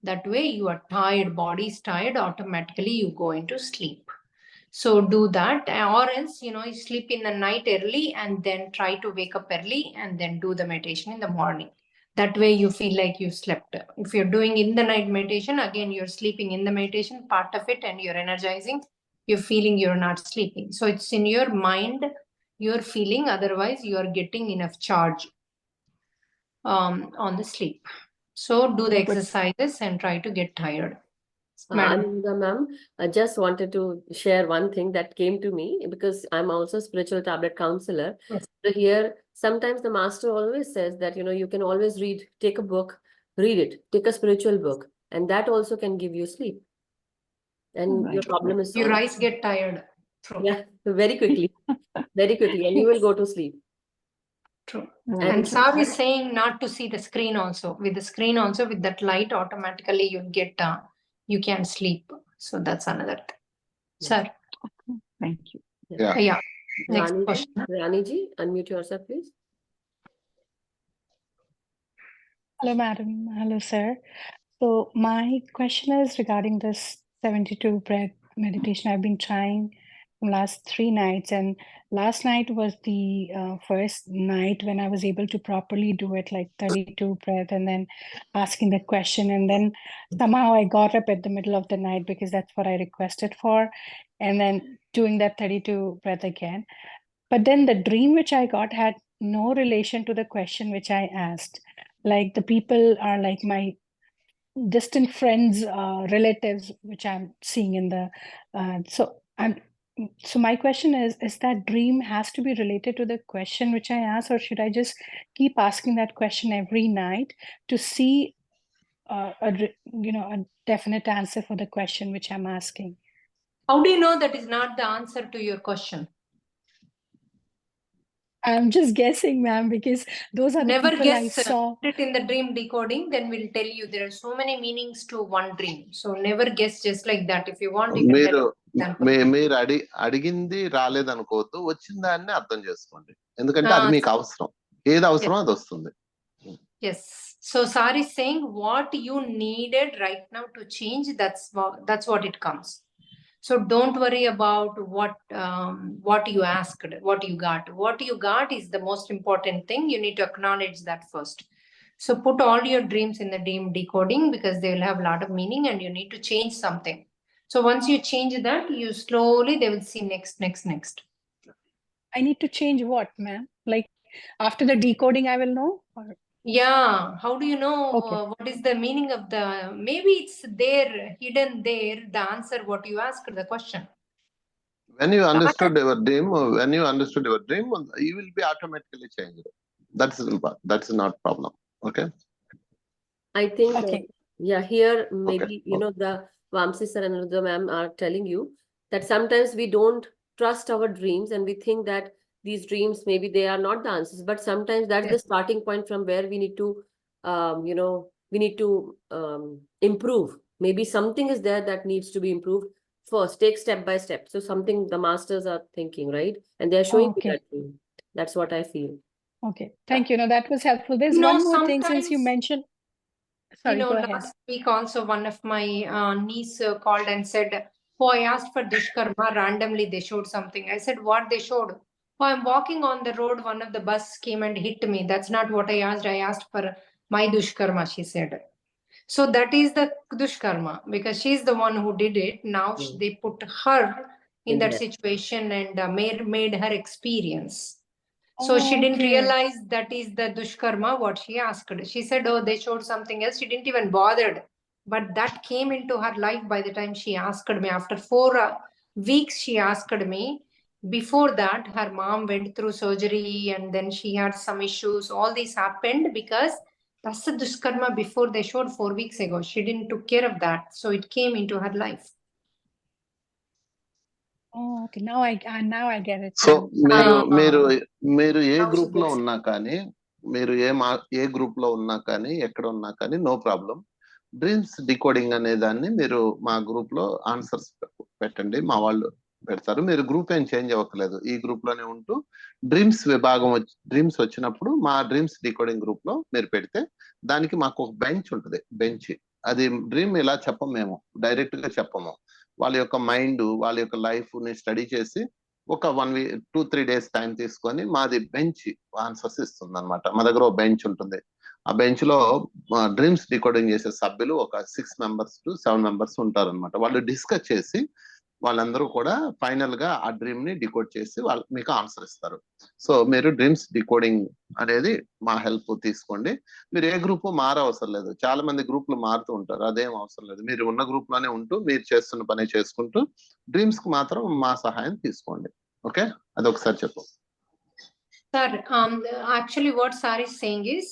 That way you are tired, body is tired, automatically you go into sleep. So do that, or else, you sleep in the night early and then try to wake up early and then do the meditation in the morning. That way you feel like you slept. If you're doing in the night meditation, again, you're sleeping in the meditation part of it and you're energizing, you're feeling you're not sleeping. So it's in your mind, you're feeling, otherwise you are getting enough charge on the sleep. So do the exercises and try to get tired. Madam. Ma'am, I just wanted to share one thing that came to me because I'm also a spiritual tablet counselor. Yes. So here, sometimes the master always says that, you can always take a book, read it, take a spiritual book, and that also can give you sleep. And your Right. problem is Your solved. eyes get tired. True. Yeah, very quickly, and you will go to sleep. True. Right. And Sar is saying not to see the screen also. With the screen also, with that light, automatically you get, you can sleep. So that's another thing. Sir. Thank you. Yeah. Yeah. Next Rani ji, question. Rani ji, unmute yourself, please. Hello, madam. Hello, sir. So my question is regarding this 72 breath meditation I've been trying from last 3 nights, and last night was the first night when I was able to properly do it, like 32 breath, and then asking the question, and then somehow I got up at the middle of the night because that's what I requested for, and then doing that 32 breath again. But then the dream which I got had no relation to the question which I asked. Like the people are like my distant friends, relatives, which I'm seeing in the, so my question is that dream has to be related to the question which I asked, or should I just keep asking that question every night to see a definite answer for the question which I'm asking? How do you know that is not the answer to your question? I'm just guessing, ma'am, because those are the Never people I guess. saw. Put it in the dream decoding, then we'll tell you there are so many meanings to one dream. So never guess just like that. If you want, you can మీరు tell example. మీరు అడిగింది రాలేదనుకోవద్దు, వచ్చిన దాన్ని అర్థం చేసుకోండి. ఎందుకంటే అది మీకు అవసరం, ఏది అవసరం అది వస్తుంది. Yes. So Sar is saying what you needed right now to change, that's what it comes. So don't worry about what you asked, what you got. What you got is the most important thing. You need to acknowledge that first. So put all your dreams in the dream decoding because they will have a lot of meaning and you need to change something. So once you change that, you slowly, they will see next. I need to change what, ma'am? Like after the decoding, I will know? Or... Yeah, how do you know Okay. what is the meaning of the, maybe it's there, hidden there, the answer, what you asked the question. When you understood your dream, you will be automatically changed. That's not problem. Okay. I think, Okay. yeah, here maybe, Okay. the Vamsi sir and Rudra ma'am are telling you that sometimes we don't trust our dreams and we think that these dreams, maybe they are not the answers, but sometimes that's the Yes. starting point from where we need to, we need to improve. Maybe something is there that needs to be improved first. Take step by step. So something the masters are thinking, right? And they're showing me Okay. that dream. That's what I feel. Okay. Thank you. No, that was helpful. There's No, one more thing since you sometimes, mentioned. Sorry, go ahead. last week also one of my niece called and said, "Oh, I asked for Dushkarma. Randomly, they showed something." I said, "What they showed?" "Oh, I'm walking on the road. One of the bus came and hit me." "That's not what I asked. I asked for my Dushkarma," she said. So that is the Dushkarma, because she's the one who did it. Now Mm. they put her in In that there. situation and made her experience. So she didn't Okay. realize that is the Dushkarma, what she asked. She said, "Oh, they showed something else." She didn't even bothered. But that came into her life by the time she asked me. After 4 weeks, she asked me. Before that, her mom went through surgery and then she had some issues. All these happened because that's the Dushkarma before they showed 4 weeks ago. She didn't took care of that. So it came into her life. Oh, okay. Now I get it. So Yeah. మీరు ఏ Now she group లో gets it. ఉన్నా కానీ, మీరు ఏ group లో ఉన్నా కానీ, ఎక్కడ ఉన్నా కానీ, నో ప్రాబ్లం. డ్రీమ్స్ డికోడింగ్ అనే దాన్ని మీరు మా గ్రూప్ లో ఆన్సర్స్ పెట్టండి, మా వాళ్ళు పెడతారు. మీరు గ్రూప్ ఏం చేంజ్ అవ్వట్లేదు, ఈ గ్రూప్ లోనే ఉంటూ డ్రీమ్స్ విభాగం డ్రీమ్స్ వచ్చినప్పుడు మా డ్రీమ్స్ డికోడింగ్ గ్రూప్ లో మీరు పెడితే దానికి మాకు ఒక బెంచ్ ఉంటుంది. బెంచ్ అది డ్రీమ్ ఇలా చెప్పము, మేము డైరెక్ట్ గా చెప్పము. వాళ్ళ యొక్క మైండ్, వాళ్ళ యొక్క లైఫ్ ని స్టడీ చేసి ఒక 1 వీక్ 2-3 డేస్ టైం తీసుకొని మాది బెంచ్ ఆన్సర్స్ ఇస్తుంది అనమాట. మా దగ్గర ఒక బెంచ్ ఉంటుంది. ఆ బెంచ్ లో డ్రీమ్స్ డికోడింగ్ చేసే సభ్యులు ఒక 6 మెంబర్స్ టు 7 మెంబర్స్ ఉంటారన్నమాట. వాళ్ళు డిస్కస్ చేసి వాళ్ళందరూ కూడా ఫైనల్ గా ఆ డ్రీమ్ ని డికోడ్ చేసి వాళ్ళు మీకు ఆన్సర్ ఇస్తారు. సో మీరు డ్రీమ్స్ డికోడింగ్ అనేది మా హెల్ప్ తీసుకోండి. మీరు ఏ గ్రూప్ మారవసరం లేదు. చాలా మంది గ్రూపులు మారుతూ ఉంటారు, అదేం అవసరం లేదు. మీరు ఉన్న గ్రూప్ లోనే ఉంటూ మీరు చేస్తున్న పని చేసుకుంటూ డ్రీమ్స్ కి మాత్రం మా సహాయం తీసుకోండి. ఓకే, అదొకసారి చెప్పు. Sir, actually what Sir is saying is,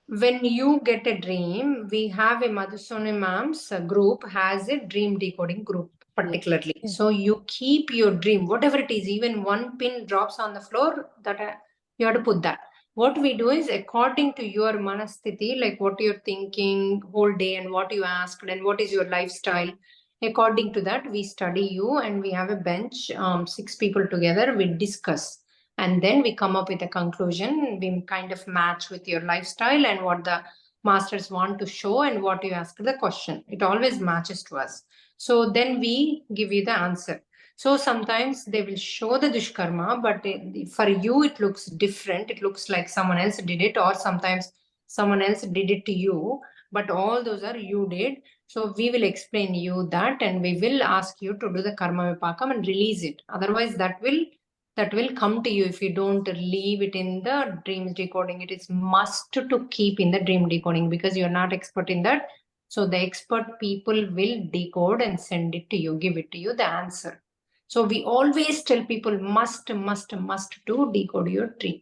when you get a dream, we have a Madhusoni ma'am's group has a dream decoding group particularly. Yes. So you keep your dream, whatever it is, even one pin drops on the floor, that you have to put that. What we do is according to your manasthiti, like what you're thinking whole day and what you asked and what is your lifestyle. According to that, we study you and we have a bench, 6 people together, we discuss. And then we come up with a conclusion. We kind of match with your lifestyle and what the masters want to show and what you ask the question. It always matches to us. So then we give you the answer. So sometimes they will show the Dushkarma, but for you it looks different. It looks like someone else did it, or sometimes someone else did it to you. But all those are you did. So we will explain you that and we will ask you to do the Karma Vipakam and release it. Otherwise that will come to you if you don't leave it in the dreams decoding. It is must to keep in the dream decoding because you're not expert in that. So the expert people will decode and send it to you, give it to you, the answer. So we always tell people must to decode your dream.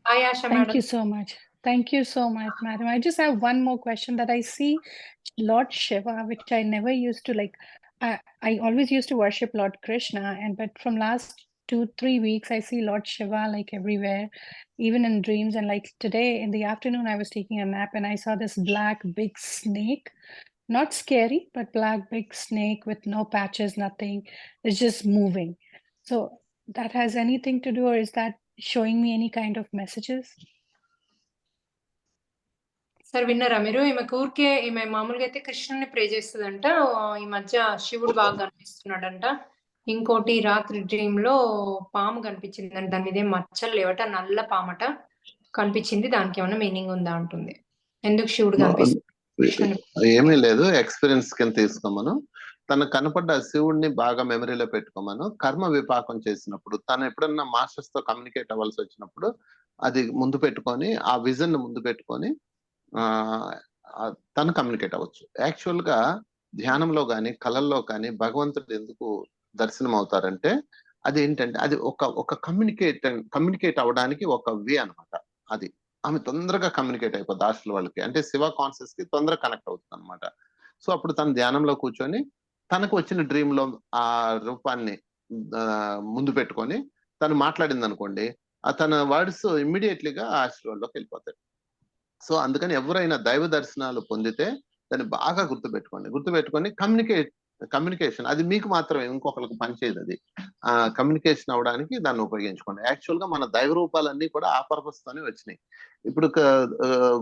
Hi, Asha Thank madam. you so much. Thank you so much, madam. I just have one more question that I see Lord Shiva, which I never used to like. I always used to worship Lord Krishna, but from last 2-3 weeks, I see Lord Shiva like everywhere, even in dreams. And like today in the afternoon, I was taking a nap and I saw this black big snake, not scary, but black big snake with no patches, nothing. It's just moving. So that has anything to do, or is that showing me any kind of messages? Sir విన్నారా మీరు? ఈమె మామూలుగా అయితే కృష్ణుని ప్రే చేస్తుందంట. ఈ మధ్య శివుడు బాగా కనిపిస్తున్నాడంట. ఇంకోటి రాత్రి డ్రీమ్ లో పాము కనిపించిందంట. దాని మీద ఏం మచ్చలు లేవట, నల్ల పామట కనిపించింది. దానికి ఏమైనా మీనింగ్ ఉందా అంటుంది. ఎందుకు శివుడు కనిపిస్తుంది? ఏమీ లేదు, ఎక్స్పీరియన్స్ కింద తీసుకోమను. తనకు కనపడ్డ శివుడిని బాగా మెమరీలో పెట్టుకోమను. కర్మ విపాకం చేసినప్పుడు తను ఎప్పుడన్నా మాస్టర్స్ తో కమ్యూనికేట్ అవ్వాల్సి వచ్చినప్పుడు అది ముందు పెట్టుకొని, ఆ విజన్ ముందు పెట్టుకొని తను కమ్యూనికేట్ అవ్వచ్చు. యాక్చువల్ గా ధ్యానంలో కానీ కళల్లో కానీ భగవంతుడు ఎందుకు దర్శనం అవుతారంటే అది ఏంటంటే అది ఒక కమ్యూనికేట్ అవ్వడానికి ఒక వే అనమాట. అది ఆమె తొందరగా కమ్యూనికేట్ అయిపోద్ది హాస్టల్ వాళ్ళకి, అంటే శివ కాన్షియస్ కి తొందరగా కనెక్ట్ అవుతుంది అనమాట. సో అప్పుడు తను ధ్యానంలో కూర్చొని తనకు వచ్చిన డ్రీమ్ లో ఆ రూపాన్ని ముందు పెట్టుకొని తను మాట్లాడింది అనుకోండి, తన వర్డ్స్ ఇమ్మీడియట్లీగా ఆశీర్వాదంలోకి వెళ్ళిపోతాయి. సో అందుకని ఎవరైనా దైవ దర్శనాలు పొందితే దాన్ని బాగా గుర్తుపెట్టుకొని కమ్యూనికేషన్ అది మీకు మాత్రమే, ఇంకొకరికి పనిచేయదు. అది కమ్యూనికేషన్ అవడానికి దాన్ని ఉపయోగించుకోండి. యాక్చువల్ గా మన దైవ రూపాలన్నీ కూడా ఆ పర్పస్ తోనే వచ్చినాయి. ఇప్పుడు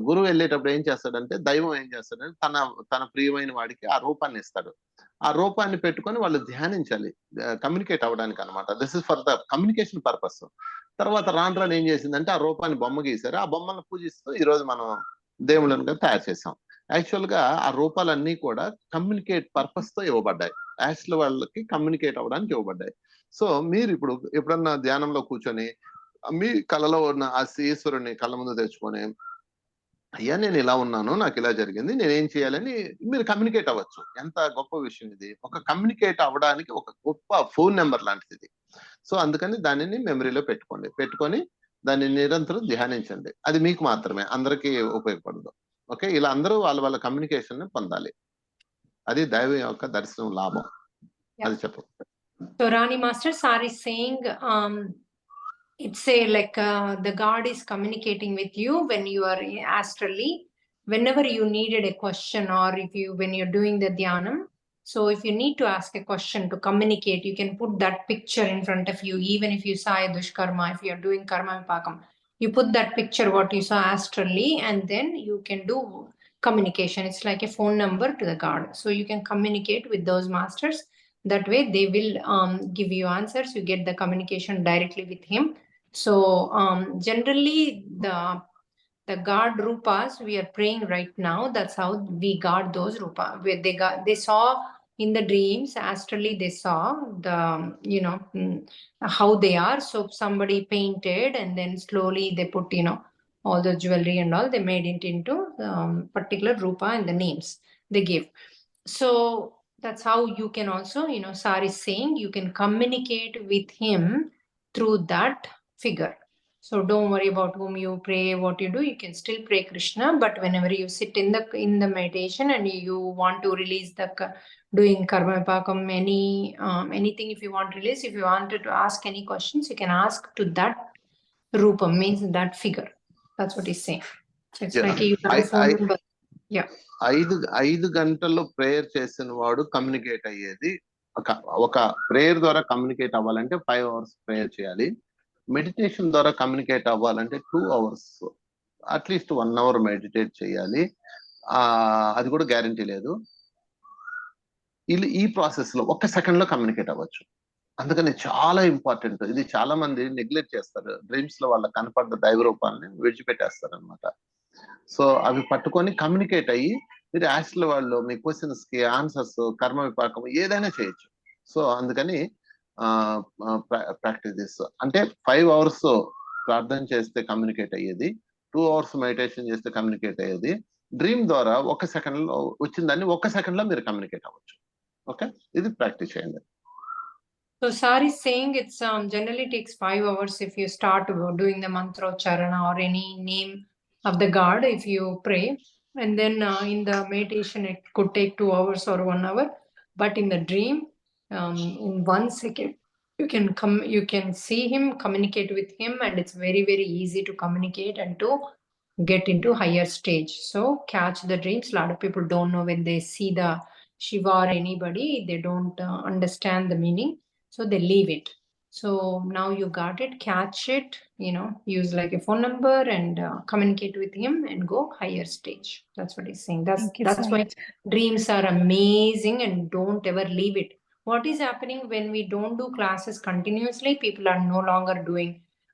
గురువు వెళ్ళేటప్పుడు ఏం చేస్తాడంటే, దైవం ఏం చేస్తాడంటే తన ప్రియమైన వాడికి ఆ రూపాన్ని ఇస్తాడు. ఆ రూపాన్ని పెట్టుకొని వాళ్ళు ధ్యానించాలి, కమ్యూనికేట్ అవ్వడానికి అనమాట. This is for the communication purpose. తర్వాత రాను ఏం చేసిందంటే ఆ రూపాన్ని బొమ్మ గీశారు. ఆ బొమ్మను పూజిస్తూ ఈ రోజు మనం దేవుళ్ళని తయారు చేసాం. యాక్చువల్ గా ఆ రూపాలన్నీ కూడా కమ్యూనికేట్ పర్పస్ తో ఇవ్వబడ్డాయి. యాక్చువల్ వాళ్ళకి కమ్యూనికేట్ అవ్వడానికి ఇవ్వబడ్డాయి. సో మీరు ఇప్పుడు ఎప్పుడన్నా ధ్యానంలో కూర్చొని మీ కళలో ఉన్న ఆ ఈశ్వరుని కళ్ళ ముందు తెచ్చుకొని, అయ్యా నేను ఇలా ఉన్నాను, నాకు ఇలా జరిగింది, నేనేం చేయాలని మీరు కమ్యూనికేట్ అవ్వచ్చు. ఎంత గొప్ప విషయం ఇది. ఒక కమ్యూనికేట్ అవ్వడానికి ఒక గొప్ప ఫోన్ నెంబర్ లాంటిది ఇది. సో అందుకని దానిని మెమరీలో పెట్టుకొని దాన్ని నిరంతరం ధ్యానించండి. అది మీకు మాత్రమే, అందరికీ ఉపయోగపడదు. ఓకే, ఇలా అందరూ వాళ్ళ కమ్యూనికేషన్ పొందాలి. అది దైవం యొక్క దర్శనం లాభం. అది చెప్పు. So Rani Master Sar is saying, it's a like the God is communicating with you when you are astrally, whenever you needed a question, or when you're doing the dhyanam. So if you need to ask a question to communicate, you can put that picture in front of you. Even if you saw a dushkarma, if you're doing karma vipakam, you put that picture what you saw astrally, and then you can do communication. It's like a phone number to the God. So you can communicate with those masters. That way they will give you answers. You get the communication directly with him. So generally the God rupas we are praying right now, that's how we got those rupa. Where they saw in the dreams, astrally they saw the how they are. So somebody painted, and then slowly they put all the jewelry and all, they made it into particular rupa and the names they give. So that's how you can also, Sar is saying, you can communicate with him through that figure. So don't worry about whom you pray, what you do. You can still pray Krishna, but whenever you sit in the meditation and you want to release the doing karma vipakam, anything, if you want to release, if you wanted to ask any questions, you can ask to that rupa, means that figure. That's what he's saying. So it's like you have a phone number. Yeah. 5 గంటల్లో prayer చేసిన వాడు communicate అయ్యేది, ఒక prayer ద్వారా communicate అవ్వాలంటే 5 hours prayer చేయాలి. Meditation ద్వారా communicate అవ్వాలంటే 2 hours, అట్లీస్ట్ 1 hour మెడిటేట్ చేయాలి. అది కూడా గ్యారంటీ లేదు. ఈ ప్రాసెస్ లో 1 second లో కమ్యూనికేట్ అవ్వచ్చు. అందుకని చాలా ఇంపార్టెంట్. ఇది చాలా మంది నెగ్లెక్ట్ చేస్తారు. డ్రీమ్స్ లో వాళ్ళకి కనపడ్డ దైవ రూపాన్ని విడిచిపెట్టేస్తారు అనమాట. సో అవి పట్టుకొని కమ్యూనికేట్ అయ్యి మీరు యాక్చువల్ వాళ్ళు మీ క్వశ్చన్స్ కి ఆన్సర్స్, కర్మ విపాకం ఏదైనా చేయొచ్చు. సో అందుకని ప్రాక్టీస్ చేస్తూ అంటే 5 hours ప్రార్థన చేస్తే కమ్యూనికేట్ అయ్యేది, 2 hours మెడిటేషన్ చేస్తే కమ్యూనికేట్ అయ్యేది. డ్రీమ్ ద్వారా 1 second లో వచ్చిందని 1 second లో మీరు కమ్యూనికేట్ అవ్వచ్చు. ఓకే, ఇది ప్రాక్టీస్ చేయండి. So Sar is saying it's generally takes 5 hours if you start doing the mantra charana or any name of the God, if you pray, and then in the meditation it could take 2 hours or 1 hour, but in the dream in 1 second you can see him, communicate with him, and it's very, very easy to communicate and to get into higher stage. So catch the dreams. A lot of people don't know when they see the Shiva or anybody, they don't understand the meaning, so they leave it. So now you got it, catch it, use like a phone number and communicate with him and go higher stage. That's what he's saying. That's why dreams are amazing, and don't ever leave it. What is happening when we don't do classes continuously? People are no longer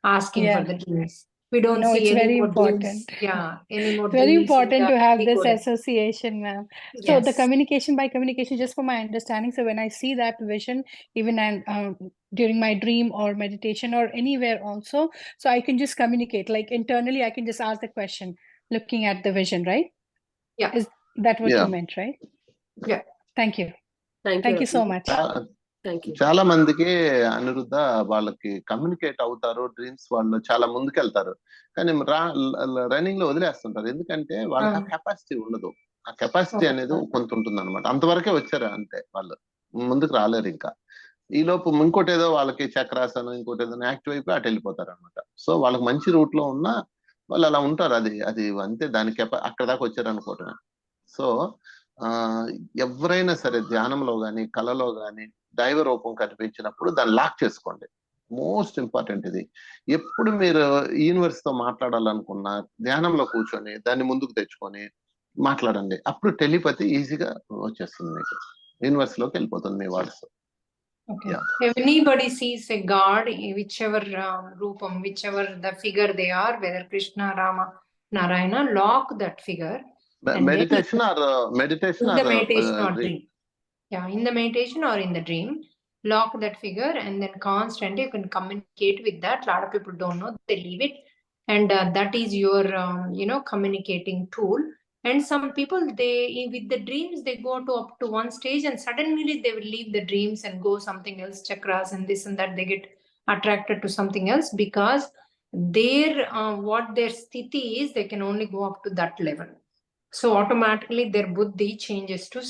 asking for the dreams. We don't see it's any very more important. dreams. Yeah, any more Very dreams in important the to have this decoding. association, ma'am. So the Yes. communication by communication, just for my understanding. So when I see that vision, even during my dream or meditation or anywhere also, so I can just communicate. Like internally, I can just ask the question, looking at the vision, right? Yeah. Is that what Yeah. you meant, right? Yeah. Thank you. Thank Thank you so Rajni. much. Thank you. చాలా మందికి అనిరుద్ధ వాళ్ళకి communicate అవుతారు, dreams వాళ్ళు చాలా ముందుకెళ్తారు, కానీ running లో వదిలేస్తుంటారు. ఎందుకంటే వాళ్ళకి ఆ కెపాసిటీ ఉండదు. ఆ కెపాసిటీ అనేది కొంత ఉంటుంది అనమాట. అంతవరకే వచ్చారు అంతే, వాళ్ళు ముందుకు రాలేరు ఇంకా. ఈ లోపు ఇంకోటి ఏదో వాళ్ళకి చక్రాసనం ఇంకోటి ఏదో యాక్టివ్ అయిపోయి అటు వెళ్ళిపోతారు అనమాట. సో వాళ్ళకి మంచి రూట్ లో ఉన్నా వాళ్ళు అలా ఉంటారు. అది అంతే, దానికి అక్కడ దాకా వచ్చారు అనుకోవటమే. సో ఎవరైనా సరే ధ్యానంలో గాని కళలో గాని దైవ రూపం కనిపించినప్పుడు దాన్ని లాక్ చేసుకోండి. మోస్ట్ ఇంపార్టెంట్ ఇది. ఎప్పుడు మీరు యూనివర్స్ తో మాట్లాడాలనుకున్నా ధ్యానంలో కూర్చొని దాన్ని ముందుకు తెచ్చుకొని మాట్లాడండి. అప్పుడు టెలిపతి ఈజీగా వచ్చేస్తుంది, మీకు యూనివర్స్ లోకి వెళ్ళిపోతుంది మీ voice. Okay. If anybody sees a god, whichever rupam, whichever the figure they are, whether Krishna, Rama, Narayana, lock that figure. Meditation or dream. Yeah, in the meditation or in the dream, lock that figure and then constantly you can communicate with that. A lot of people don't know, they leave it, and that is your communicating tool. And some people, they with the dreams they go to up to one stage and suddenly they will leave the dreams and go something else, chakras and this and that. They get attracted to something else because their what their sthiti is, they can only go up to that level. So automatically their buddhi changes to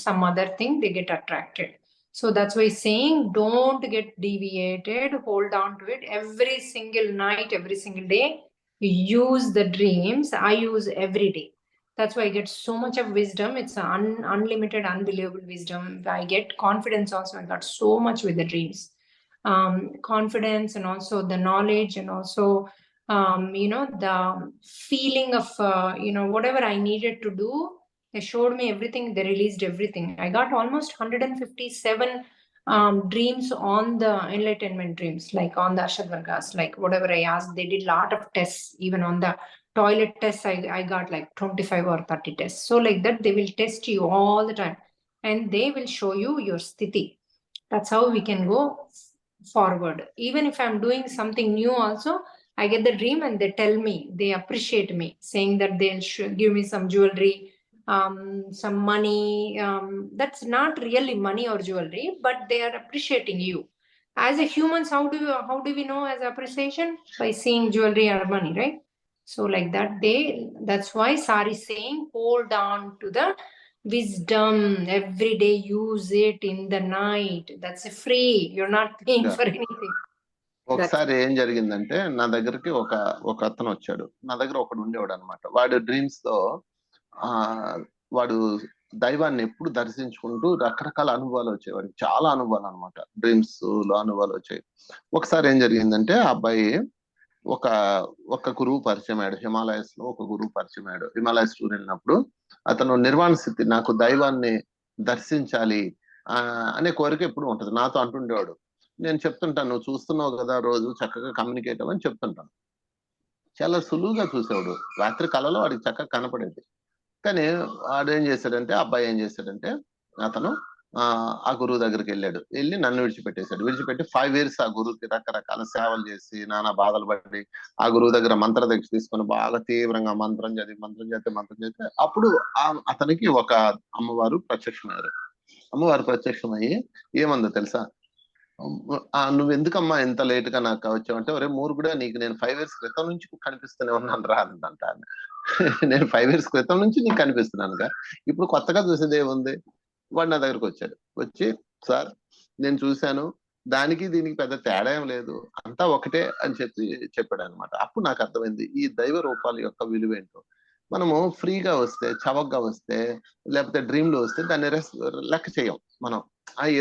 some other thing, they get attracted. So that's why saying don't get deviated, hold on to it every single night, every single day. Use the dreams. I use every day. That's why I get so much of wisdom. It's unlimited, unbelievable wisdom. I get confidence also. I got so much with the dreams. Confidence and also the knowledge and also the feeling of whatever I needed to do. They showed me everything. They released everything. I got almost 157 dreams on the enlightenment dreams, like on the Ashadvargas, like whatever I asked. They did a lot of tests. Even on the toilet tests, I got like 25 or 30 tests. So like that, they will test you all the time and they will show you your sthiti. That's how we can go forward. Even if I'm doing something new also, I get the dream and they tell me, they appreciate me, saying that they'll give me some jewelry, some money. That's not really money or jewelry, but they are appreciating you. As a humans, how do we know as appreciation? By seeing jewelry or money, right? So like that, that's why Sari is saying, hold on to the wisdom every day, use it in the night. That's free, you're not paying for anything. ఒకసారి ఏం జరిగిందంటే నా దగ్గరికి ఒక అతను వచ్చాడు. నా దగ్గర ఒకడు ఉండేవాడు అనమాట. వాడు డ్రీమ్స్ తో వాడు దైవాన్ని ఎప్పుడు దర్శించుకుంటూ రకరకాల అనుభవాలు వచ్చేవాడు. చాలా అనుభవాలు అనమాట, డ్రీమ్స్ లో అనుభవాలు వచ్చాయి. ఒకసారి ఏం జరిగిందంటే ఆ అబ్బాయి ఒక గురువు పరిచయం అయ్యాడు. హిమాలయస్ లో ఒక గురువు పరిచయం అయ్యాడు. హిమాలయస్ టూర్ వెళ్ళినప్పుడు అతను నిర్వాణ స్థితి, నాకు దైవాన్ని దర్శించాలి అనే కోరిక ఎప్పుడు ఉంటది. నాతో అంటుండేవాడు, నేను చెప్తుంటాను, నువ్వు చూస్తున్నావు కదా రోజు, చక్కగా కమ్యూనికేట్ అవ్వని చెప్తుంటాను. చాలా సులువుగా చూసేవాడు. రాత్రి కళలో వాడికి చక్కగా కనపడేది. కానీ వాడు ఏం చేశాడంటే, అబ్బాయి ఏం చేశాడంటే, అతను ఆ గురువు దగ్గరికి వెళ్ళి నన్ను విడిచిపెట్టి 5 years ఆ గురువుకి రకరకాల సేవలు చేసి నానా బాధలు పడి ఆ గురువు దగ్గర మంత్ర దీక్ష తీసుకొని బాగా తీవ్రంగా మంత్రం చేస్తే అప్పుడు అతనికి ఒక అమ్మవారు ప్రత్యక్షమయ్యారు. అమ్మవారు ప్రత్యక్షమయ్యి ఏమందో తెలుసా, నువ్వు ఎందుకమ్మా ఎంత లేట్ గా నాకు వచ్చావంటే, ఒరే మూర్ఖుడా, నీకు నేను 5 years క్రితం నుంచి కనిపిస్తూనే ఉన్నాను రాదంట. నేను 5 years క్రితం నుంచి నీకు కనిపిస్తున్నానుగా, ఇప్పుడు కొత్తగా చూసేది ఏముంది? వాడు నా దగ్గరకు వచ్చి సార్ నేను చూశాను, దానికి దీనికి పెద్ద తేడా ఏం లేదు, అంతా ఒకటే అని చెప్పాడు అనమాట. అప్పుడు నాకు అర్థమైంది ఈ దైవ రూపాల యొక్క విలువ ఏంటో. మనము ఫ్రీగా వస్తే, చవకగా వస్తే, లేకపోతే డ్రీమ్ లో వస్తే దాన్ని లెక్క చేయం. మనం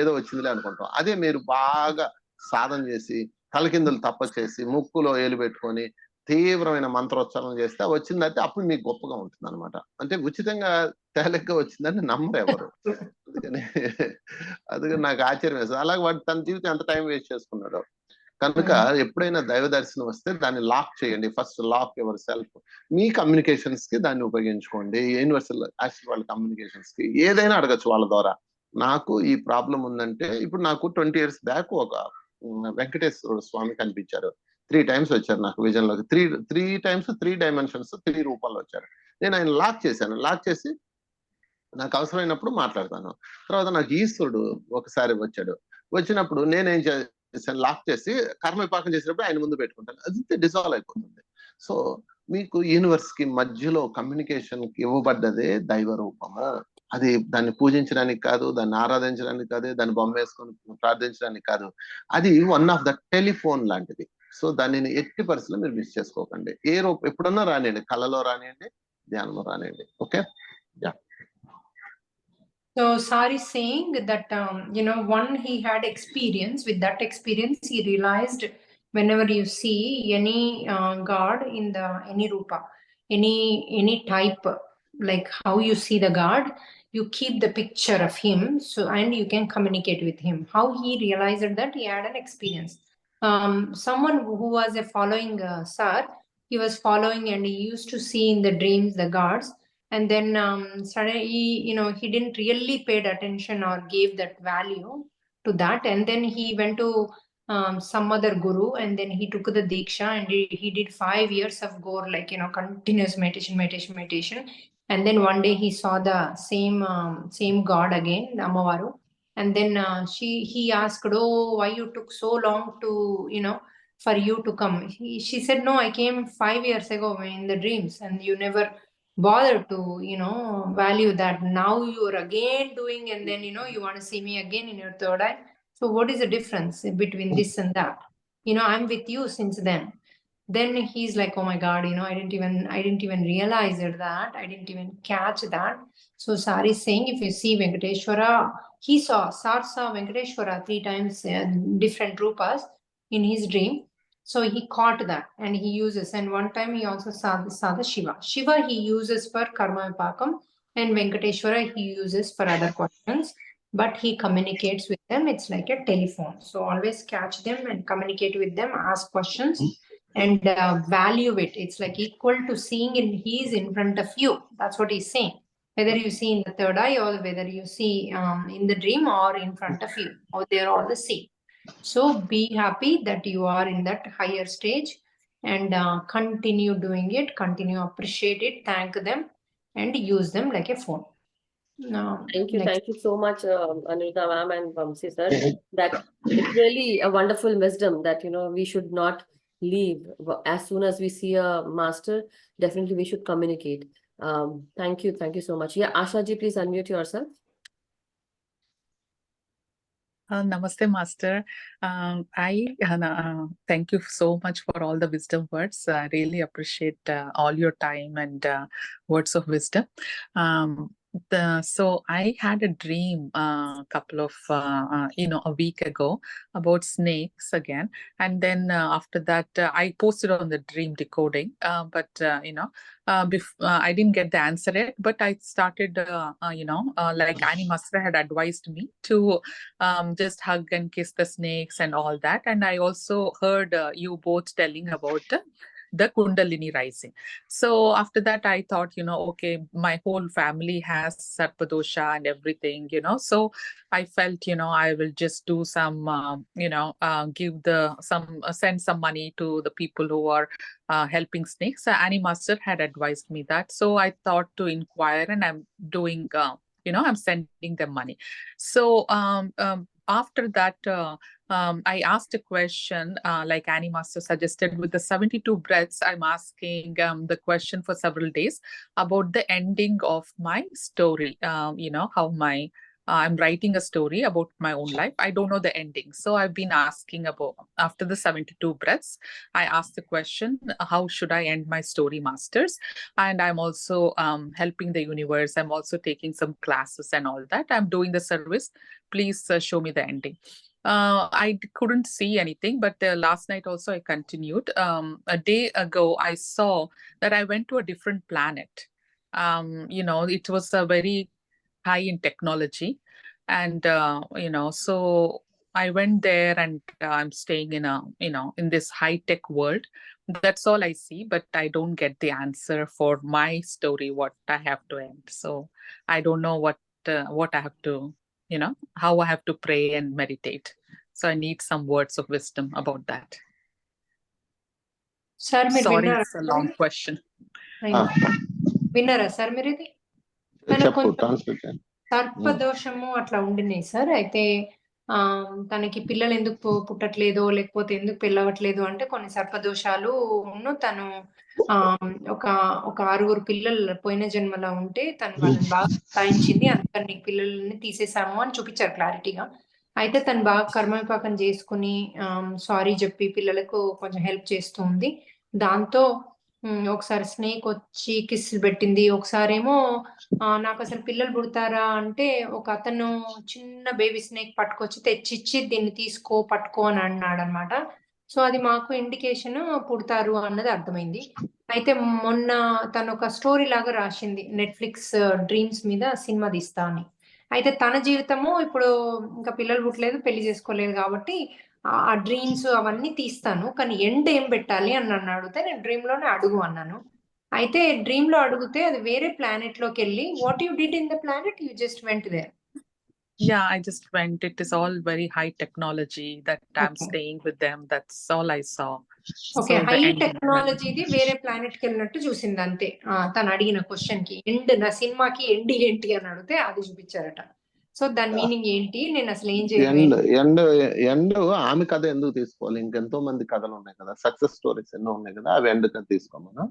ఏదో వచ్చిందిలే అనుకుంటాం. అదే మీరు బాగా సాధన చేసి తలకిందులు తప్పచేసి ముక్కులో ఏలు పెట్టుకొని తీవ్రమైన మంత్రోచ్చారణ చేస్తే వచ్చిందంటే అప్పుడు మీకు గొప్పగా ఉంటుంది అనమాట. అంటే ఉచితంగా తేలిగ్గా వచ్చిందని నమ్మరు ఎవరు. అందుకని నాకు ఆశ్చర్యం వేస్తుంది. అలాగే వాడు తన జీవితం ఎంత టైం వేస్ట్ చేసుకున్నాడు. కనుక ఎప్పుడైనా దైవ దర్శనం వస్తే దాన్ని లాక్ చేయండి. First lock yourself. మీ కమ్యూనికేషన్స్ కి దాన్ని ఉపయోగించుకోండి. యూనివర్సల్ వాళ్ళ కమ్యూనికేషన్స్ కి ఏదైనా అడగచ్చు వాళ్ళ ద్వారా. నాకు ఈ ప్రాబ్లం ఉందంటే, ఇప్పుడు నాకు 20 years బ్యాక్ ఒక వెంకటేశ్వర స్వామి కనిపించారు. 3 times వచ్చారు నాకు విజన్ లోకి. 3 times 3 dimensions 3 రూపాల్లో వచ్చారు. నేను ఆయన లాక్ చేశాను. లాక్ చేసి నాకు అవసరమైనప్పుడు మాట్లాడతాను. తర్వాత నాకు ఈశ్వరుడు ఒకసారి వచ్చినప్పుడు నేనేం చేశాను, లాక్ చేసి కర్మ విపాకం చేసినప్పుడు ఆయన ముందు పెట్టుకుంటాను. అది డిజాల్వ్ అయిపోతుంది. సో మీకు యూనివర్స్ కి మధ్యలో కమ్యూనికేషన్ కి ఇవ్వబడ్డదే దైవ రూపము. అది దాన్ని పూజించడానికి కాదు, దాన్ని ఆరాధించడానికి కాదు, దాన్ని బొమ్మ వేసుకొని ప్రార్థించడానికి కాదు. అది వన్ ఆఫ్ ద టెలిఫోన్ లాంటిది. సో దానిని ఎట్టి పరిస్థితుల్లో మీరు మిస్ చేసుకోకండి. ఏ రూపం ఎప్పుడన్నా రానియండి, కళలో రానియండి, ధ్యానంలో రానియండి. Okay. So Sari is saying that one, he had experience. With that experience, he realized whenever you see any god in the any rupa, any type, like how you see the god, you keep the picture of him, so and you can communicate with him. How he realized that? He had an experience. Someone who was following Sar, he was following and he used to see in the dreams the gods. And then suddenly, he didn't really paid attention or gave that value to that. And then he went to some other guru, and then he took the diksha, and he did 5 years of gore, like, continuous meditation. And then one day he saw the same god again, Amavaru. And then he asked, oh, why you took so long to, for you to come? She said, no, I came 5 years ago in the dreams, and you never bother to value that. Now you're again doing, and then you want to see me again in your third eye. So what is the difference between this and that? I'm with you since then he's like, oh my god, I didn't even realize that, I didn't even catch that. So Sari is saying, if you see Venkateshwara, Sar saw Venkateshwara 3 times, different rupas in his dream. So he caught that and he uses. And one time he also saw the Shiva he uses for karma vipakam, and Venkateshwara he uses for other questions, but he communicates with them. It's like a telephone. So always catch them and communicate with them, ask questions and value it. It's like equal to seeing he's in front of you. That's what he's saying. Whether you see in the third eye or whether you see in the dream or in front of you, or they're all the same. So be happy that you are in that higher stage, and continue doing it, continue appreciate it, thank them, and use them like a phone. Thank you so much, Aniruddha ma'am and Vamsi sir. That it's really a wonderful wisdom that we should not leave as soon as we see a master. Definitely, we should communicate. Thank you so much. Yeah, Asha ji, please unmute yourself. Namaste, Master. I thank you so much for all the wisdom words. I really appreciate all your time and words of wisdom. So I had a dream a couple of a week ago about snakes again, and then after that I posted on the dream decoding, but I didn't get the answer yet, but I started like Annie Master had advised me to just hug and kiss the snakes and all that. And I also heard you both telling about the Kundalini rising. So after that, I thought, okay, my whole family has Sarpadosha and everything, so I felt, I will just do some, send some money to the people who are helping snakes. Annie Master had advised me that. So I thought to inquire, and I'm doing, I'm sending them money. So after that, I asked a question, like Annie Master suggested, with the 72 breaths. I'm asking the question for several days about the ending of my story. How I'm writing a story about my own life. I don't know the ending. So I've been asking about, after the 72 breaths, I asked the question, how should I end my story, Masters? And I'm also helping the universe. I'm also taking some classes and all that. I'm doing the service. Please show me the ending. I couldn't see anything, but last night also I continued. A day ago, I saw that I went to a different planet. It was a very high in technology, and so I went there, and I'm staying in in this high tech world. That's all I see, but I don't get the answer for my story, what I have to end. So I don't know what I have to, how I have to pray and meditate. So I need some words of wisdom about that. Sir, sorry, it's a long question. విన్నారా sir మీరు ఇది? సర్పదోషము అట్లా ఉండినాయి sir. అయితే తనకి పిల్లలు ఎందుకు పుట్టట్లేదో లేకపోతే ఎందుకు పెళ్ళవట్లేదు అంటే కొన్ని సర్పదోషాలు తను ఒక 6 పిల్లలు పోయిన జన్మలో ఉంటే తను వాళ్ళని బాగా సతాయించింది, అందుకని నీకు పిల్లల్ని తీసేసాము అని చూపించారు క్లారిటీగా. అయితే తను బాగా కర్మవిపాకం చేసుకుని సారీ చెప్పి పిల్లలకు కొంచెం హెల్ప్ చేస్తూ ఉంది. దాంతో ఒకసారి స్నేక్ వచ్చి కిస్సులు పెట్టింది, ఒకసారేమో నాకు అసలు పిల్లలు పుడతారా అంటే ఒక అతను చిన్న బేబీ స్నేక్ పట్టుకొచ్చి తెచ్చిచ్చి దీన్ని తీసుకో పట్టుకో అని అన్నాడు అనమాట. సో అది మాకు ఇండికేషన్ పుడతారు అన్నది అర్థమైంది. అయితే మొన్న తను ఒక స్టోరీ లాగా రాసింది నెట్ఫ్లిక్స్ డ్రీమ్స్ మీద సినిమా తీస్తా అని. అయితే తన జీవితము ఇప్పుడు ఇంకా పిల్లలు పుట్టలేదు, పెళ్లి చేసుకోలేదు కాబట్టి ఆ డ్రీమ్స్ అవన్నీ తీస్తాను, కానీ ఎండ్ ఏం పెట్టాలి అని నన్ను అడిగితే నేను డ్రీమ్ లోనే అడుగు అన్నాను. అయితే డ్రీమ్ లో అడిగితే అది వేరే ప్లానెట్ లోకి వెళ్ళి what you did in the planet you just went there. Yeah, I just went. It is all very high technology that I'm Okay. staying with them. That's all I saw. Okay, So the high end. టెక్నాలజీది వేరే planet కి వెళ్ళినట్టు చూసింది అంతే. తను అడిగిన question కి end, నా సినిమాకి ఎండ్ ఏంటి అని అడిగితే అది చూపించారట. సో దాని మీనింగ్ ఏంటి, నేను అసలు ఏం ఎండ్ ఆమె కథ ఎందుకు తీసుకోవాలి, ఇంకెంతో మంది కథలు ఉన్నాయి కదా, సక్సెస్ స్టోరీస్ ఎన్నో ఉన్నాయి కదా, అవి ఎండ్ కథ తీసుకోమను.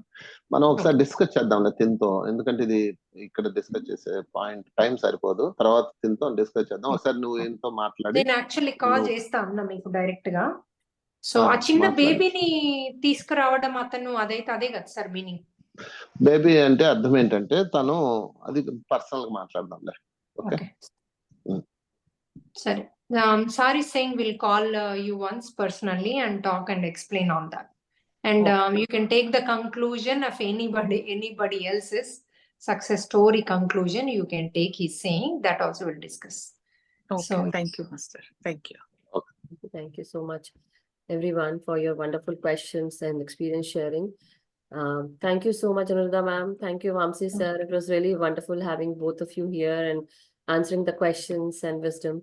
మనం ఒకసారి డిస్కస్ చేద్దాంలే తిన్తో, ఎందుకంటే ఇది ఇక్కడ డిస్కస్ చేసే పాయింట్ టైం సరిపోదు, తర్వాత తిన్తో డిస్కస్ చేద్దాం. ఒకసారి నువ్వు ఇంతో మాట్లాడి. నేను యాక్చువల్లీ కాల్ చేస్తా అన్నా మీకు డైరెక్ట్ గా. సో ఆ చిన్న బేబీని తీసుకురావడం అతను అదైతే అదే కదా సార్ మీనింగ్. బేబీ అంటే అర్థం ఏంటంటే తను అది పర్సనల్ గా మాట్లాడదాంలే. ఓకే సరే. Sari is saying we'll call you once personally and talk and explain on that. And you can take the conclusion of anybody else's success story conclusion. You can take his saying that also we'll discuss. Okay, So thank you, Master. Thank you. Thank you so much, everyone, for your wonderful questions and experience sharing. Thank you so much, Anuradha ma'am. Thank you, Vamsi sir. It was really wonderful having both of you here and answering the questions and wisdom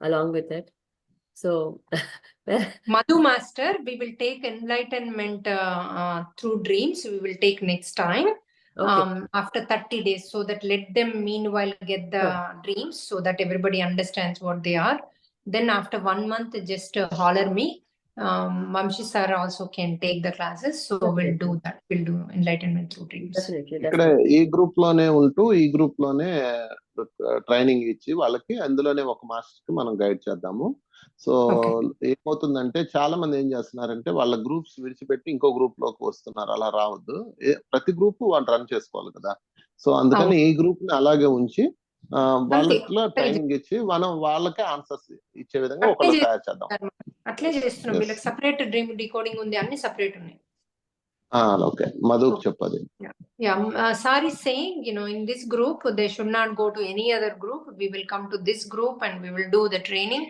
along with it. So, Madhu Master, we will take enlightenment through dreams. We will take next time. Okay. After 30 days, so that let them meanwhile get the dreams so that everybody understands what they are. Then after 1 month, just holler me. Vamsi sir also can take the classes. So we'll do that. We'll do enlightenment through dreams. definitely, ఇక్కడ definitely. ఈ group లోనే ఉంటూ ఈ group లోనే training ఇచ్చి వాళ్ళకి అందులోనే ఒక మాస్టర్ కి మనం గైడ్ చేద్దాము. సో ఏమవుతుందంటే చాలా మంది ఏం చేస్తున్నారంటే వాళ్ళ గ్రూప్స్ విడిచిపెట్టి ఇంకో గ్రూప్ లోకి వస్తున్నారు. అలా రావద్దు, ప్రతి గ్రూప్ వాళ్ళు రన్ చేసుకోవాలి కదా. సో అందుకని ఈ గ్రూప్ ని అలాగే ఉంచి వాళ్ళకి ట్రైనింగ్ ఇచ్చి మనం వాళ్ళకే ఆన్సర్స్ ఇచ్చే విధంగా ఒకళ్ళు తయారు చేద్దాం. అట్లే చేస్తున్నాం. వీళ్ళకి సెపరేట్ డ్రీమ్ డికోడింగ్ ఉంది, అన్ని సెపరేట్ ఉన్నాయి. Okay, Madhu చెప్పది. Yeah, Sari is saying, in this group, they should not go to any other group. We will come to this group and we will do the training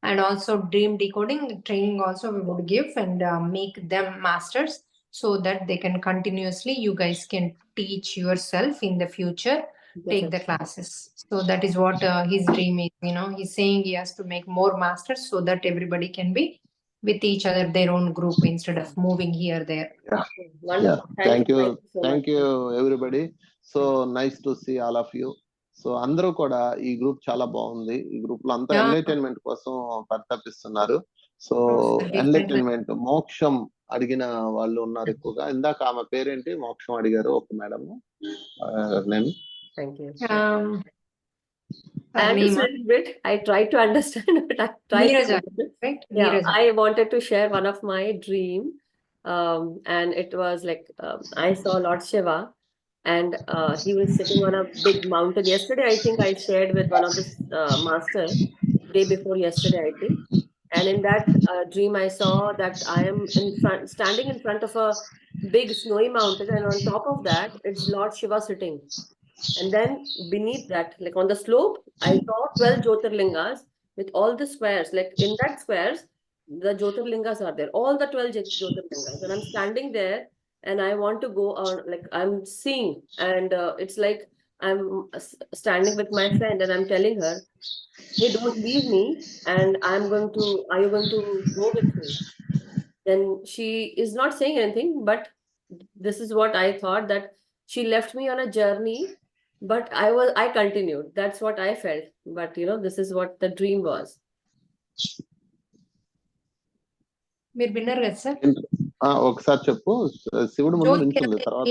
and also dream decoding training also we would give and make them masters so that they can continuously, you guys can teach yourself in the future, take the classes. So that is what his dream is, he's saying he has to make more masters so that everybody can be with each other, their own group instead of moving here, there. Wonderful. Thank you. So Thank much. you, everybody. So nice to see all of you. So అందరూ కూడా ఈ group చాలా బాగుంది. ఈ group లో అంతా entertainment కోసం పరితపిస్తున్నారు. So entertainment మోక్షం అడిగిన వాళ్ళు ఉన్నారు ఎక్కువగా. ఇందాక ఆమె పేరేంటి, మోక్షం అడిగారు ఒక మేడం. నేను Thank you. I understood a bit. I tried to understand, but I tried Neeraja, to. right? Yeah, Neeraja. I wanted to share one of my dream, and it was like I saw Lord Shiva, and he was sitting on a big mountain. Yesterday, I think I shared with one of the master, day before yesterday, I think. And in that dream, I saw that I am standing in front of a big snowy mountain, and on top of that, it's Lord Shiva sitting. And then beneath that, like on the slope, I saw 12 Jyotirlingas with all the squares. Like in that squares, the Jyotirlingas are there. All the 12 Jyotirlingas. And I'm standing there and I want to go on, like I'm seeing. And it's like I'm standing with my friend and I'm telling her, hey, don't leave me. And are you going to go with me? Then she is not saying anything, but this is what I thought, that she left me on a journey. But I continued. That's what I felt. But this is what the dream was. మీరు విన్నారు కదా sir? ఒకసారి చెప్పు. శివుడు ముందు జ్యోతి నిల్చుంది, తర్వాత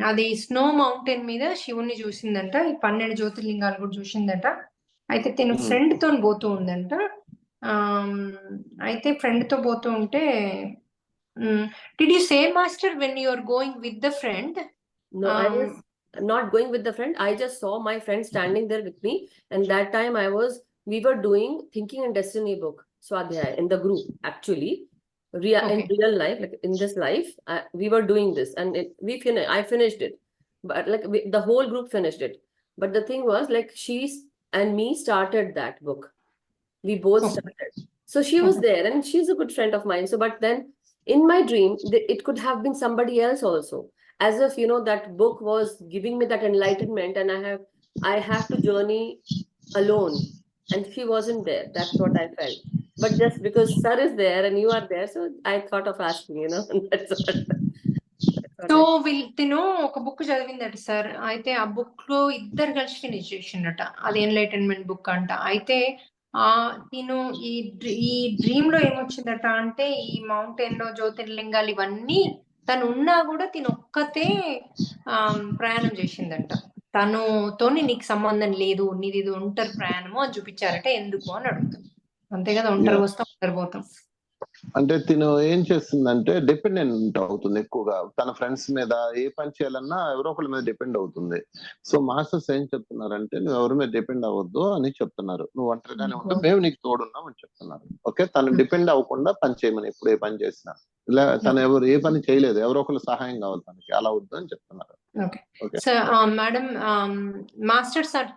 అది snow mountain మీద శివుణ్ణి చూసిందంట. ఈ 12 జ్యోతిర్లింగాలు కూడా చూసిందట. అయితే తిను ఫ్రెండ్ తో పోతూ ఉందంట. అయితే ఫ్రెండ్ తో పోతూ ఉంటే did you say master when you are going with the friend? No, I was not going with the friend. I just saw my friend standing there with me, and that time we were doing Thinking and Destiny book, Swadhyaya, in the group actually. In real life, like in this life, we were doing this, and I finished it, but like the whole group finished it. But the thing was, like, she and me started that book. We both started. So she was there, and she's a good friend of mine. So, but then in my dream, it could have been somebody else also. As if, you know, that book was giving me that enlightenment, and I have to journey alone, and she wasn't there. That's what I felt. But just because sir is there and you are there, so I thought of asking, you know. That's what so తిను ఒక book చదివిందట sir. అయితే ఆ book లో ఇద్దరు కలిసి finish చేసిండట. అది enlightenment book అంట. అయితే తిను ఈ డ్రీమ్ లో ఏమొచ్చిందట అంటే, ఈ మౌంటైన్ లో జ్యోతిర్లింగాలు ఇవన్నీ తను ఉన్నా కూడా తిను ఒక్కతే ప్రయాణం చేసిందంట. తనుతోని నీకు సంబంధం లేదు, నీది ఇది ఒంటరి ప్రయాణము అని చూపించారట. ఎందుకు అని అడుగుతాం. అంతే కదా, ఒంటరి వస్తాం, ఒంటరి పోతాం. అంటే తిను ఏం చేస్తుందంటే డిపెండెంట్ అవుతుంది ఎక్కువగా. తన ఫ్రెండ్స్ మీద ఏ పని చేయాలన్నా ఎవరో ఒకళ్ళ మీద డిపెండ్ అవుతుంది. సో మాస్టర్స్ ఏం చెప్తున్నారంటే, నువ్వు ఎవరి మీద డిపెండ్ అవ్వద్దు అని చెప్తున్నారు. నువ్వు ఒంటరిగానే ఉంటే మేము నీకు తోడున్నాం అని చెప్తున్నారు. ఓకే, తను డిపెండ్ అవ్వకుండా పని చేయమని ఎప్పుడు ఏ పని చేసినా. ఇలా తను ఏ పని చేయలేదు, ఎవరో ఒకళ్ళు సహాయం కావాలి తనకి, అలా వద్దు అని చెప్తున్నారు. Okay. So, madam, masters are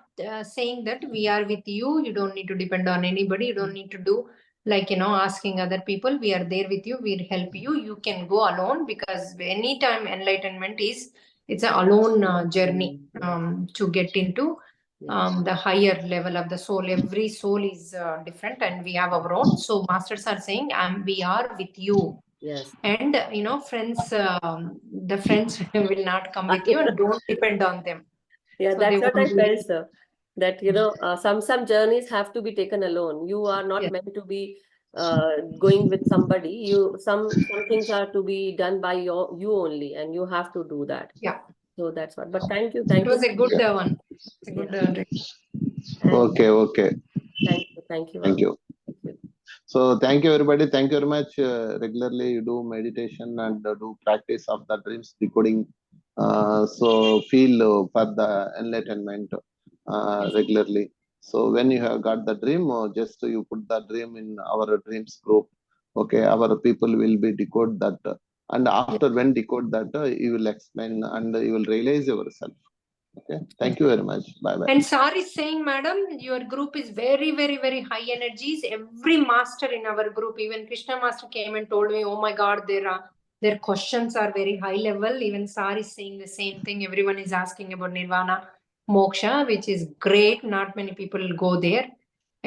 saying that we are with you. You don't need to depend on anybody. You don't need to do like, you know, asking other people. We are there with you. We'll help you. You can go alone, because anytime enlightenment it's an alone journey to get into the higher level of the soul. Every soul is different, and we have our own. So masters are saying, we are with you. Yes. And you know, friends, the friends will not come with you, and don't depend on them. Yeah, So that's what I won't felt, sir. That, you know, some journeys have to be taken alone. You are not meant to be going with somebody. Some things are to be done by you only, and you have to do that. Yeah. So that's what. But thank you. It was a good one. It's a good Okay. Thank you. Thank you. So thank you everybody. Thank you very much. Regularly you do meditation and do practice of the dreams decoding. So feel for the enlightenment regularly. So when you have got the dream, just you put the dream in our dreams group. Okay, our people will be decode that, and after when decode that, you will explain and you will realize yourself. Okay, thank you very much. Bye bye. And Sar is saying, madam, your group is very, very, very high energies. Every master in our group, even Krishna master came and told me, oh my God, their questions are very high level. Even Sar is saying the same thing. Everyone is asking about Nirvana, Moksha, which is great. Not many people go there.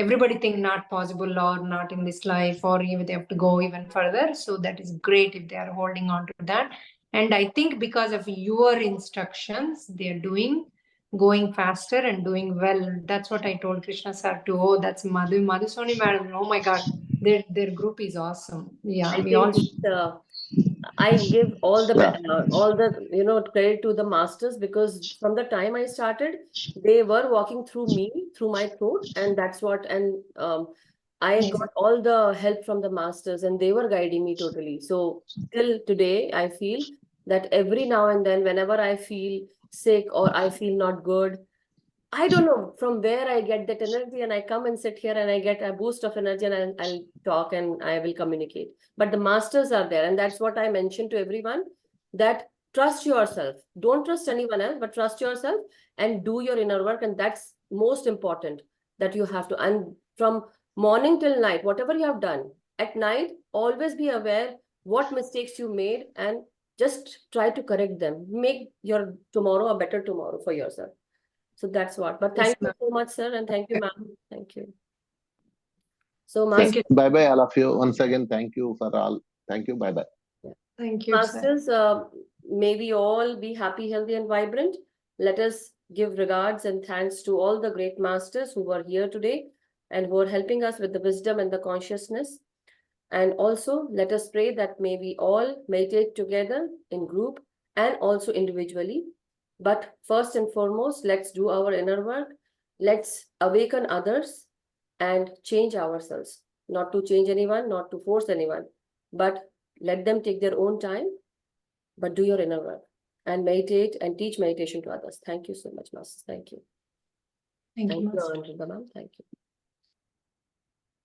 Everybody think not possible or not in this life, or even they have to go even further. So that is great if they are holding on to that. And I think because of your instructions, they are going faster and doing well. That's what I told Krishna sir too. Oh, that's Madhusoni madam. Oh my God, their group is awesome. Yeah, I give all the you know, credit to the masters, because from the time I started, they were walking through me, through my throat, and that's what. And I got all the help from the masters, and they were guiding me totally. So till today, I feel that every now and then, whenever I feel sick or I feel not good, I don't know from where I get that energy, and I come and sit here and I get a boost of energy, and I'll talk and I will communicate. But the masters are there, and that's what I mentioned to everyone, that trust yourself. Don't trust anyone else, but trust yourself and do your inner work. And that's most important, that you have to. And from morning till night, whatever you have done at night, always be aware what mistakes you made and just try to correct them. Make your tomorrow a better tomorrow for yourself. So that's what. But thank you so much, sir, and thank you, ma'am. Thank you. So, Master, bye bye, all of you. Once again, thank you for all. Thank you. Bye bye. Thank you, Masters. May we all be happy, healthy, and vibrant. Let us give regards and thanks to all the great masters who were here today. and who are helping us with the wisdom and the consciousness. And also let us pray that may we all meditate together in group and also individually. But first and foremost, let's do our inner work. Let's awaken others and change ourselves. Not to change anyone, not to force anyone, but let them take their own time, but do your inner work and meditate and teach meditation to others. Thank you so much, Masters. Thank you. Thank you, Thank you, Master. Anurudha ma'am. Thank you.